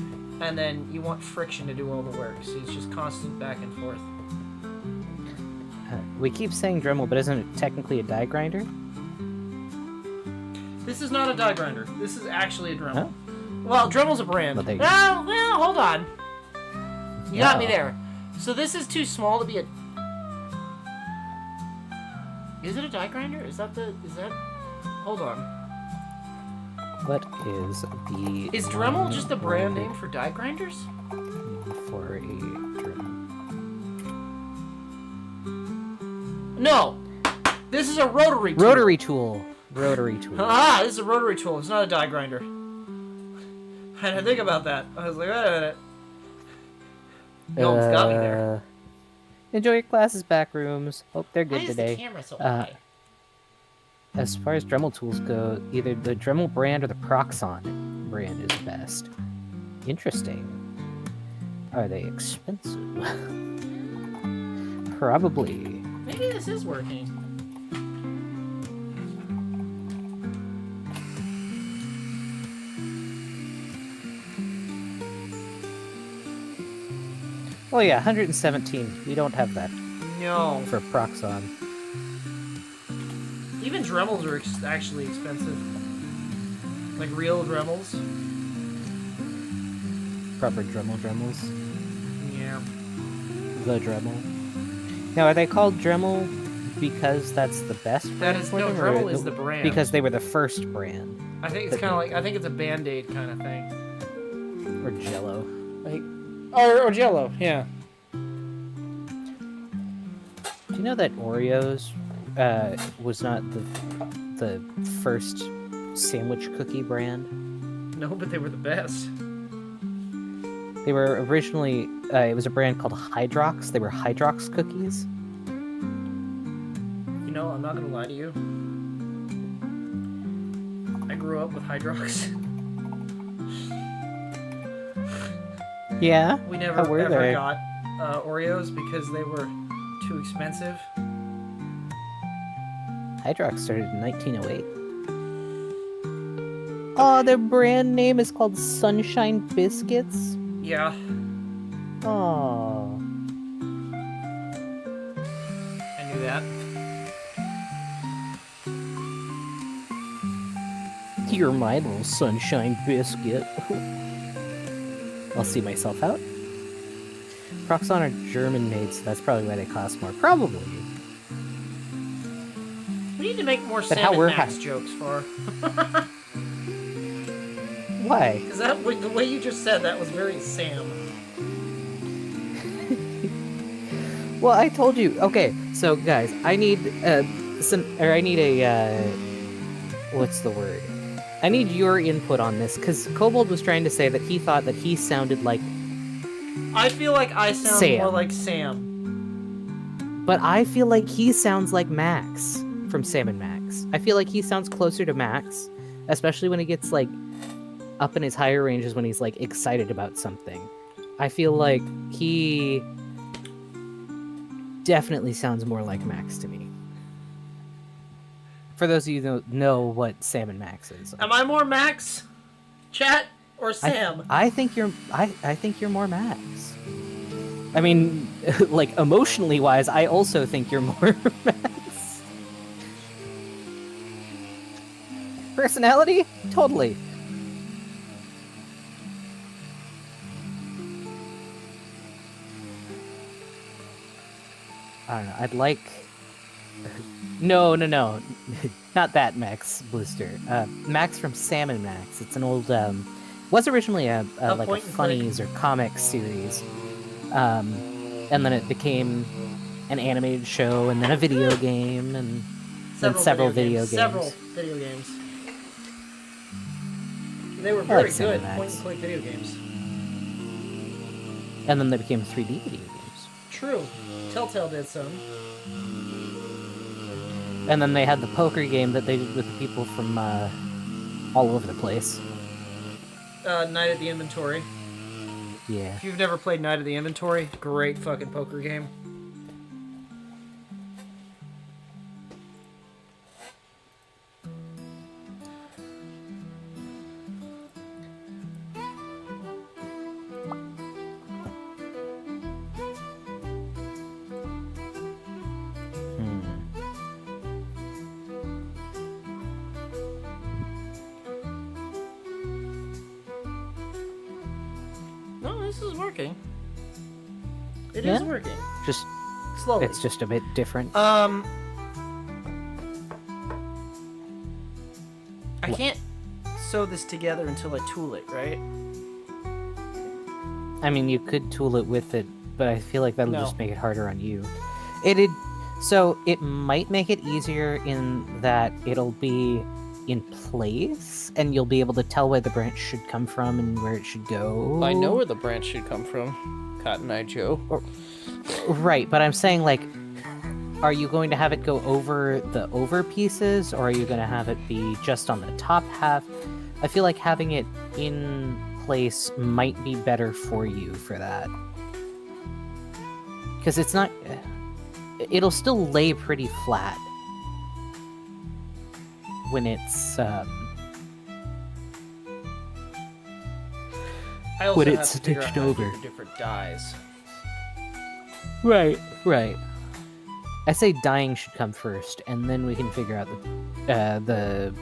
and then you want friction to do all the work. So it's just constant back and forth. We keep saying Dremel, but isn't it technically a die grinder? This is not a die grinder. This is actually a Dremel. Huh? Well, Dremel's a brand. Well, there you Well, hold on. You got me Yeah. there. So this is too small to be a... Is it a die grinder? Is that... Hold on. What is the... Is Dremel just a brand name for die grinders? For a Dremel. No! This is a rotary tool. Rotary tool. Rotary tool. Ah, this is a rotary tool. It's not a die grinder. I had to think about that. I was like, wait a minute. You almost got me there. Enjoy your classes, back rooms. Hope they're good Why is today. the camera so high? As far as Dremel tools go, either the Dremel brand or the Proxon brand is best. Interesting. Are they expensive? Probably. Maybe this is working. Oh yeah, 117. We don't have that No. for Proxon. Even Dremels are actually expensive. Like real Dremels. Proper Dremels. Yeah. The Dremel. Now, are they called Dremel because that's the best That brand is for no. them, or Dremel is the brand. because they were the first brand? I think it's kind of like it's a Band-Aid kind of thing. Or Jello. Like or Jello. Yeah. Do you know that Oreos was not the first sandwich cookie brand? No, but they were the best. They were originally, it was a brand called Hydrox. They were Hydrox cookies. You know, I'm not gonna lie to you. I grew up with Hydrox. Yeah? We never How were ever they? got Oreos because they were too expensive. Hydrox started in 1908. Oh, their brand name is called Sunshine Biscuits? Yeah. Oh. I knew that. You're my little sunshine biscuit. I'll see myself out. Proxon are German made, so that's probably why they cost more. Probably. We need to make more But how Sam we're and Max jokes for. Why? Because the way you just said that was very Sam. Well, I told you. Okay, so guys, I need I need a what's the word? I need your input on this because Kobold was trying to say that he thought that he sounded like, I feel like I sound Sam. more like Sam. but I feel like he sounds like Max from Sam and Max. I feel like he sounds closer to Max, especially when he gets like up in his higher ranges when he's like excited about something. I feel like he definitely sounds more like Max to me. For those of you who don't know what Sam and Max is, Am I more Max, chat, or Sam? I think you're more Max. I mean, like, emotionally wise, I also think you're more Max. Personality? Totally. I don't know, I'd like... No. Not that Max Blister. Max from Salmon Max. It's an old, was originally like a point and funnies or comics series. And then it became an animated show, and then a video game, and then several video games. Several video games. They were I very like Salmon good Max. point-and-click video games. And then they became 3D video games. True. Telltale did some. And then they had the poker game that they did with the people from all over the place. Night at the Inventory. Yeah. If you've never played Night at the Inventory, great fucking poker game. No, this is working. It is working. Just Slowly. it's just a bit different. I can't sew this together until I tool it, right? I mean, you could tool it with it, but I feel like that'll No. just make it harder on you. So it might make it easier in that it'll be in place, and you'll be able to tell where the branch should come from and where it should go. I know where the branch should come from, Cotton Eye Joe. Right, but I'm saying, like, are you going to have it go over the over pieces, or are you going to have it be just on the top half? I feel like having it in place might be better for you for that. Because it's not... It'll still lay pretty flat when it's... I also When have it's to figure out stitched how to over. get the different dyes. Right. I say dyeing should come first, and then we can figure out the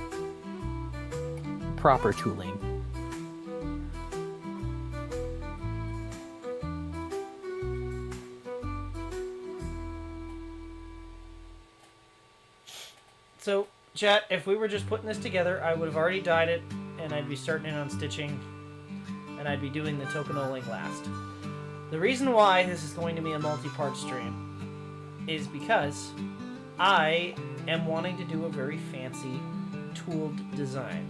proper tooling. So, chat, if we were just putting this together, I would have already dyed it, and I'd be starting in on stitching, and I'd be doing the tokenoloing last. The reason why this is going to be a multi-part stream is because I am wanting to do a very fancy tooled design.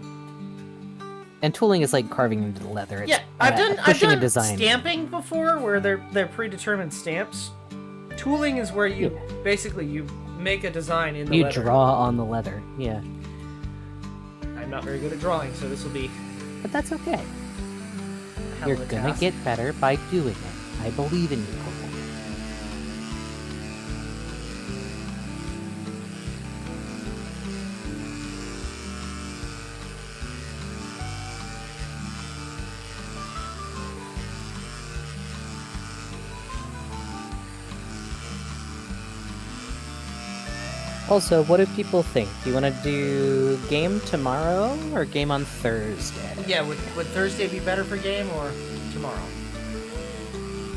And tooling is like carving into the leather. It's, Yeah, I've done pushing a design. stamping before, where they're predetermined stamps. Tooling is where you basically you make a design in the You leather. draw on the leather, yeah. I'm not very good at drawing, so this will be But that's okay. a hell You're of a gonna task. get better by doing it. I believe in you, Kobold. Also, what do people think? Do you want to do game tomorrow or game on Thursday? Yeah, would Thursday be better for game or tomorrow?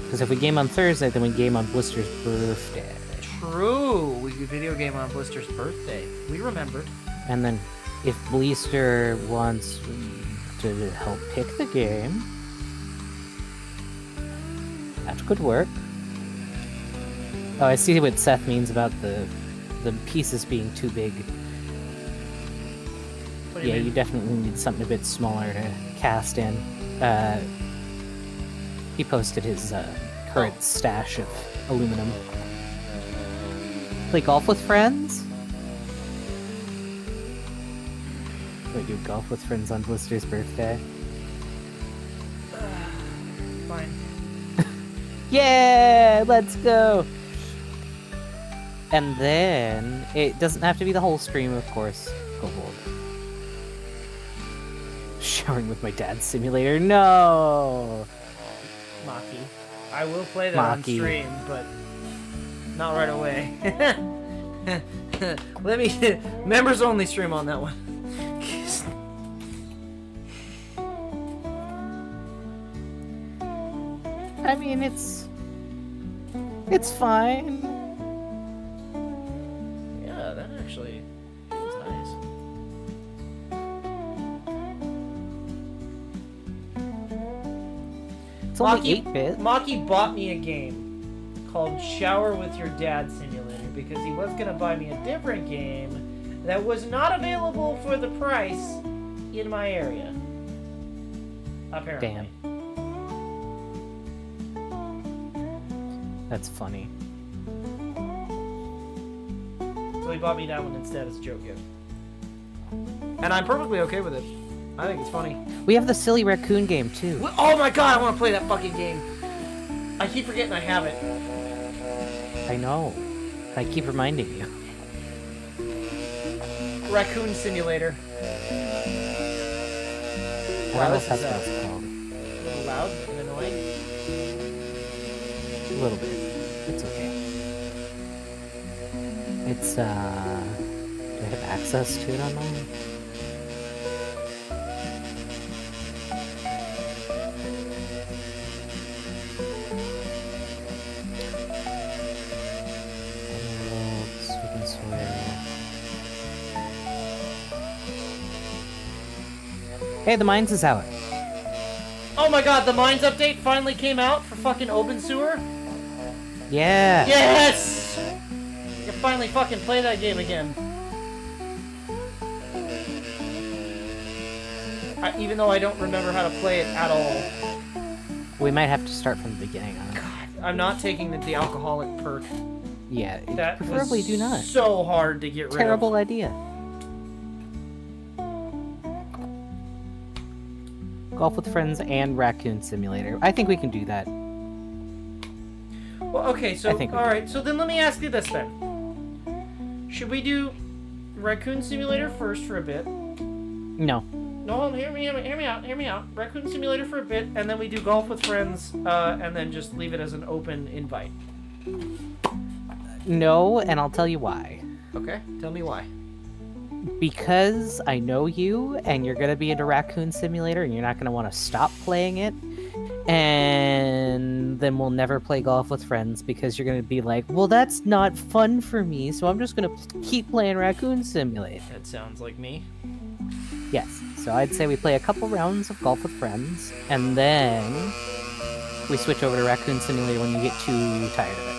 Because if we game on Thursday, then we game on Blister's birthday. True. We could video game on Blister's birthday. We remembered. And then if Blister wants to help pick the game, that could work. Oh, I see what Seth means about the pieces being too big. What do you Yeah, mean? you definitely need something a bit smaller to cast in. He posted his current stash of aluminum. Play golf with friends? Can we do golf with friends on Blister's birthday? Fine. Yeah, let's go! And then, it doesn't have to be the whole stream, of course. Kobold. Showering with my dad's simulator, no! Maki. I will play that on Maki. stream, but not right away. Let me members only stream on that one. I mean, it's fine. Yeah, that actually is nice. It's only 8-bit. Maki bought me a game called Shower with Your Dad Simulator because he was gonna buy me a different game that was not available for the price in my area. Apparently. Damn. That's funny. So he bought me that one instead as a joke gift. And I'm perfectly okay with it. I think it's funny. We have the silly raccoon game too. Oh my god, I want to play that fucking game. I keep forgetting I have it. I know. I keep reminding you. Raccoon Simulator. I Wow, don't know this if that's is what it's called. a little loud and annoying. A little bit. It's okay. It's, do I have access to it online? Hey, the Mines is out. Oh my god, the Mines update finally came out for fucking Open Sewer? Yeah. Yes! I can finally fucking play that game again. Even though I don't remember how to play it at all. We might have to start from the beginning on it. God, I'm not taking the alcoholic perk. Yeah, That preferably was do not. so hard to get rid Terrible of. idea. Golf with Friends and Raccoon Simulator. I think we can do that. Well, okay, so, I think we alright, so then let me ask you this then. Should we do Raccoon Simulator first for a bit? No. No, hear me out. Raccoon Simulator for a bit, and then we do Golf with Friends, and then just leave it as an open invite. No, and I'll tell you why. Okay, tell me why. Because I know you, and you're going to be into Raccoon Simulator, and you're not going to want to stop playing it. And then we'll never play Golf with Friends, because you're going to be like, well, that's not fun for me, so I'm just going to keep playing Raccoon Simulator. That sounds like me. Yes, so I'd say we play a couple rounds of Golf with Friends, and then we switch over to Raccoon Simulator when you get too tired of it.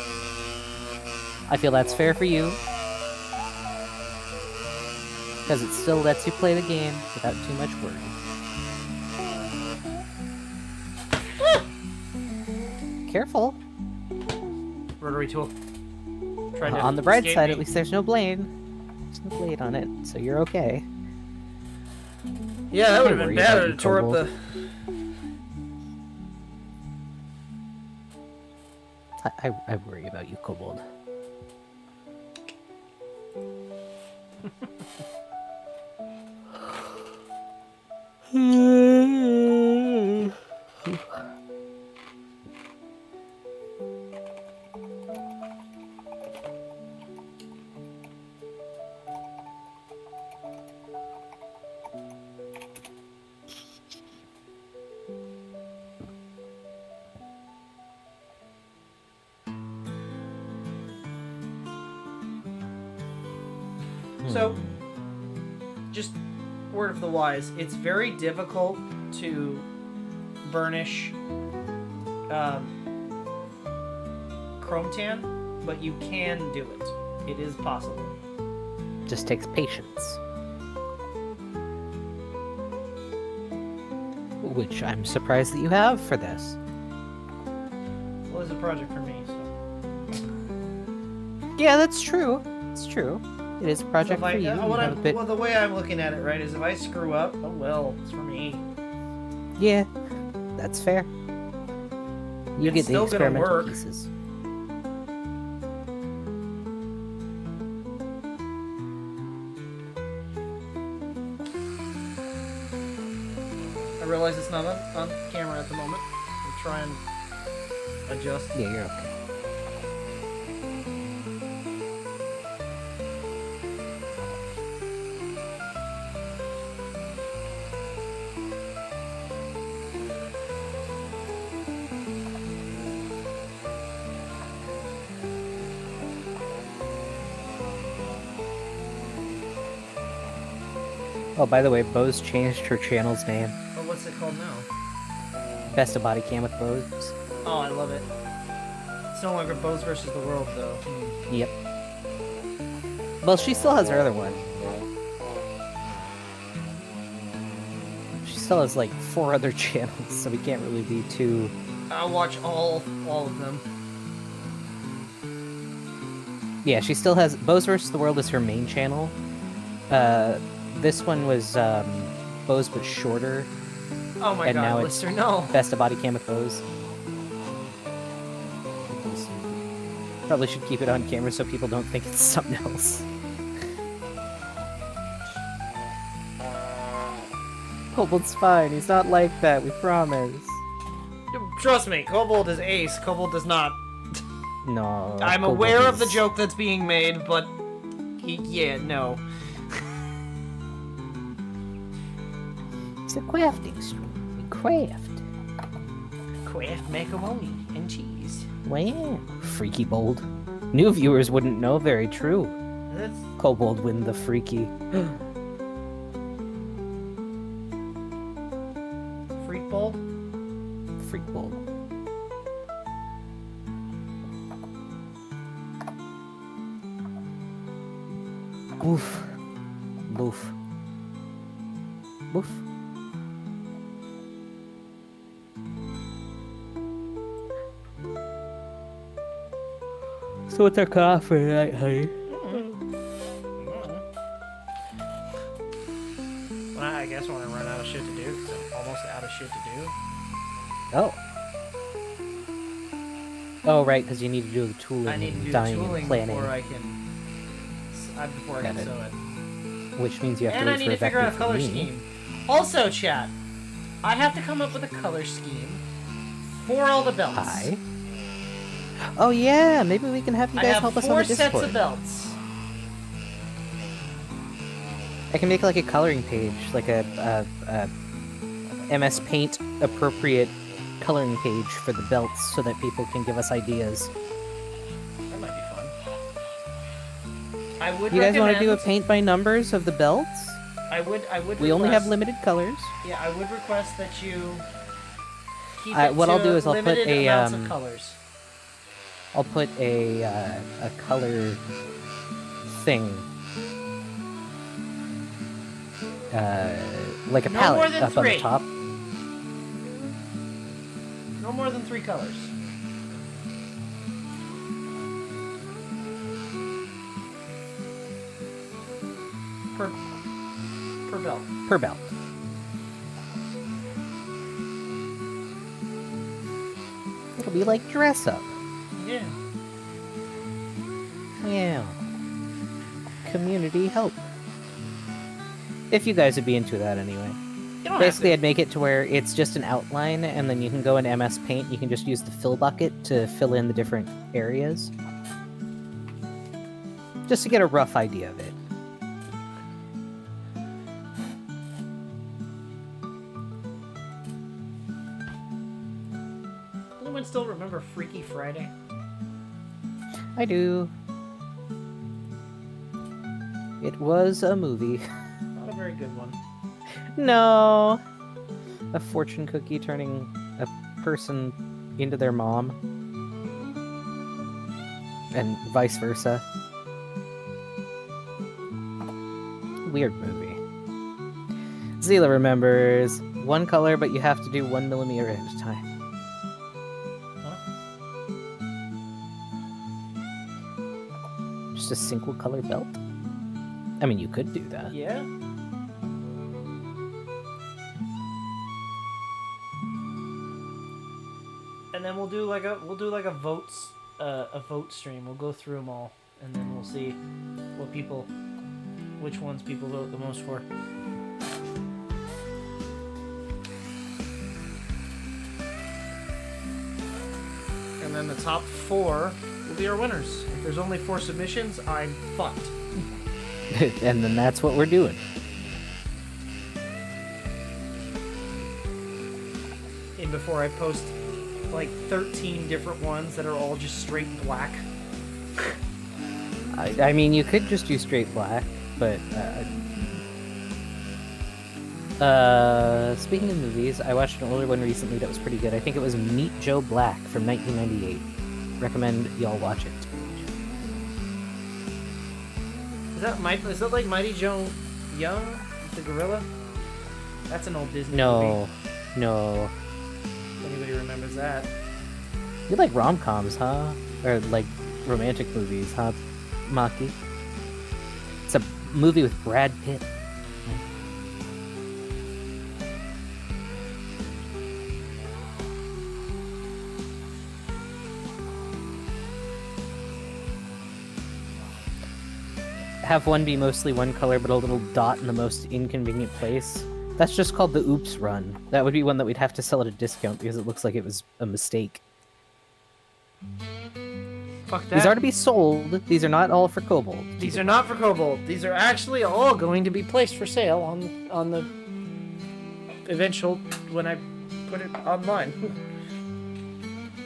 I feel that's fair for you, because it still lets you play the game without too much worry. Careful. Rotary tool. Trying to On the bright escape side, me. at least there's no blade. There's no blade on it, so you're okay. Yeah, that would have Don't been worry about bad. you, It tore up Kobold. the... I worry about you, Kobold. So, just word of the wise, it's very difficult to burnish chrome tan, but you can do it. It is possible. Just takes patience. Which I'm surprised that you have for this. Well, it's a project for me, so... Yeah, that's true. It's true. It is a project So if for you. You what have a bit... well, the way I'm looking at it, right, is if I screw up, oh well, it's for me. Yeah, that's fair. You It's get the still gonna experimental work. pieces. I realize it's not on camera at the moment. I'm trying adjust. Yeah, you're okay. Oh, by the way, Bo's changed her channel's name. Oh, what's it called now? Best of Body Cam with Bo's. Oh, I love it. It's no longer Bose versus the world, though. Yep. Well, she still has her other one. She still has like 4 other channels, so we can't really be too... I'll watch all of them. Yeah, she still has... Bose vs. the World is her main channel. This one was Bose but shorter. Oh my And god, now Lister, no. Best of Body Cam with Bose. Probably should keep it on camera so people don't think it's something else. Kobold's fine, he's not like that, we promise. Trust me, Kobold is ace. Kobold does not. No. I'm Kobold aware of the is- joke that's being made, but yeah, no. It's a crafting stream. We craft. Craft macaroni and cheese. Wow. Freaky bold. New viewers wouldn't know, very true. That's Kobold win the freaky. freak bold. Freak bold. Oof. Boof. Boof. So what's our coffee tonight, honey? Well, I guess when I run out of shit to do, 'cause I'm almost out of shit to do. Oh. Oh, right, because you need to do the tooling, I need to do the dyeing, tooling and planning, before I can. Before I Got can it. sew it. which means you have And to I wait need for to a figure out a vector color from me. scheme. Also, chat, I have to come up with a color scheme for all the belts. Hi. Oh yeah, maybe we can have you I guys have help us on 4 the sets Discord. of belts. I can make like a coloring page, like a MS Paint appropriate coloring page for the belts, so that people can give us ideas. That might be fun. I would. You guys want to do a recommend- paint by numbers of the belts? I would. We only have request- limited colors. Yeah, I would request that you keep What it I'll to do is I'll put limited a, amounts of colors. I'll put a color thing, like a No palette more than up on 3. the top. No more than 3 colors. Per belt. Per belt. It'll be like dress up. Yeah. Yeah. Community help. If you guys would be into that anyway. You don't Basically, have I'd make it to where it's just an outline, and then you can go in MS Paint. You can just use the fill bucket to fill in the different areas. Just to get a rough idea of it. to. Anyone still remember Freaky Friday? I do. It was a movie. Not a very good one. No. A fortune cookie turning a person into their mom. And vice versa. Weird movie. Zila remembers. One color, but you have to do 1 millimeter at a time. Just a single color belt? I mean, you could do that. Yeah. And then we'll do like a vote stream. We'll go through them all, and then we'll see which ones people vote the most for. then the top 4 will be our winners. If there's only 4 submissions, I'm fucked. And then that's what we're doing. And before I post like 13 different ones that are all just straight black. I mean, you could just do straight black, but speaking of movies, I watched an older one recently that was pretty good. I think it was Meet Joe Black from 1998. Recommend y'all watch it. Is that like Mighty Joe Young, the gorilla? That's an old Disney movie. No. If anybody remembers that. You like rom-coms, huh? Or like romantic movies, huh, Maki? It's a movie with Brad Pitt. Have one be mostly one color, but a little dot in the most inconvenient place. That's just called the oops run. That would be one that we'd have to sell at a discount because it looks like it was a mistake. Fuck that. These are to be sold. These are not all for Kobold. These are not for Kobold. These are actually all going to be placed for sale on the eventual when I put it online.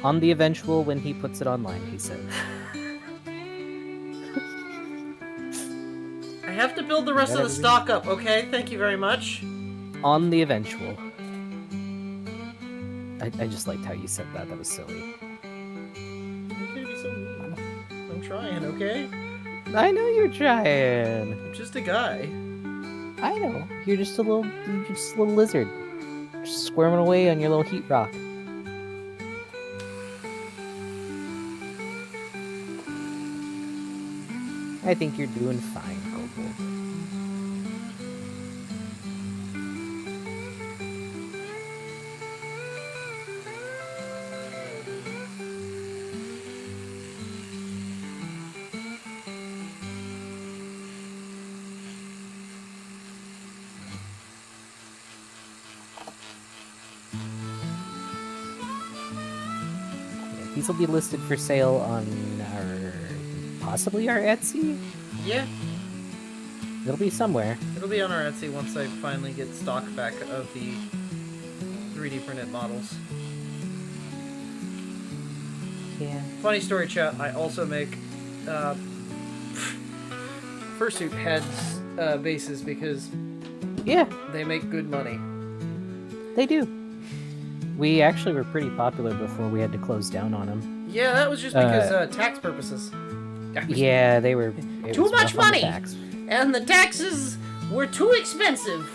On the eventual when he puts it online, he said. I have to build the rest of the stock up, okay? Thank you very much. On the eventual. I just liked how you said that. That was silly. You're gonna be so mean. I'm trying, okay? I know you're trying. I'm just a guy. I know. You're just a little lizard. Just squirming away on your little heat rock. I think you're doing fine, Kobold. These will be listed for sale on possibly our Etsy? Yeah. It'll be somewhere. It'll be on our Etsy once I finally get stock back of the 3D printed models. Yeah. Funny story, chat. I also make fursuit heads bases because Yeah, they make good money. they do. We actually were pretty popular before we had to close down on them. Yeah, that was just because tax purposes. Yeah, they were... it Too was much rough on the money! tax. And the taxes were too expensive.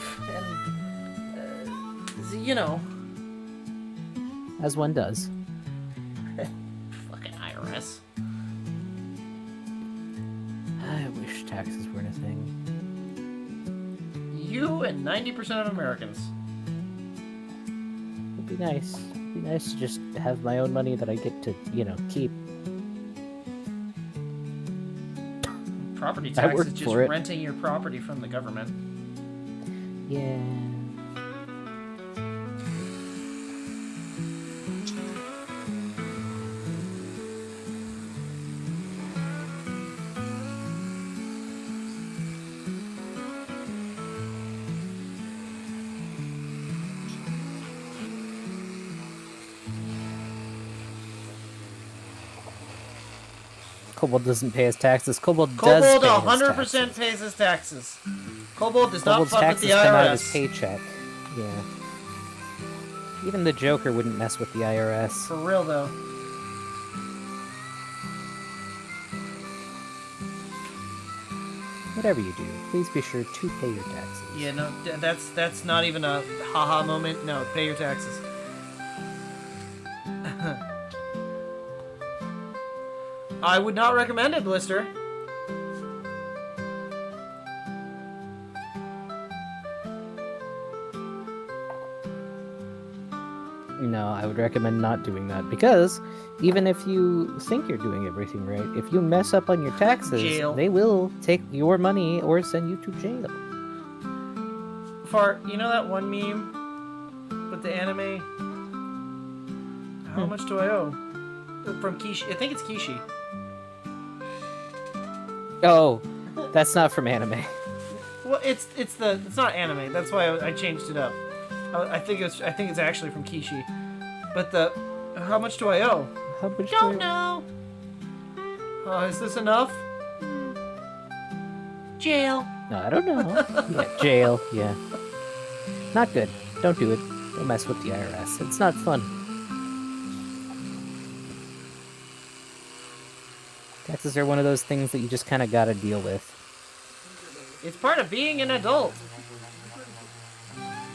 And, you know. As one does. Fucking IRS. I wish taxes weren't a thing. You and 90% of Americans. It'd be nice. It'd be nice to just have my own money that I get to, keep. Property I tax worked is just for it. renting your property from the government. Yeah. Kobold doesn't pay his taxes. Kobold does Kobold pay 100% his taxes. pays his taxes. Kobold does Kobold's not fuck with taxes the come out of his IRS. paycheck. Yeah. Even the Joker wouldn't mess with the IRS. For real though. Whatever you do, please be sure to pay your taxes. Yeah, no, that's not even a haha moment. No, pay your taxes. I would not recommend it, Blister. No, I would recommend not doing that because even if you think you're doing everything right, if you mess up on your taxes, Jail. they will take your money or send you to jail. Fart, you know that one meme with the anime? How much do I owe? from Kishi. I think it's Kishi. Oh, that's not from anime. Well, it's not anime. That's why I changed it up. I think it's actually from Kishi. But how much do I owe? How much Don't know. Is this enough? Jail. No, I don't know. Yeah, jail. Yeah. Not good. Don't do it. Don't mess with the IRS. It's not fun. Taxes are one of those things that you just kind of gotta deal with. It's part of being an adult.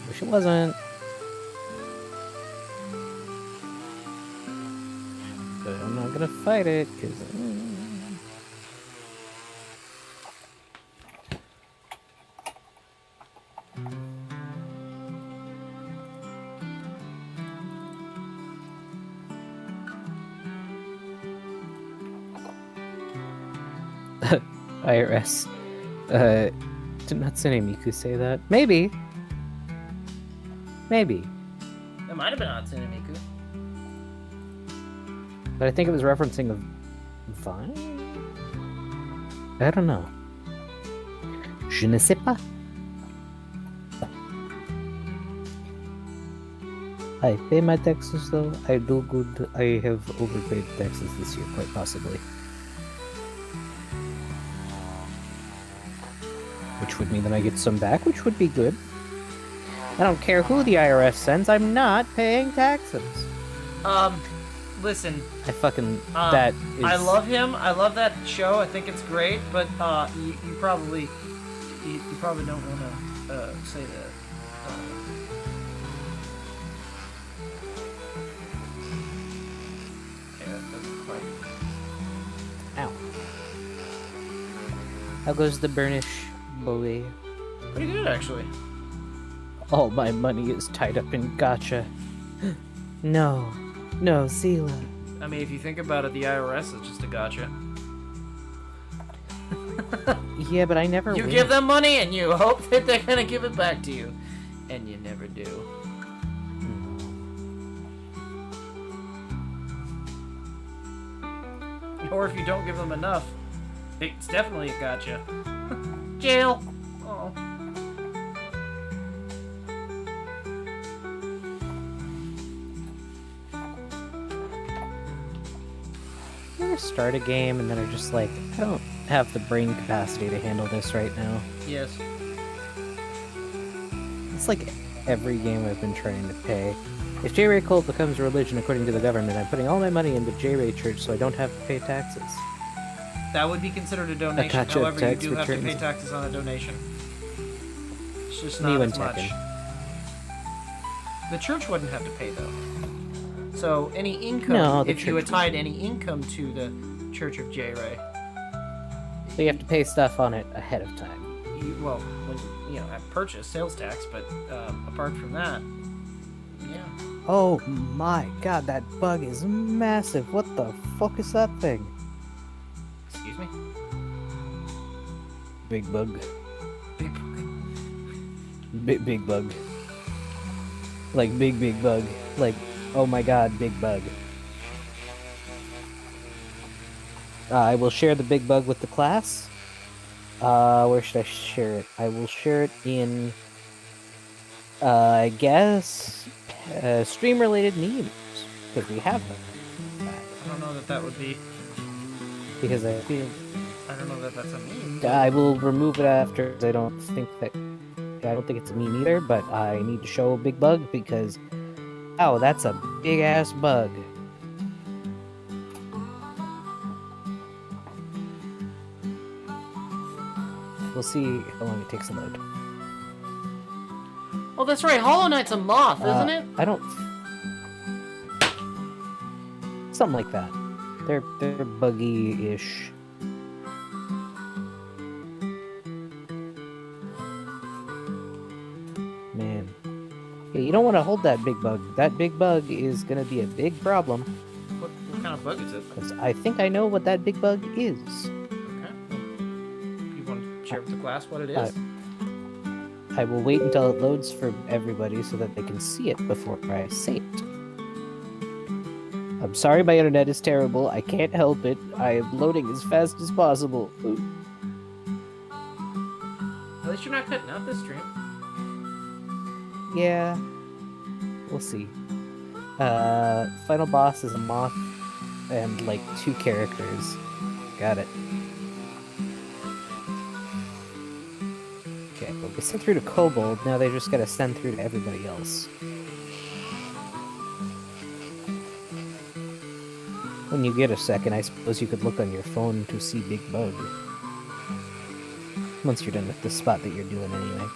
Wish it wasn't. But I'm not gonna fight it, because... IRS. Did Natsune Miku say that? Maybe. Maybe. It might have been Hatsune Miku. But I think it was referencing a Vine? I don't know. Je ne sais pas. I pay my taxes though. I do good. I have overpaid taxes this year, quite possibly. Which would mean that I get some back, which would be good. I don't care who the IRS sends, I'm not paying taxes. Listen. I fucking... that is... I love him. I love that show. I think it's great, but, you probably don't want to, say that. Okay, that doesn't quite... Ow. How goes the burnish, boy? Pretty good, actually. All my money is tied up in gotcha. No, Zila. I mean, if you think about it, the IRS is just a gotcha. Yeah, but I never You win. give them money and you hope that they're gonna give it back to you. And you never do. Or if you don't give them enough, it's definitely a gotcha. Jail. Oh. You ever start a game and then are just like, I don't have the brain capacity to handle this right now. Yes. It's like every game I've been trying to pay. If J-Ray Colt becomes a religion according to the government, I'm putting all my money into J-Ray Church so I don't have to pay taxes. That would be considered a donation. gotcha, However, you tax do have to pay returns. taxes on a donation. It's just Me not when as much. Tekken. The church wouldn't have to pay though. So any income, No, the if you had church tied any income to the Church of J-Ray, So you have to pay stuff on it ahead of time. well, when at purchase, sales tax, but apart from that, yeah. Oh my god, that bug is massive. What the fuck is that thing? Excuse me? Big bug. Big boy. Big bug. Like big bug. Like, oh my god, big bug. I will share the big bug with the class. Where should I share it? I will share it in, I guess, stream-related memes, because we have them. I don't know that would be. Because I feel... I don't know that that's a meme. I will remove it after, 'cause I don't think it's a meme either, but I need to show a big bug, because... Oh, that's a big-ass bug. We'll see how long it takes to load. Oh, that's right. Hollow Knight's a moth, isn't it? I don't... Something like that. They're buggy-ish. Man. Yeah, you don't want to hold that big bug. That big bug is going to be a big problem. What kind of bug is it? Because I think I know what that big bug is. Okay. You want to share with the class what it is? I will wait until it loads for everybody so that they can see it before I say it. I'm sorry my internet is terrible. I can't help it. I am loading as fast as possible. Ooh. At least you're not cutting out this stream. Yeah. We'll see. Final boss is a moth and like 2 characters. Got it. Okay, well, we sent through to Kobold, now they just gotta send through to everybody else. When you get a second, I suppose you could look on your phone to see Big Bug. Once you're done with the spot that you're doing anyway.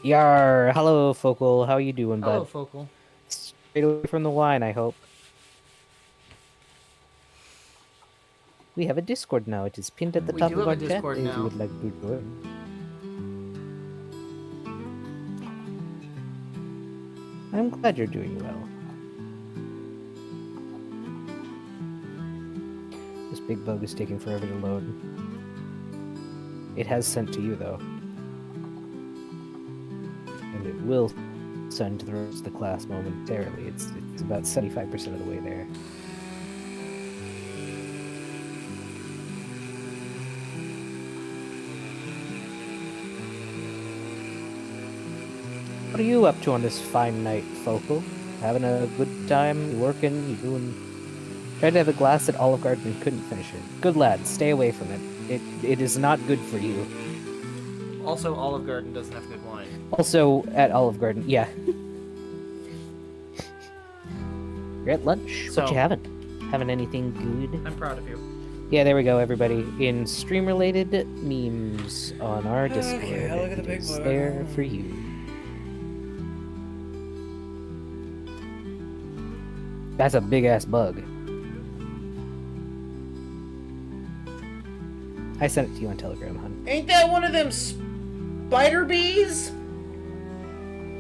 Yar! Hello, Focal. How you doing, bud? Hello, Focal. Straight away from the wine, I hope. We have a Discord now. It is pinned at the We top do of have our a chat Discord if now. you would like to join. I'm glad you're doing well. This big bug is taking forever to load. It has sent to you, though. And it will send to the rest of the class momentarily. It's about 75% of the way there. What are you up to on this fine night, Focal? Having a good time? You working? You doing... Tried to have a glass at Olive Garden and couldn't finish it. Good lad, stay away from it. It is not good for you. Also, Olive Garden doesn't have good wine. Also, at Olive Garden, yeah. You're at lunch. So- What you having? Having anything good? I'm proud of you. Yeah, there we go, everybody. In stream-related memes on our Discord. Okay, look at the big It's bug. there for you. That's a big-ass bug. I sent it to you on Telegram, hon. Ain't that one of them spider bees?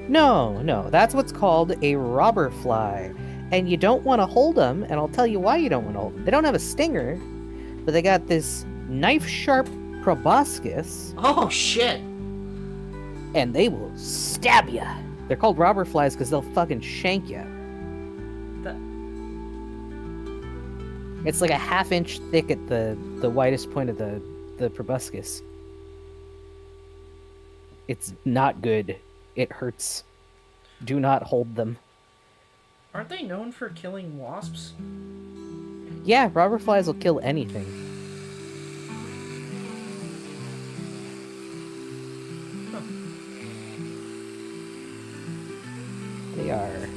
No, that's what's called a robber fly. And you don't want to hold them, and I'll tell you why you don't want to hold them. They don't have a stinger, but they got this knife-sharp proboscis, Oh, shit. and they will stab you. They're called robber flies because they'll fucking shank you. That... It's like a half-inch thick at the widest point of the proboscis. It's not good. It hurts. Do not hold them. Aren't they known for killing wasps? Yeah, robber flies will kill anything. They are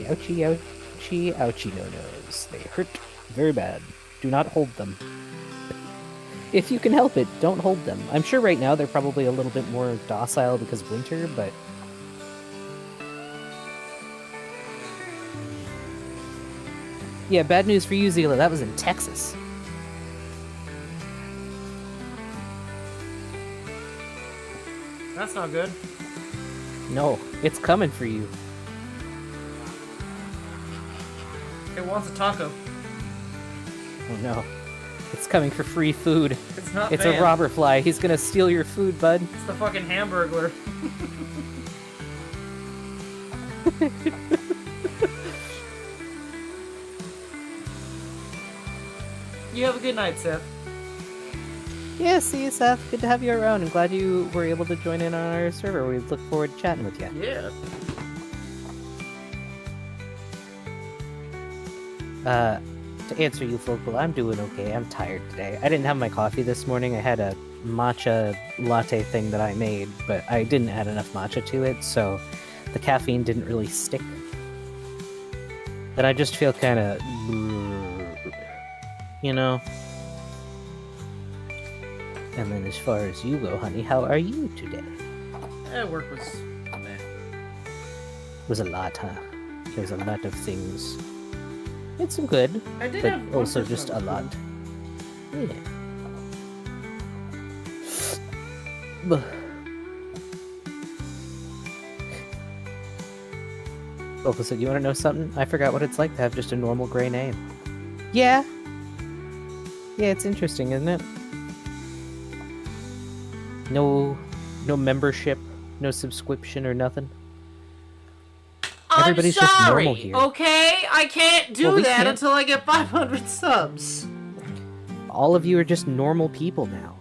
ouchie, ouchie, ouchie no-nos. They hurt very bad. Do not hold them. If you can help it, don't hold them. I'm sure right now they're probably a little bit more docile because of winter, but... Yeah, bad news for you, Zila. That was in Texas. That's not good. No, it's coming for you. It wants a taco. Oh no. It's coming for free food. It's not It's banned. a robber fly. He's gonna steal your food, bud. It's the fucking Hamburglar. You have a good night, Seth. Yeah, see you, Seth. Good to have you around. I'm glad you were able to join in on our server. We look forward to chatting with you. Yeah. To answer you, Focal, I'm doing okay. I'm tired today. I didn't have my coffee this morning. I had a matcha latte thing that I made, but I didn't add enough matcha to it, so the caffeine didn't really stick. And I just feel kind of... You know? And then as far as you go, honey, how are you today? Work was meh. Was a lot, huh? There's a lot of things. It's some good, I did but have one also person just that a was lot. cool. Yeah. Buh. Focal said, you want to know something? I forgot what it's like to have just a normal gray name. Yeah. Yeah, it's interesting, isn't it? No membership, No subscription or nothing? I'm Everybody's sorry, just normal here. okay? I can't do Well, we that can't- until I get 500 subs. All of you are just normal people now.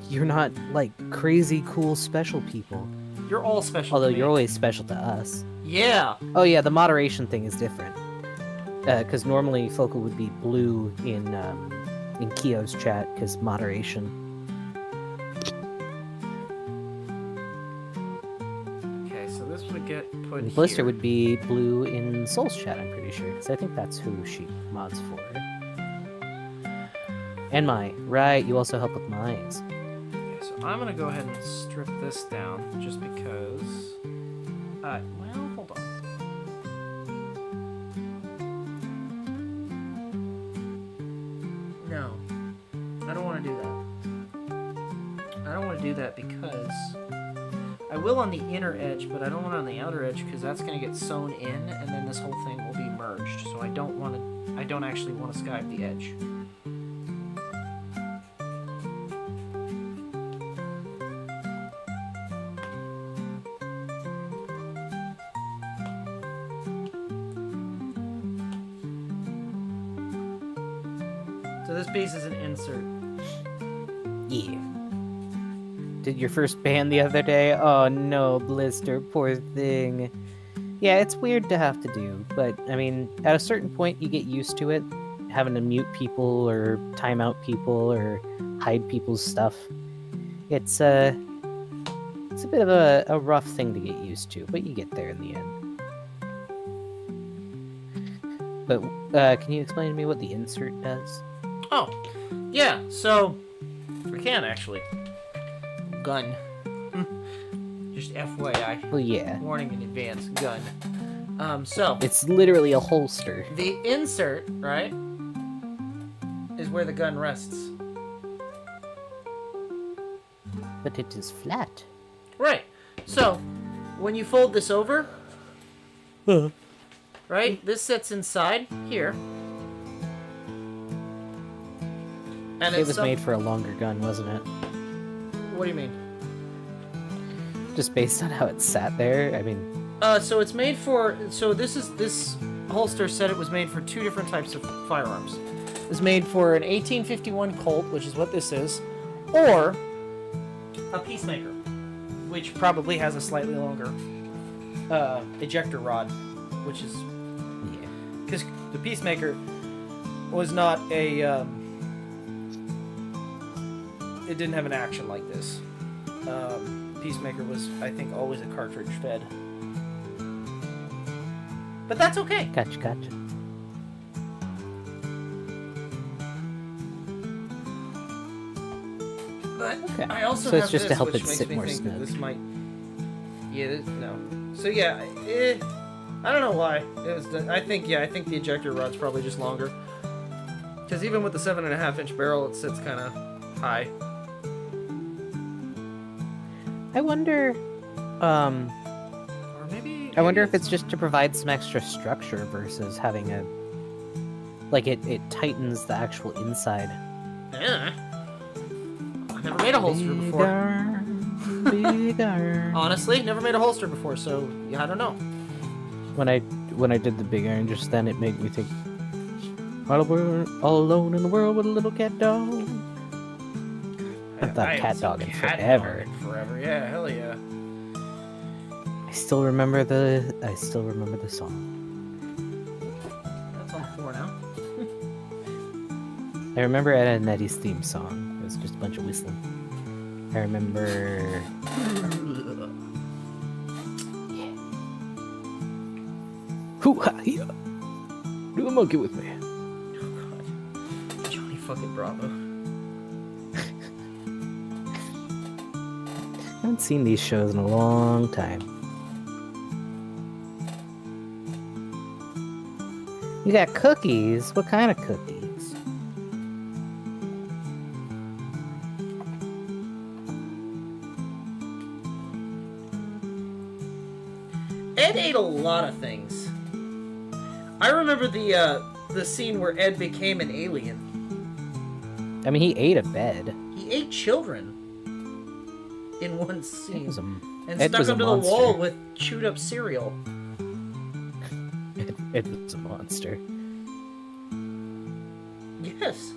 You're not, like, crazy, cool, special people. You're all special Although to me. you're always special to us. Yeah. Oh yeah, the moderation thing is different. Because normally Focal would be blue in Kio's chat, because moderation. Okay, so this would get put And Blister here. would be blue in Soul's chat, I'm pretty sure. Because I think that's who she mods for. And Mai. Right, you also help with Mai's. Okay, so I'm gonna go ahead and strip this down, just because... well, hold on. No. I don't want to do that. I don't want to do that because... I will on the inner edge, but I don't want it on the outer edge because that's going to get sewn in, and then this whole thing will be merged. So I don't actually want to skive the edge. So this piece is an insert. Yeah. Did your first band the other day? Oh no, Blister, poor thing. Yeah, it's weird to have to do, but I mean, at a certain point you get used to it, having to mute people or time out people or hide people's stuff. It's a bit of a rough thing to get used to, but you get there in the end. But can you explain to me what the insert does? Oh, yeah, so... I can, actually. Gun. Just FYI. Well, yeah. Warning in advance. Gun. So... It's literally a holster. The insert, right, is where the gun rests. But it is flat. Right. So, when you fold this over, right, this sits inside here. And It it's was made for a longer gun, wasn't it? What do you mean? Just based on how it sat there. I mean, So it's made for... So this holster said it was made for two different types of firearms. It was made for an 1851 Colt, which is what this is, or a Peacemaker, which probably has a slightly longer ejector rod, which is... yeah. Because the Peacemaker was not a... it didn't have an action like this. Peacemaker was, I think, always a cartridge fed. But that's okay. Gotcha. But Okay. I also So it's have just to this, help which it makes sit me more think that snug. this might... Yeah, no. So yeah, I don't know why. It was. I think the ejector rod's probably just longer. Because even with the 7.5-inch barrel, it sits kind of high. I wonder. Or maybe. I wonder if it's just to provide some extra structure versus having a. Like it tightens the actual inside. Yeah. I never made a holster before. Bigger. Honestly, never made a holster before, so yeah, I don't know. When I did the big iron just then, it made me think. All alone in the world with a little cat dog. I thought haven't cat seen dog in Cat forever. Dog in forever, yeah, hell yeah. I still remember the song. That's on 4 now. I remember Ed and Eddie's theme song. It was just a bunch of whistling. I remember. Yeah. Hoo-ha-hee. Do a monkey with me. Oh god. Johnny fucking Bravo. I haven't seen these shows in a long time. You got cookies? What kind of cookies? Ed ate a lot of things. I remember the scene where Ed became an alien. I mean, he ate a bed. He ate children in one It scene. was a And And Ed stuck was a him to the monster. wall with chewed up cereal. It was a monster. Yes.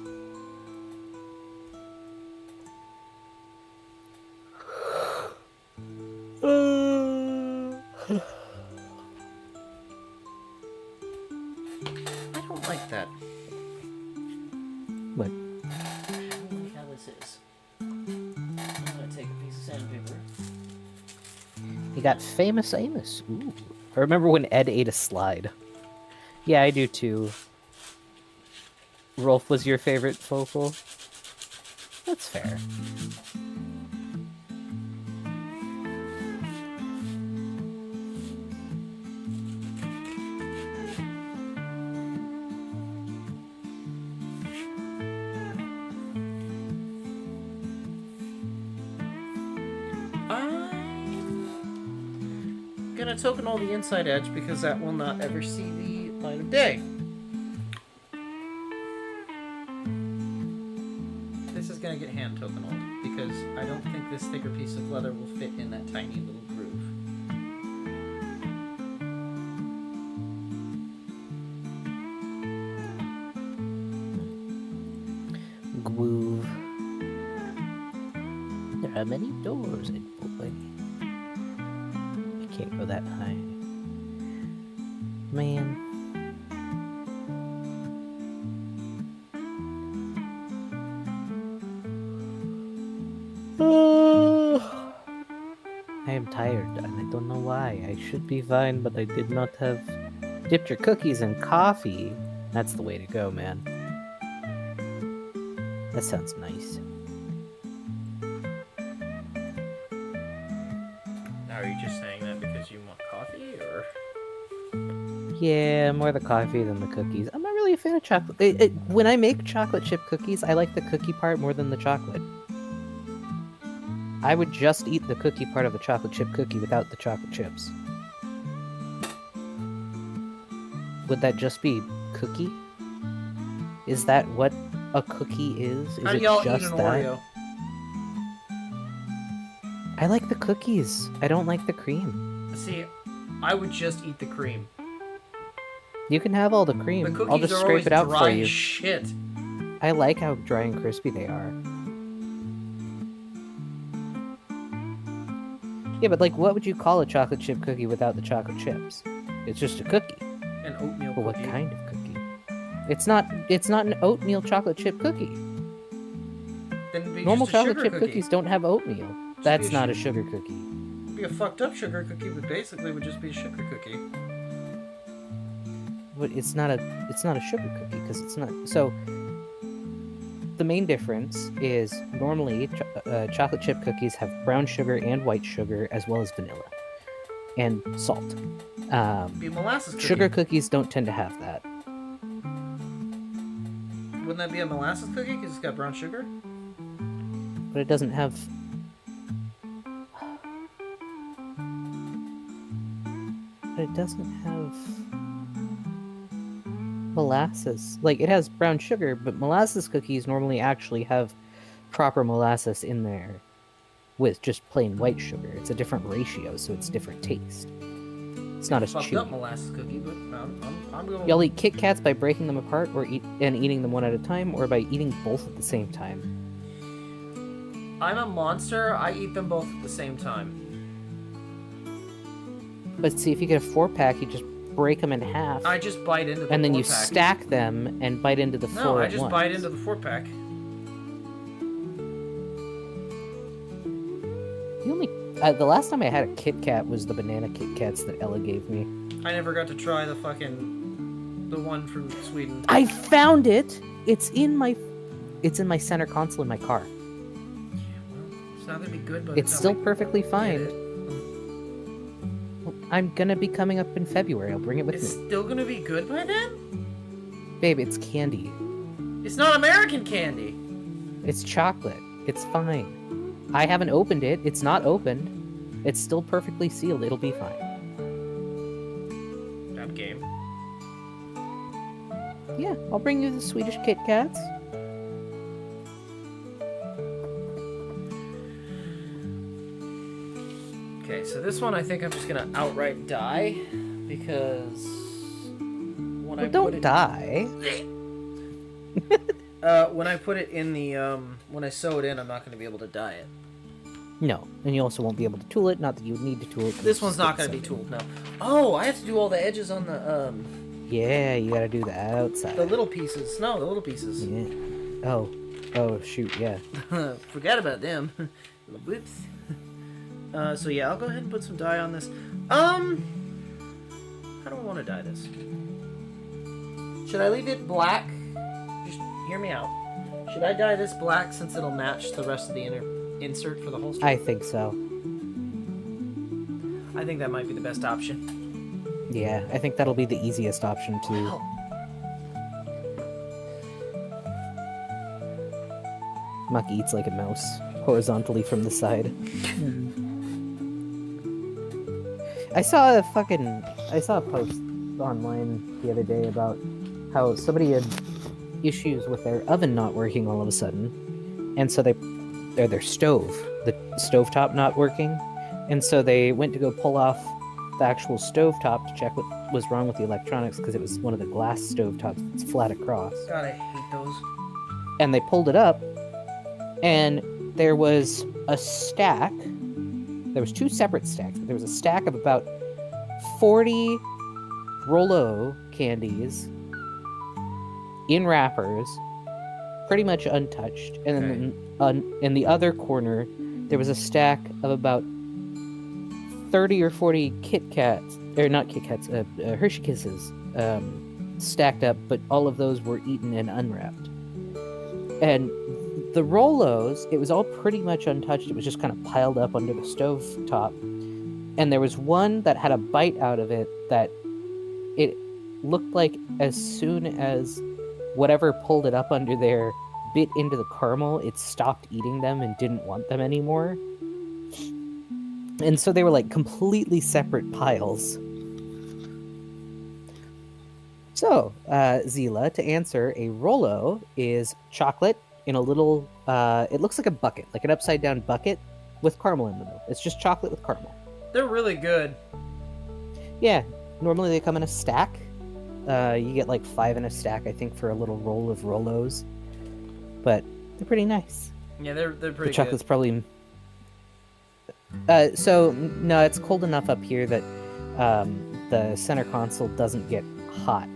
I don't like that. What? I don't like how this is. I'm gonna take a piece of sandpaper. You got famous Amos. Ooh. I remember when Ed ate a slide. Yeah, I do too. Rolf was your favorite focal? That's fair. I'm gonna token all the inside edge because that will not ever see the light of day. This is gonna get hand tokened because I don't think this thicker piece of leather will fit in that tiny little groove. Groove. There are many doors in boy. I can't go that high. Man. I am tired and I don't know why. I should be fine, but I did not have dipped your cookies in coffee. That's the way to go, man. That sounds nice. Now, are you just saying that because you want coffee, or? Yeah, more the coffee than the cookies. I'm not really a fan of chocolate. When I make chocolate chip cookies, I like the cookie part more than the chocolate. I would just eat the cookie part of the chocolate chip cookie without the chocolate chips. Would that just be cookie? Is that what a cookie is? Is How do it y'all eat just an that? Oreo? I like the cookies. I don't like the cream. See, I would just eat the cream. You can have all the cream. The cookies I'll just are scrape always it out dry for as you. shit. I like how dry and crispy they are. Yeah, but like, what would you call a chocolate chip cookie without the chocolate chips? It's just a cookie. An oatmeal But what cookie. kind of cookie? It's not an oatmeal chocolate chip cookie. Then it'd be Normal just a chocolate sugar chip cookie. cookies don't have oatmeal. Just That's be a not a sugar cookie. It'd be a fucked up sugar cookie, but basically would just be a sugar cookie. But it's not a sugar cookie because it's not. So the main difference is normally chocolate chip cookies have brown sugar and white sugar as well as vanilla and salt. It'd be a molasses cookie. Sugar cookies don't tend to have that. Wouldn't that be a molasses cookie because it's got brown sugar? But it doesn't have. But it doesn't have molasses. Like, it has brown sugar, but molasses cookies normally actually have proper molasses in there with just plain white sugar. It's a different ratio, so it's different taste. It's not as Fucked up chewy. molasses cookie, but I'm going. Y'all eat Kit Kats by breaking them apart or eating them one at a time, or by eating both at the same time? I'm a monster. I eat them both at the same time. But see, if you get a 4-pack, you just break them in half, I just bite into the and then you 4-pack. stack them and bite into the No, four I at just once. bite into the 4-pack. The last time I had a Kit Kat was the banana Kit Kats that Ella gave me. I never got to try the one from Sweden. I found it. It's in my center console in my car. It's not gonna be good, but It's still perfectly Get fine. it. I'm gonna be coming up in February. I'll bring it with It's me. still gonna be good by then? Babe, it's candy. It's not American candy. It's chocolate. It's fine. I haven't opened it. It's not opened. It's still perfectly sealed. It'll be fine. That game. Yeah, I'll bring you the Swedish Kit Kats. Okay, so this one I think I'm just gonna outright dye because when I Don't put it, die. when I put it in the when I sew it in, I'm not gonna be able to dye it. No, and you also won't be able to tool it. Not that you would need to tool it. This one's not gonna be tooled now. Oh, I have to do all the edges on the Yeah, you gotta do the outside. the little pieces. No, the little pieces. Yeah. Oh, shoot, yeah. Forget about them. Whoops. So yeah, I'll go ahead and put some dye on this. How do I want to dye this? Should I leave it black? Just hear me out. Should I dye this black since it'll match the rest of the inner insert for the holster? I think so. I think that might be the best option. Yeah, I think that'll be the easiest option too. Wow. Muck eats like a mouse, horizontally from the side. I saw a post online the other day about how somebody had issues with their oven not working all of a sudden, and so their the stovetop not working, and so they went to go pull off the actual stovetop to check what was wrong with the electronics because it was one of the glass stovetops that's flat across. God, I hate those. And they pulled it up, and there was a stack. There was two separate stacks, but there was a stack of about 40 Rolo candies in wrappers, pretty much untouched. And then in the other corner, there was a stack of about 30 or 40 Kit Kats, or not Kit Kats, Hershey Kisses, stacked up, but all of those were eaten and unwrapped. And the Rolos, it was all pretty much untouched. It was just kind of piled up under the stove top. And there was one that had a bite out of it that it looked like as soon as whatever pulled it up under there bit into the caramel, it stopped eating them and didn't want them anymore. And so they were like completely separate piles. So, Zila, to answer, a Rolo is chocolate in a little, it looks like a bucket, like an upside down bucket with caramel in the middle. It's just chocolate with caramel. They're really good. Yeah, normally they come in a stack. You get like 5 in a stack, I think, for a little roll of Rolos. But they're pretty nice. Yeah, they're pretty The chocolate's good. probably... so, no, it's cold enough up here that the center console doesn't get hot.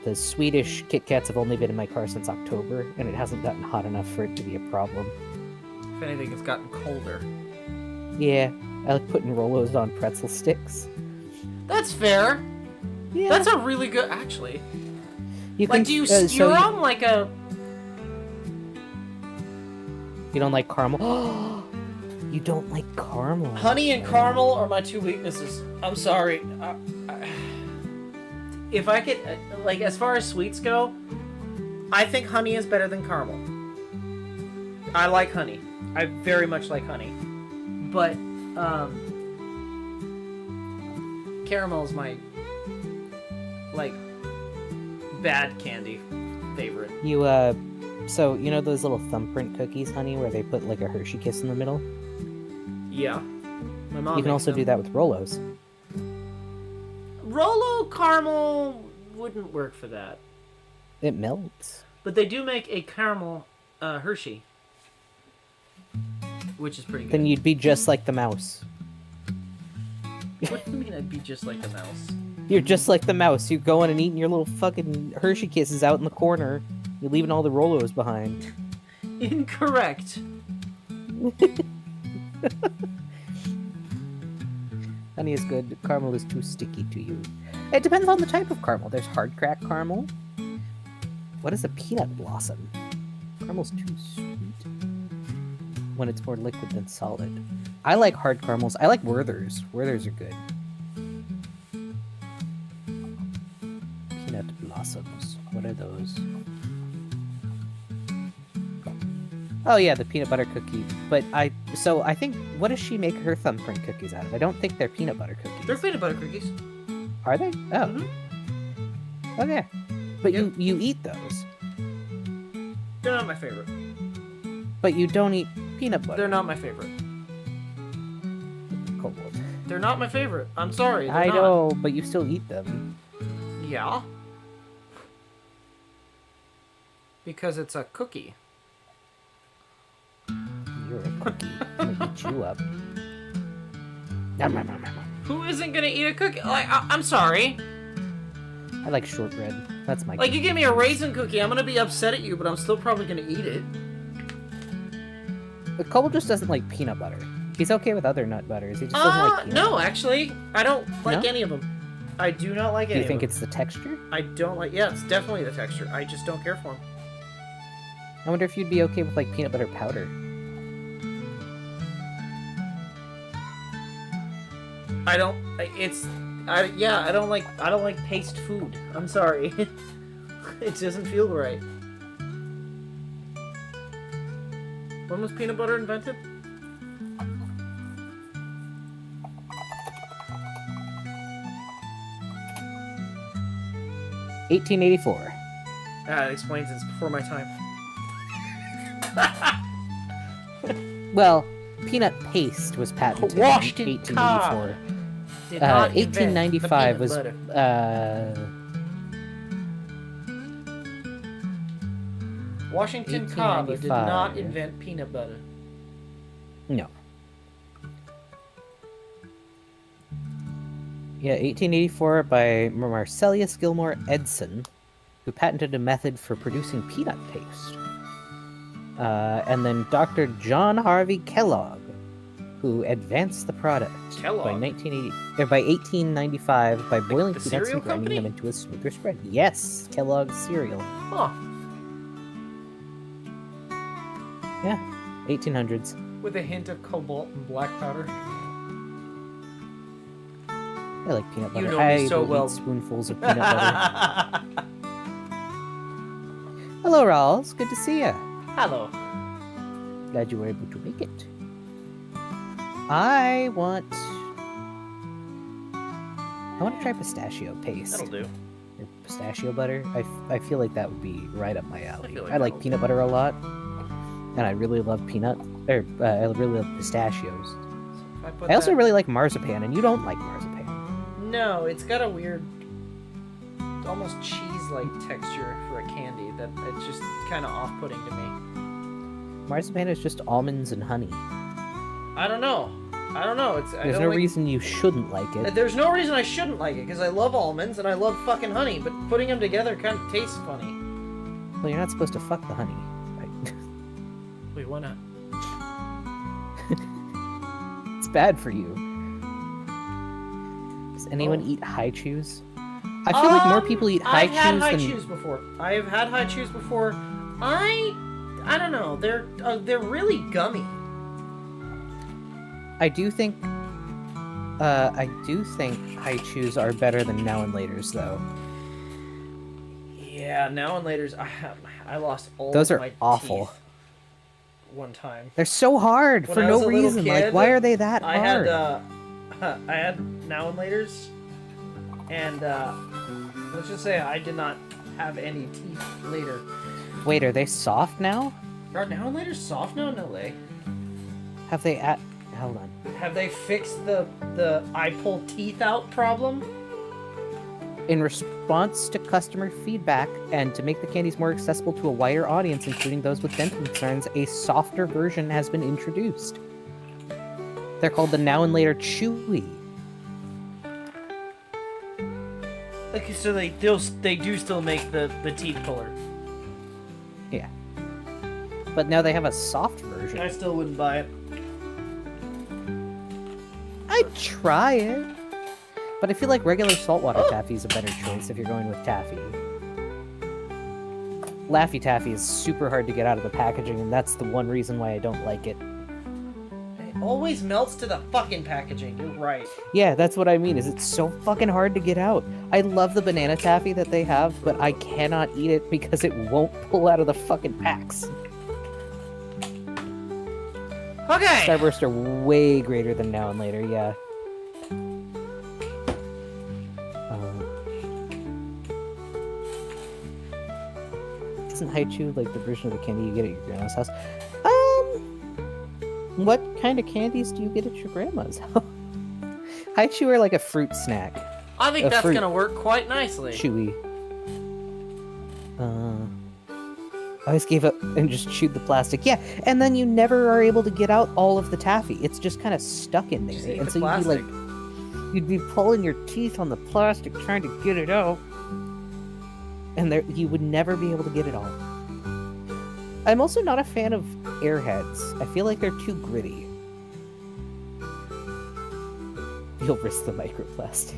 The Swedish Kit Kats have only been in my car since October, and it hasn't gotten hot enough for it to be a problem. If anything, it's gotten colder. Yeah, I like putting Rolos on pretzel sticks. That's fair. Yeah. That's a really good, actually. You Like, can, do you so steer them like a... You don't like caramel? You don't like caramel? Honey and caramel are my two weaknesses. I'm sorry. If I could, like, as far as sweets go, I think honey is better than caramel. I like honey. I very much like honey. But, caramel is my, like, bad candy favorite. You, so, you know those little thumbprint cookies, honey, where they put, like, a Hershey Kiss in the middle? Yeah. My mom You can makes also them. do that with Rolos. Rolo caramel wouldn't work for that. It melts. But they do make a caramel Hershey. Which is pretty good. Then you'd be just like the mouse. What do you mean I'd be just like the mouse? You're just like the mouse. You going and eating your little fucking Hershey Kisses out in the corner. You're leaving all the Rolos behind. Incorrect. Honey is good. Caramel is too sticky to you. It depends on the type of caramel. There's hard crack caramel. What is a peanut blossom? Caramel's too sweet when it's more liquid than solid. I like hard caramels. I like Werther's. Werther's are good. Peanut blossoms. What are those? Oh yeah, the peanut butter cookie. But I think, what does she make her thumbprint cookies out of? I don't think they're peanut butter cookies. They're peanut butter cookies. Are they? Oh. Mhm. Okay. But Yep. you eat those. They're not my favorite. But you don't eat peanut butter. They're not my favorite. Kobold. They're not my favorite. I'm sorry. They're I not. know, but you still eat them. Yeah. Because it's a cookie. You're a cookie. I'm gonna eat you up. Nom, nom, nom, nom. Who isn't gonna eat a cookie? Like, I'm sorry. I like shortbread. That's my Like, you cookie. give me a raisin cookie, I'm gonna be upset at you, but I'm still probably gonna eat it. But Kobold just doesn't like peanut butter. He's okay with other nut butters. He just doesn't like peanut No, butter. actually, I don't like No? any of them. I do not like Do any you think of them. it's the texture? I don't like. Yeah, it's definitely the texture. I just don't care for them. I wonder if you'd be okay with like peanut butter powder. I don't. Yeah, I don't like. I don't like paste food. I'm sorry. It doesn't feel right. When was peanut butter invented? $1884. It explains it's before my time. Well, peanut paste was patented Washed in in 1884. Did not invent the 1895 peanut was butter. Washington Cobb did not 1895. invent peanut butter. No. Yeah, 1884 by Marcellus Gilmore Edson, who patented a method for producing peanut paste. And then Dr. John Harvey Kellogg, who advanced the product Kellogg? by 1895 by boiling the peanuts cereal and grinding company? them into a smoother spread. Yes, Kellogg's cereal. Huh. Yeah, 1800s. With a hint of cobalt and black powder. I like peanut butter. You know me I so will well. eat spoonfuls of peanut butter. Hello, Rawls. Good to see you. Hello. Glad you were able to make it. I want to try pistachio paste. That'll do. Or pistachio butter. I feel like that would be right up my alley. feel like I like that'll- peanut butter a lot, and I really love I really love pistachios. If I put I also that- really like marzipan, and you don't like marzipan. No, it's got a weird, almost cheese-like texture for a candy that it's just kind of off-putting to me. Marzipan is just almonds and honey. I don't know. It's I There's don't no like- reason you shouldn't like it. There's no reason I shouldn't like it because I love almonds and I love fucking honey, but putting them together kind of tastes funny. Well, you're not supposed to fuck the honey. Right? Wait, why not? It's bad for you. Does anyone eat high chews? I feel like more people eat high I've had chews high than chews before. I have had high chews before. I don't know. They're really gummy. I do think high chews are better than now and laters though. Yeah, now and later's. I lost all. Those of are my awful. teeth one time. They're so hard When for I was no a little reason. Like, kid, why are they that I hard? had now and later's, and let's just say I did not have any teeth later. Wait, are they soft now? Are now and later's soft now? No way. Have they at? Hold on. Have they fixed the I pull teeth out problem? In response to customer feedback and to make the candies more accessible to a wider audience, including those with dental concerns, a softer version has been introduced. They're called the Now and Later Chewy. Okay, so they do still make the teeth puller. Yeah. But now they have a soft version. I still wouldn't buy it. I'd try it. But I feel like regular saltwater taffy is a better choice if you're going with taffy. Laffy Taffy is super hard to get out of the packaging, and that's the one reason why I don't like it. It always melts to the fucking packaging. You're right. Yeah, that's what I mean, is it's so fucking hard to get out. I love the banana taffy that they have, but I cannot eat it because it won't pull out of the fucking packs. Okay. Starburst are way greater than Now and Later, yeah. Isn't Haichu like the version of the candy you get at your grandma's house? What kind of candies do you get at your grandma's house? High chew are like a fruit snack. I think A that's fruit. gonna work quite nicely. Chewy. I always gave up and just chewed the plastic. Yeah, and then you never are able to get out all of the taffy. It's just kind of stuck in Just there. eat And the so plastic. you'd be pulling your teeth on the plastic trying to get it out. And there, you would never be able to get it all. I'm also not a fan of Airheads. I feel like they're too gritty. You'll risk the microplastics.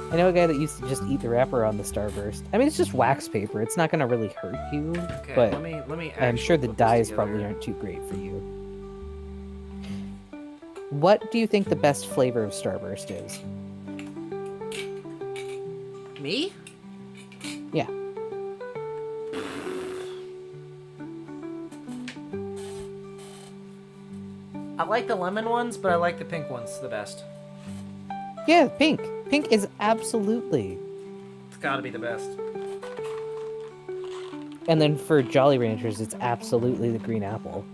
I know a guy that used to just eat the wrapper on the Starburst. I mean, it's just wax paper. It's not going to really hurt you. Okay, but let me. I'm sure the actually put this dyes together. probably aren't too great for you. What do you think the best flavor of Starburst is? Me? Yeah. I like the lemon ones, but I like the pink ones the best. Yeah, pink. Pink is absolutely. It's gotta be the best. And then for Jolly Ranchers, it's absolutely the green apple.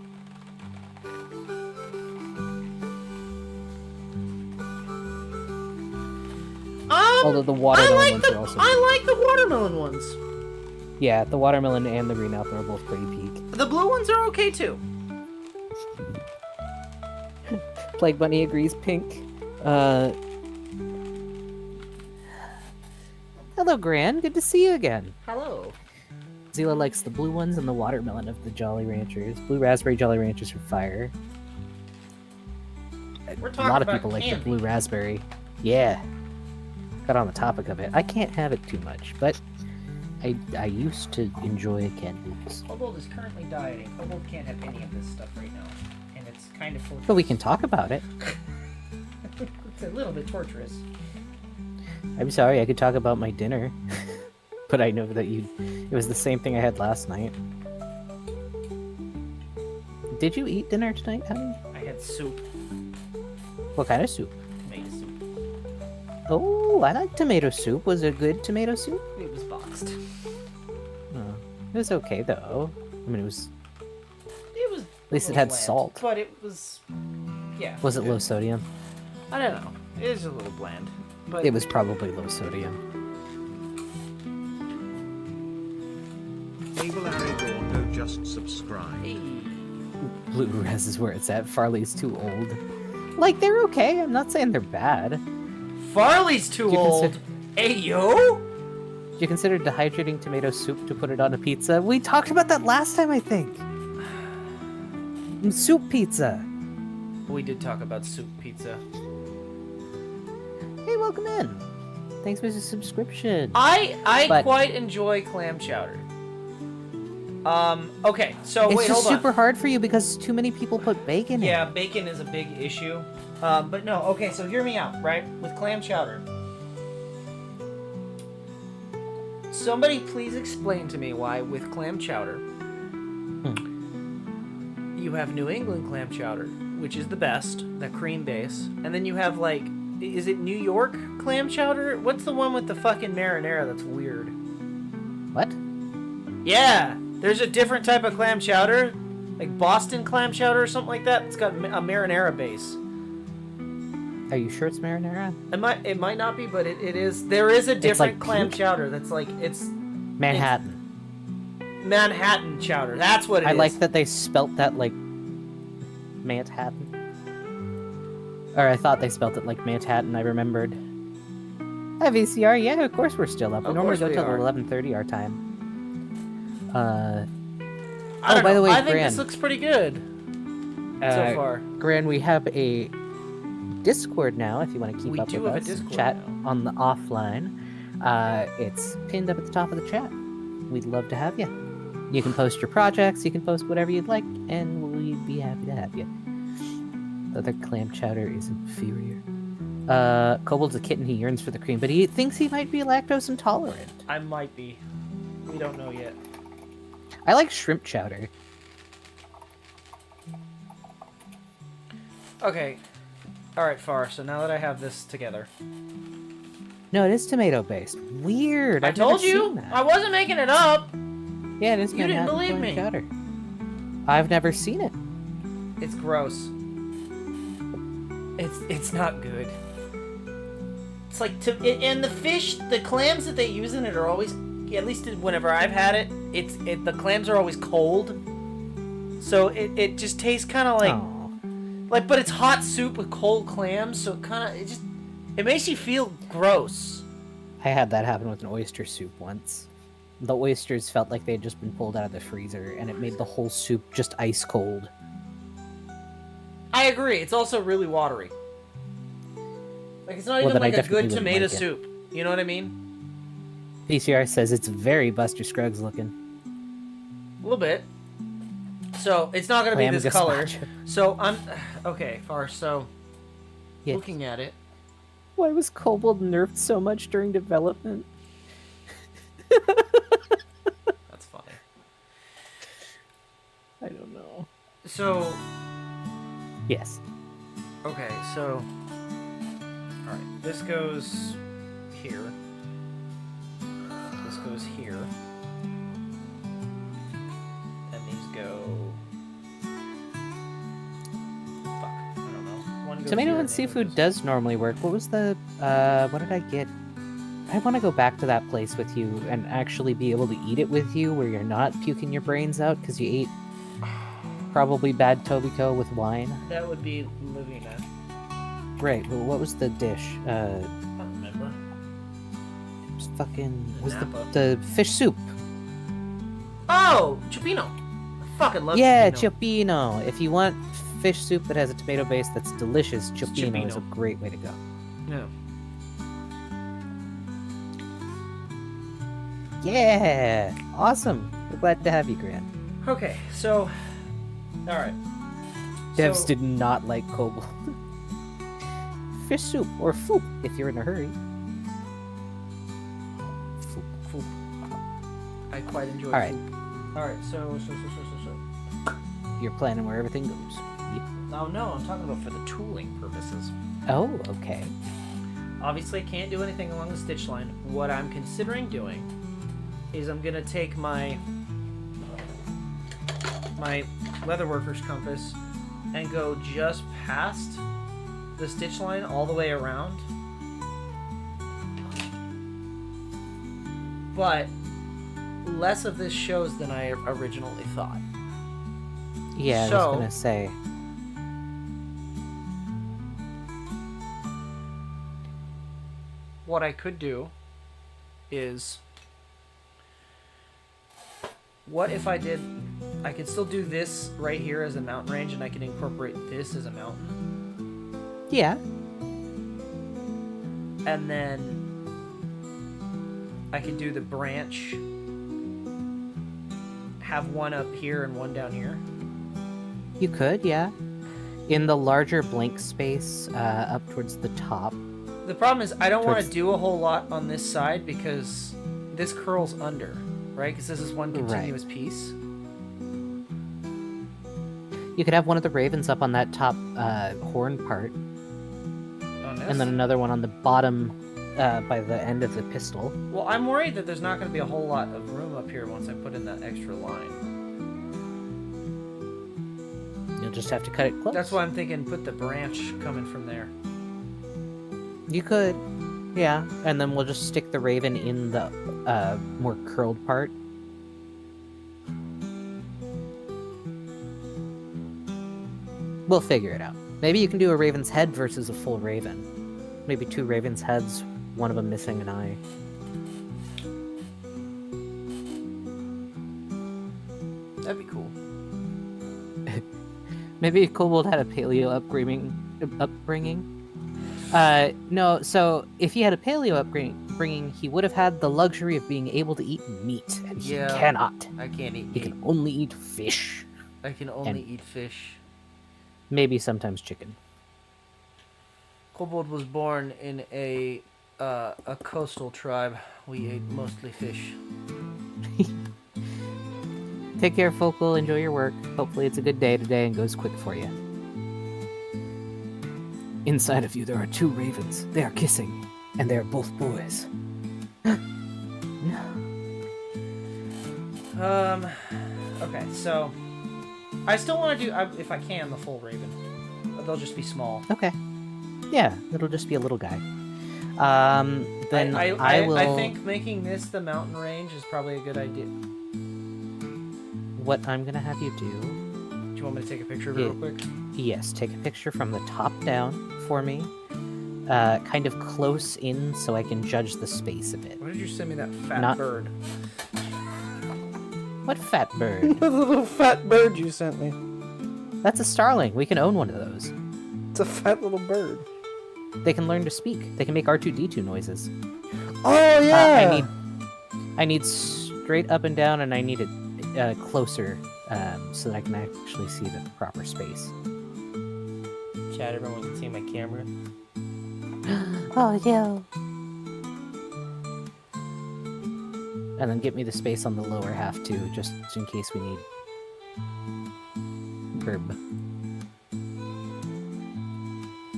Although the watermelon ones are also. I like the watermelon ones. Yeah, the watermelon and the green apple are both pretty peak. The blue ones are okay too. Plague Bunny agrees pink. Hello, Gran. Good to see you again. Hello. Zila likes the blue ones and the watermelon of the Jolly Ranchers. Blue raspberry Jolly Ranchers are fire. We're A talking lot of about people like the candy. blue raspberry. Yeah. Got on the topic of it. I can't have it too much, but I used to enjoy candies. Kobold is currently dieting. Kobold can't have any of this stuff right now, and it's kind of torturous. But we can talk about it. It's a little bit torturous. I'm sorry, I could talk about my dinner. But I know that it was the same thing I had last night. Did you eat dinner tonight, honey? I had soup, What kind of soup? tomato soup. Oh, I like tomato soup. Was it good tomato soup? It was boxed. Oh, it was okay though. I mean, it was. It was. At least it had salt. but it was. Yeah. Was it low sodium? I don't know. It is a little bland, but It was probably low sodium. Able Aragorn, just subscribe. Hey. Blue res is where it's at. Farley's too old. Like, they're okay. I'm not saying they're bad. Farley's too You old. consider- Hey yo. Do you consider dehydrating tomato soup to put it on a pizza? We talked about that last time, I think. Soup pizza. We did talk about soup pizza. Hey, welcome in. Thanks for the subscription. I But- quite enjoy clam chowder. Okay, so It's wait, just hold on. super hard for you because too many people put bacon in. Yeah, bacon is a big issue. But no, okay, so hear me out, right? With clam chowder. Somebody please explain to me why with clam chowder you have New England clam chowder, which is the best, that cream base, and then you have like, is it New York clam chowder? What's the one with the fucking marinara that's weird? What? Yeah, there's a different type of clam chowder, like Boston clam chowder or something like that. It's got a marinara base. Are you sure it's marinara? It might not be, but it is. There is a different like clam pink? chowder that's like it's Manhattan. Manhattan chowder. That's what it is. I like that they spelt that like Manhattan. Or I thought they spelt it like Manhattan, I remembered. Hi VCR, yeah, of course we're still up. We Of normally course go we till are. 11:30 our time. I oh, don't by know. the way, I think Gran, this looks pretty good so far. Gran, we have a Discord now if you want to keep We up do with have a us. Discord Chat now. on the offline. It's pinned up at the top of the chat. We'd love to have you. You can post your projects, you can post whatever you'd like, and we'd be happy to have you. The other clam chowder is inferior. Kobold's a kitten, he yearns for the cream, but he thinks he might be lactose intolerant. I might be. We don't know yet. I like shrimp chowder. Okay. All right, Far. So now that I have this together, No, it is tomato based. Weird. I I've told never you seen that. I wasn't making it up. Yeah, it is You didn't Manhattan believe clam me. chowder. I've never seen it. It's gross. It's not good. It's like and the fish, the clams that they use in it are always, at least whenever I've had it, the clams are always cold. So it just tastes kind of like, but it's hot soup with cold clams, so it makes you feel gross. I had that happen with an oyster soup once. The oysters felt like they'd just been pulled out of the freezer, and it made the whole soup just ice cold. I agree. It's also really watery. Like, it's not even like a good tomato soup. You know what I mean? PCR says it's very Buster Scruggs looking. A little bit. So, it's not going to be this color. Gazpacho. So, okay, so, Yes. looking at it. Why was Kobold nerfed so much during development? That's funny. I don't know. So, Yes. okay, so, alright, this goes here. This goes here. And these go... Fuck, I don't know. One goes Tomato here and the other seafood goes- does normally work. What was the, what did I get? I want to go back to that place with you and actually be able to eat it with you where you're not puking your brains out because you ate probably bad Tobiko with wine. That would be Livina. Right, well, what was the dish? I don't remember. It was fucking, was Napa. the fish soup. Oh! Chipino! I fucking love Yeah, Chipino. Chopino. If you want fish soup that has a tomato base that's delicious, Chopino is a Chopino. great way to go. Yeah. Yeah! Awesome! We're glad to have you, Grant. Okay, so... Alright. Devs So- did not like Kobold. Fish soup, or foop, if you're in a hurry. Foop. I quite enjoy Alright. food. Alright, so. You're planning where everything goes. Yep. Oh no, I'm talking about for the tooling purposes. Oh, okay. Obviously, I can't do anything along the stitch line. What I'm considering doing is I'm gonna take my Leatherworker's compass and go just past the stitch line all the way around. But less of this shows than I originally thought. Yeah, I So- was gonna say. What I could do is, what if I could still do this right here as a mountain range, and I can incorporate this as a mountain, Yeah. and then I could do the branch, have one up here and one down here. You could, yeah. In the larger blank space up towards the top. The problem is I don't want to Towards- do a whole lot on this side because this curls under, right? Because this is one continuous piece. You could have one of the ravens up on that top horn part, On this. and then another one on the bottom by the end of the pistol. Well, I'm worried that there's not going to be a whole lot of room up here once I put in that extra line. You'll just have to cut it close. That's why I'm thinking put the branch coming from there. You could, yeah. And then we'll just stick the raven in the more curled part. We'll figure it out. Maybe you can do a raven's head versus a full raven. Maybe 2 ravens' heads, one of them missing an eye. That'd be cool. Maybe Kobold had a paleo upbringing. No, so if he had a paleo upbringing, he would have had the luxury of being able to eat meat, and he Yeah. cannot. I can't eat He meat. can only eat fish. I can only and- eat fish. Maybe sometimes chicken. Kobold was born in a coastal tribe. We ate mostly fish. Take care, Focal. Enjoy your work. Hopefully it's a good day today and goes quick for you. Inside of you, there are 2 ravens. They are kissing, and they are both boys. No. Okay, so I still want to do, if I can, the full raven, but they'll just be small. Okay. Yeah, it'll just be a little guy. Then I will. I think making this the mountain range is probably a good idea. What I'm gonna have you do. Do you want me to take a picture of it real quick? Yes, take a picture from the top down for me. Kind of close in so I can judge the space of it. Why did you send me that fat Not- bird? What fat bird? The little fat bird you sent me. That's a starling. We can own one of those. It's a fat little bird. They can learn to speak. They can make R2-D2 noises. Oh yeah. I need straight up and down, and I need it closer so that I can actually see the proper space. Chat, everyone can see my camera. Oh yeah. And then get me the space on the lower half too, just in case we need herb.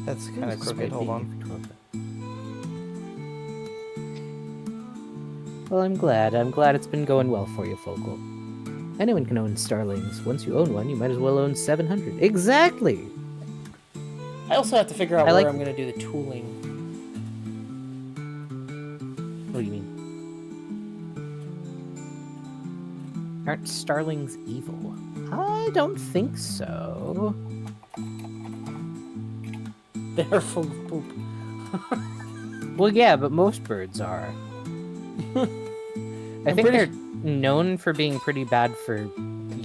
That's kind of crooked. Hold on. Well, I'm glad. I'm glad it's been going well for you, Focal. Anyone can own starlings. Once you own one, you might as well own 700. Exactly! I also have to figure out I where like- I'm going to do the tooling. What do you mean? Aren't starlings evil? I don't think so. They're full of poop. Well, yeah, but most birds are. I think they're known for being pretty bad for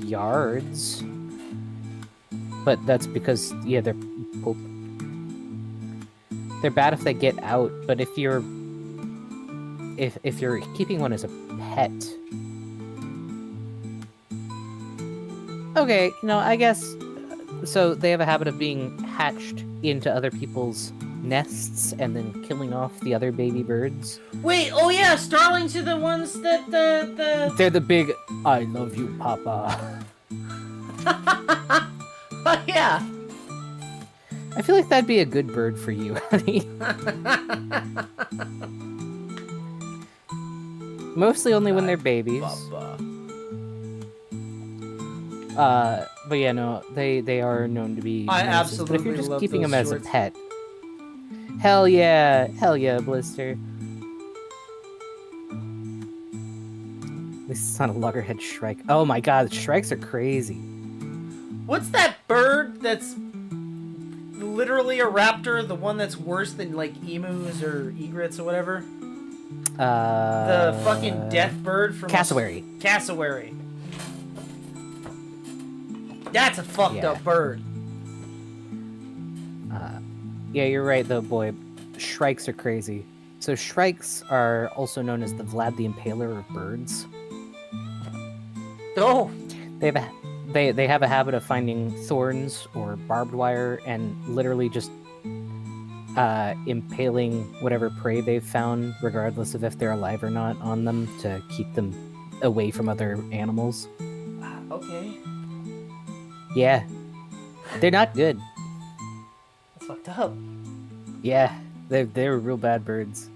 yards. But that's because, yeah, they're poop. They're bad if they get out, but if you're keeping one as a pet. Okay, I guess so they have a habit of being hatched into other people's nests and then killing off the other baby birds. Wait, oh yeah, starlings are the ones that the... They're the big I love you, Papa. Oh yeah. I feel like that'd be a good bird for you, honey. Mostly only when they're babies. Papa. But yeah, no, they are known to be I menaces, but if absolutely you're just love keeping those them as shorts. a pet. Hell yeah, Blister. This is on a loggerhead shrike. Oh my god, shrikes are crazy. What's that bird that's literally a raptor, the one that's worse than like emus or egrets or whatever? The fucking death bird from Cassowary. Cassowary. That's a fucked up bird. Yeah, you're right though, boy. Shrikes are crazy. So shrikes are also known as the Vlad the Impaler of birds. Oh, They have a habit of finding thorns or barbed wire and literally just impaling whatever prey they've found, regardless of if they're alive or not, on them to keep them away from other animals. okay. Yeah. They're not good. That's fucked up. Yeah, they're real bad birds.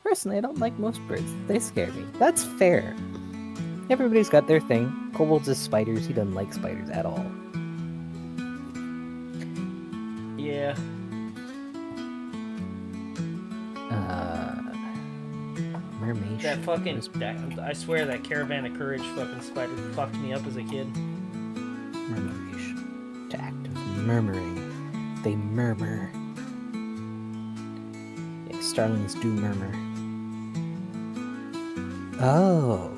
Personally, I don't like most birds. They scare me. That's fair. Everybody's got their thing. Kobold's is spiders. He doesn't like spiders at all. Yeah. Mermaid. That fucking... I swear that Caravan of Courage fucking spider fucked me up as a kid. Murmuration. To act of murmuring. They murmur. Yeah, starlings do murmur. Oh.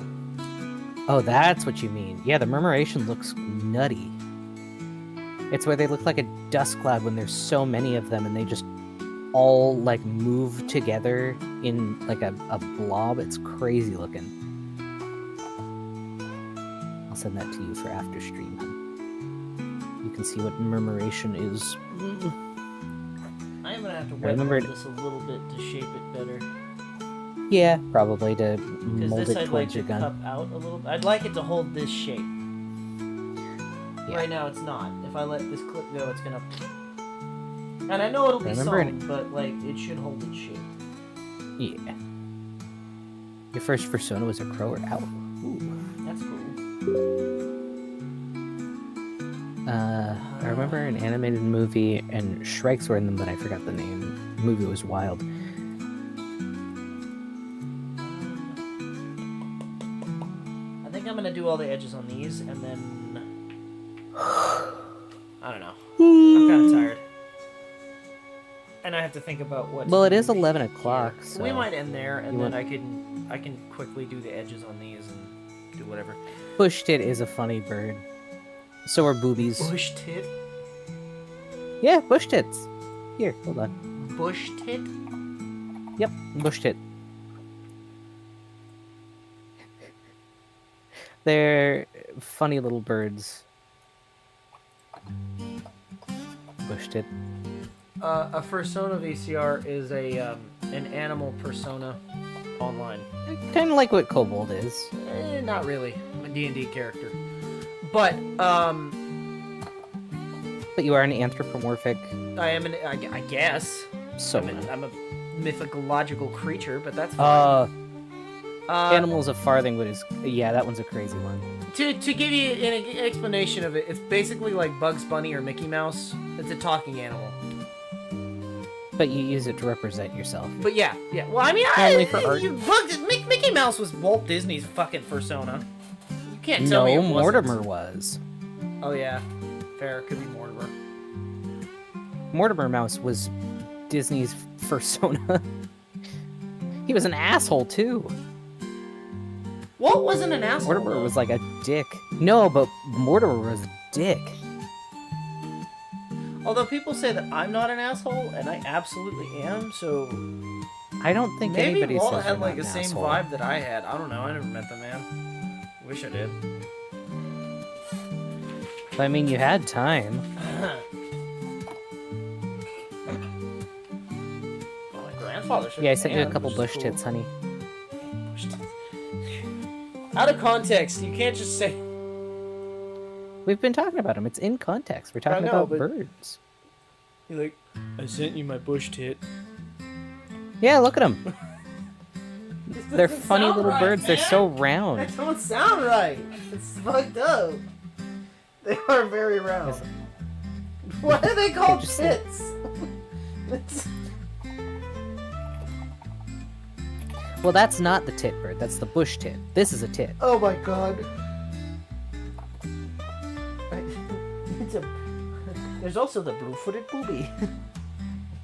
Oh, that's what you mean. Yeah, the murmuration looks nutty. It's where they look like a dust cloud when there's so many of them and they just all like move together in like a blob. It's crazy looking. I'll send that to you for after stream. You can see what murmuration is. I'm gonna have to remember wet this a little bit to shape it better. Yeah, probably to Because mold this it I'd like towards to your gun. cup out a little. I'd like it to hold this shape. Yeah. Right now it's not. If I let this clip go, it's gonna. And I know it'll be Remember sewn, but like it should hold its shape. Yeah. Your first persona was a crow or owl. Ooh. That's cool. All remember an animated movie, and Shrikes were in them, but I forgot the name. The movie was wild. I think I'm gonna do all the edges on these, and then I don't know. I'm kind of tired, and I have to think about what. Well, to it do is 11 here. o'clock, so... We might end there, and You then want- I can quickly do the edges on these and do whatever. Bush tit is a funny bird. So are boobies. Bush tit. Yeah, bush tits. Here, hold on. Bush tit. Yep, bush tit. They're funny little birds. Bush tit. A persona VCR is a an animal persona online. Kind of like what Kobold is. Not really. I'm a D&D character. But But you are an anthropomorphic, I am I guess. so... I'm a mythological creature, but that's fine. Animals of Farthingwood is... Yeah, that one's a crazy one. To give you an explanation of it, it's basically like Bugs Bunny or Mickey Mouse. It's a talking animal. But you use it to represent yourself. But yeah. Well, I mean, Only for art. Mickey Mouse was Walt Disney's fucking persona. You can't tell me it No, wasn't. Mortimer was. Oh yeah, fair. Could be Mortimer. Mortimer Mouse was Disney's persona. He was an asshole, too. Walt wasn't an asshole. Mortimer though. was like a dick. No, but Mortimer was a dick. Although people say that I'm not an asshole, and I absolutely am. So I don't think maybe anybody Walt says had you're like not the an same asshole. vibe that I had. I don't know. I never met the man. Wish I did. But, I mean, you had time. Well, my grandfather should. Yeah, I sent you a man, couple which is bush cool. tits, honey. Bush tits. Out of context, you can't just say. We've been talking about them. It's in context. We're talking know, about but- birds. You're like, I sent you my bush tit. Yeah, look at them. This They're doesn't funny sound little right, birds. They're man. so round. That don't sound right. It's fucked up. They are very round. Is- Why are they called just- tits? It's- Well, that's not the tit bird. That's the bush tit. This is a tit. oh my god. It's a... There's also the blue-footed booby.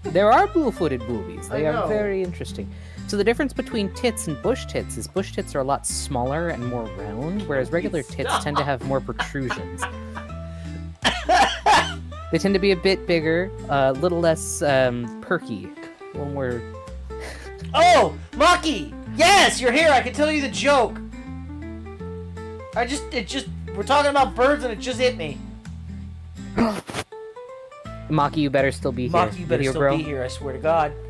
There are blue-footed boobies. They I are know. very interesting. So the difference between tits and bush tits is bush tits are a lot smaller and more round, whereas regular tits tend to have more protrusions. They tend to be a bit bigger, a little less perky. A little more... Oh, Maki! Yes, you're here. I can tell you the joke. We're talking about birds and it just hit me. Maki, you better still be here. Maki, you better Video still bro. be here, I swear to God. one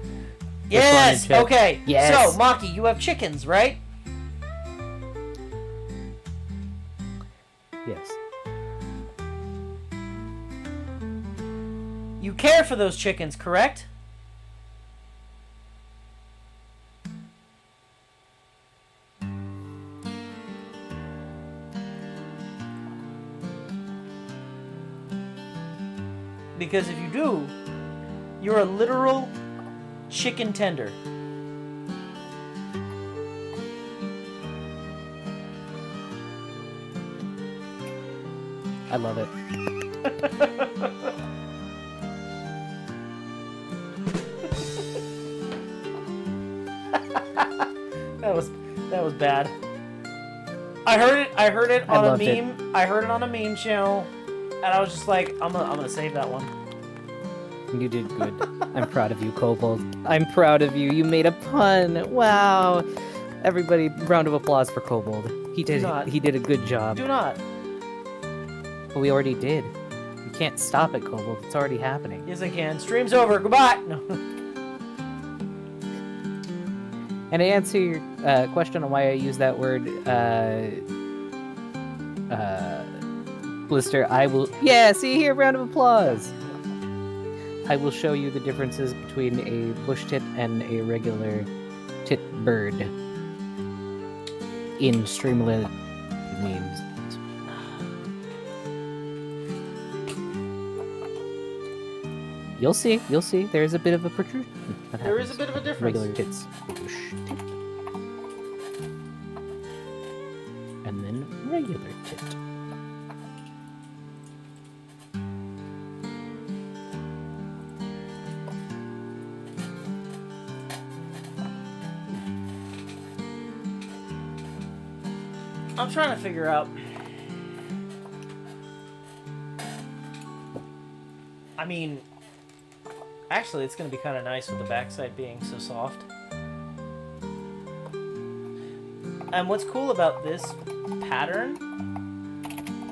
Yes! in chat? Okay. Yes. So, Maki, you have chickens, right? Yes. You care for those chickens, correct? Because if you do, you're a literal chicken tender. I love it. That was bad. I heard it on a loved it. meme. I heard it on a meme channel, and I was just like, I'm gonna save that one. You did good. I'm proud of you, Kobold. I'm proud of you. You made a pun. Wow. Everybody, round of applause for Kobold. He did. not. He did a good job. Do not. But we already did. You can't stop it, Kobold. It's already happening. Yes, I can. Stream's over. Goodbye. No. And to answer your question on why I use that word, Blister, I will... Yeah, see here, round of applause! I will show you the differences between a bush tit and a regular tit bird in Streamlit memes. You'll see. You'll see. There's a bit of a protrusion. That There is a happens. bit of a difference. Regular tits. Whoosh, tit. And then regular tit. I'm trying to figure out. I mean, actually, it's going to be kind of nice with the backside being so soft. And what's cool about this pattern,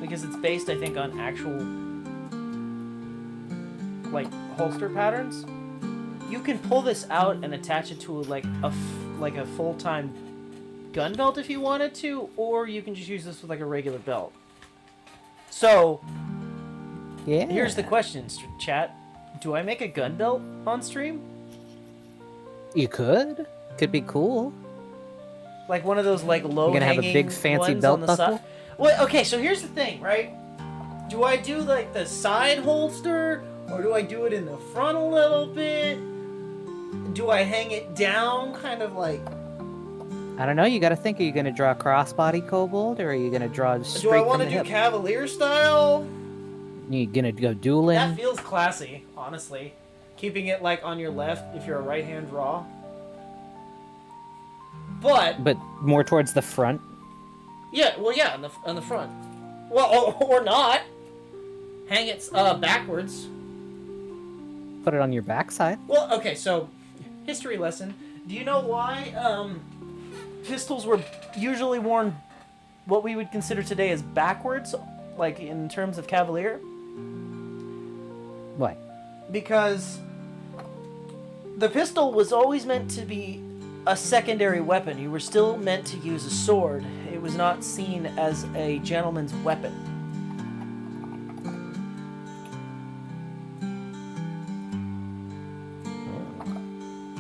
because it's based, I think, on actual, like, holster patterns, you can pull this out and attach it to like a full-time gun belt if you wanted to, or you can just use this with like a regular belt. So, Yeah. here's the question, chat. Do I make a gun belt on stream? You could. Could be cool. Like one of those like low You're gonna have a big fancy belt buckle? Well, okay, so here's the thing, right? Do I do like the side holster, or do I do it in the front a little bit? Do I hang it down, kind of like? I don't know. You got to think. Are you going to draw a crossbody kobold, or are you going to draw straight Do I want want to do Cavalier style? You going to go dueling? That feels classy, honestly. Keeping it like on your left if you're a right-hand draw. But more towards the front. yeah, well, yeah, on the front. Well, or not. Hang it backwards. Put it on your backside. Well, okay, so history lesson. Do you know why pistols were usually worn what we would consider today as backwards, like in terms of Cavalier? Why? Because the pistol was always meant to be a secondary weapon. You were still meant to use a sword. It was not seen as a gentleman's weapon.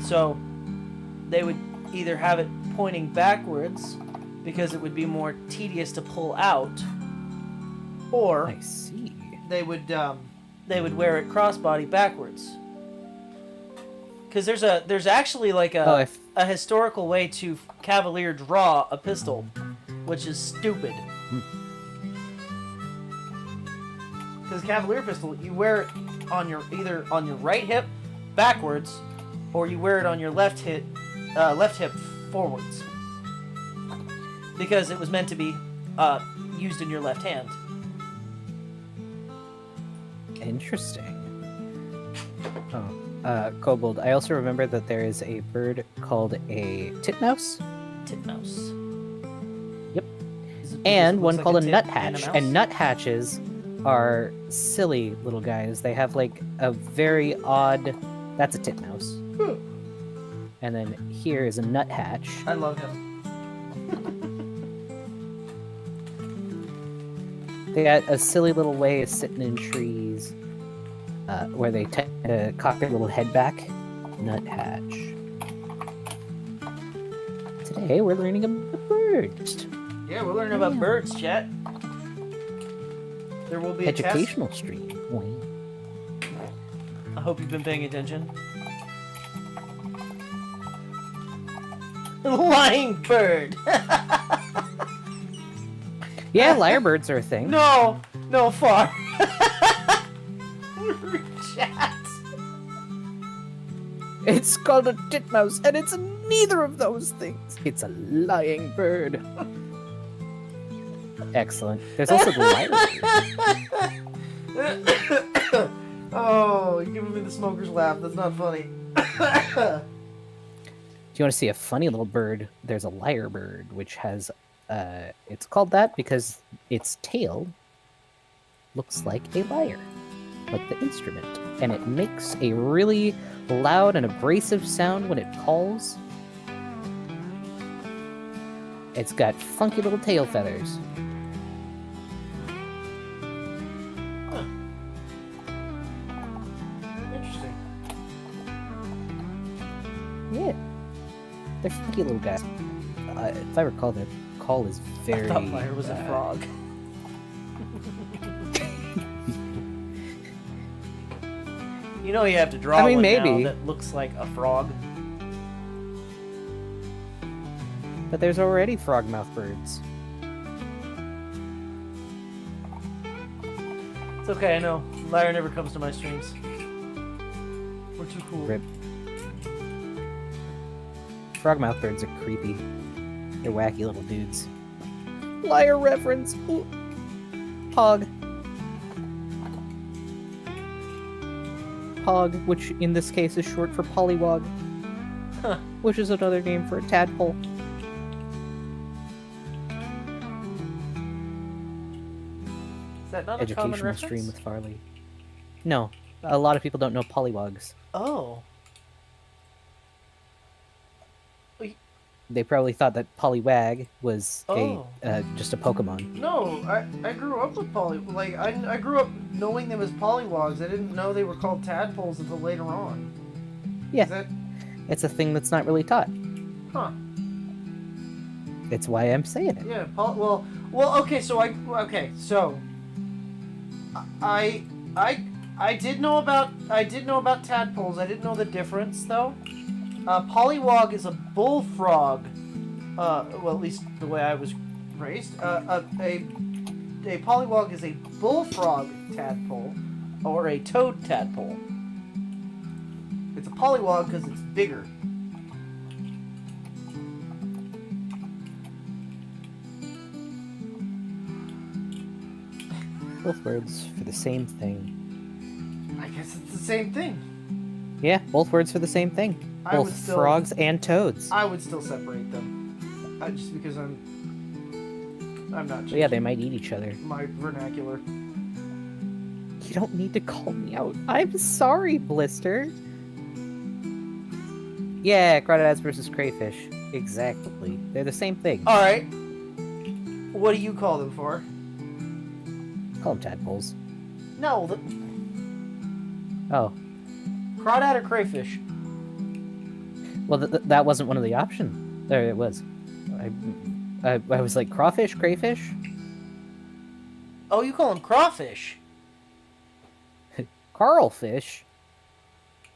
So they would either have it pointing backwards because it would be more tedious to pull out, or I see. they would wear it crossbody backwards. Because there's actually like a historical way to Cavalier draw a pistol, which is stupid. Because Cavalier pistol, you wear it on your either on your right hip backwards, or you wear it on your left hip forwards. Because it was meant to be used in your left hand. Interesting. Oh, Kobold. I also remember that there is a bird called a titmouse. Titmouse. Yep. Looks And one like called a tit nuthatch. mouse. And nuthatches are silly little guys. They have like a very odd. That's a titmouse. And then here is a nuthatch. I love him. They got a silly little way of sitting in trees, where they tend to cock their little head back. Nuthatch. Today we're learning about birds. Yeah, we're learning about birds, chat. There will be a Educational stream. Wait. test. I hope you've been paying attention. Lying bird. Yeah, lyrebirds are a thing. No, far. Chat. It's called a titmouse, and it's neither of those things. It's a lying bird. Excellent. There's also the lyrebird. Oh, you're giving me the smoker's laugh. That's not funny. If you want to see a funny little bird, there's a lyrebird, which has, it's called that because its tail looks like a lyre, like the instrument. And it makes a really loud and abrasive sound when it calls. It's got funky little tail feathers. Interesting. Yeah. They're funky little guys. If I recall, their call is very... I thought Lyre was a frog. You You have to draw I mean, one maybe. now that looks like a frog. But there's already frogmouth birds. It's okay, I know. Lyra never comes to my streams. We're too cool. Rip. Frogmouth birds are creepy. They're wacky little dudes. Liar reference. Ooh. Hog. Hog, which in this case is short for pollywog, Huh. which is another name for a tadpole. Is that not a common Educational reference? stream with Farley. No, a lot of people don't know pollywogs. Oh. They probably thought that Poliwag was Oh. just a Pokemon. No, I grew up with I grew up knowing them as pollywogs. I didn't know they were called tadpoles until later on. Yeah. Is that... It's a thing that's not really taught. Huh. It's why I'm saying it. Yeah, well, okay, so I did know about tadpoles. I didn't know the difference though. Pollywog is a bullfrog. Well, at least the way I was raised. A pollywog is a bullfrog tadpole or a toad tadpole. It's a pollywog because it's bigger. Both words for the same thing. I guess it's the same thing. Yeah, both words for the same thing. I would Both still- frogs and toads. I would still separate them. Just because I'm not But changing yeah, they might eat each other. my vernacular. You don't need to call me out. I'm sorry, Blister. Yeah, crawdads versus crayfish. Exactly. They're the same thing. Alright. What do you call them for? Call them tadpoles. No, Oh. crawdad or crayfish? Well, that wasn't one of the options. There it was. I was like, crawfish, crayfish? Oh, you call them crawfish. Carlfish?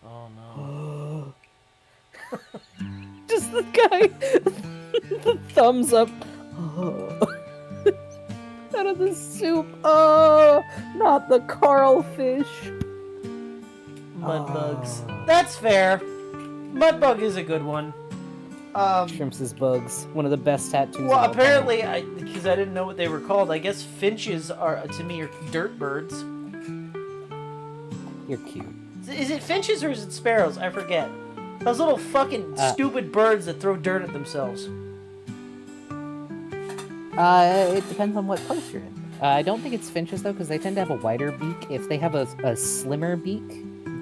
Oh no. Just the guy, the thumbs up. Out of the soup. Oh, not the Carlfish. Mudbugs. That's fair. Mudbug is a good one. Shrimps is bugs. One of the best tattoos. Well, of all apparently, because I didn't know what they were called, I guess finches are, to me, are dirt birds. time. You're cute. Is it finches or is it sparrows? I forget. Those little fucking stupid birds that throw dirt at themselves. It depends on what place you're in. I don't think it's finches though, because they tend to have a wider beak. If they have a slimmer beak,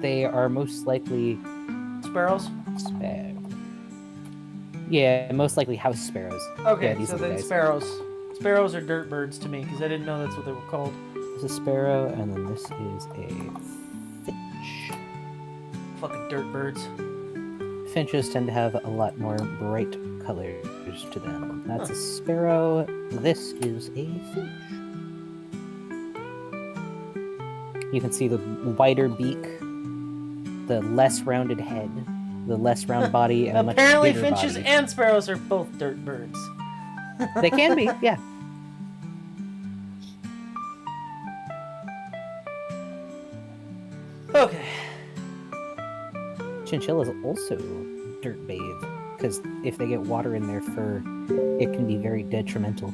they are most likely Sparrows? Yeah, most likely house sparrows. Okay, Yeah, these so are the then guys. sparrows. Sparrows are dirt birds to me, because I didn't know that's what they were called. This is a sparrow, and then this is a finch. Fucking dirt birds. Finches tend to have a lot more bright colors to them. That's a sparrow. This is a finch. You can see the wider beak, the less rounded head, the less round body, and a much Apparently bigger finches body. and sparrows are both dirt birds. They can be, yeah. Okay. Chinchillas also dirt bathe, because if they get water in their fur, it can be very detrimental.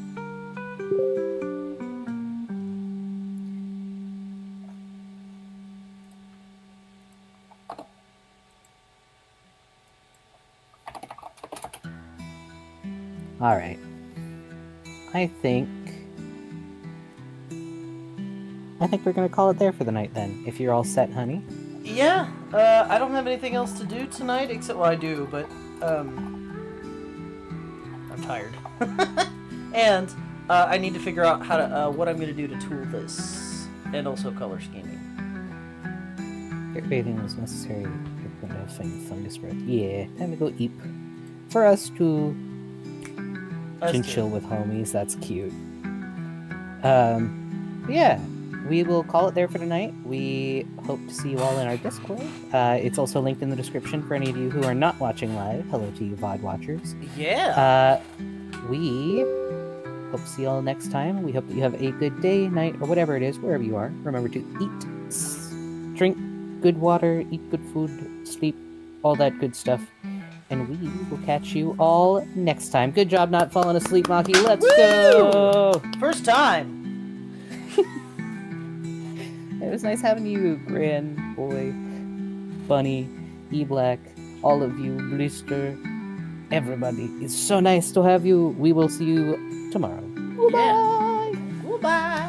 Alright. I think we're gonna call it there for the night then, if you're all set, honey. Yeah, I don't have anything else to do tonight, except, well, I do, but, I'm tired. And, I need to figure out how to, what I'm gonna do to tool this, and also color scheming. Dirt bathing was necessary to prevent a fungus spread. Yeah, time to go eat. For us to Us chinchill too. with homies, that's cute. Yeah, we will call it there for tonight. We hope to see you all in our Discord. It's also linked in the description for any of you who are not watching live. Hello to you, VOD watchers. Yeah. We hope to see you all next time. We hope that you have a good day, night, or whatever it is, wherever you are. Remember to eat, drink good water, eat good food, sleep, all that good stuff. And we will catch you all next time. Good job not falling asleep, Maki. Let's go! First time. It was nice having you, Gran, Boy, Bunny, E-Black, all of you, Blister, everybody. It's so nice to have you. We will see you tomorrow. Goodbye! Goodbye.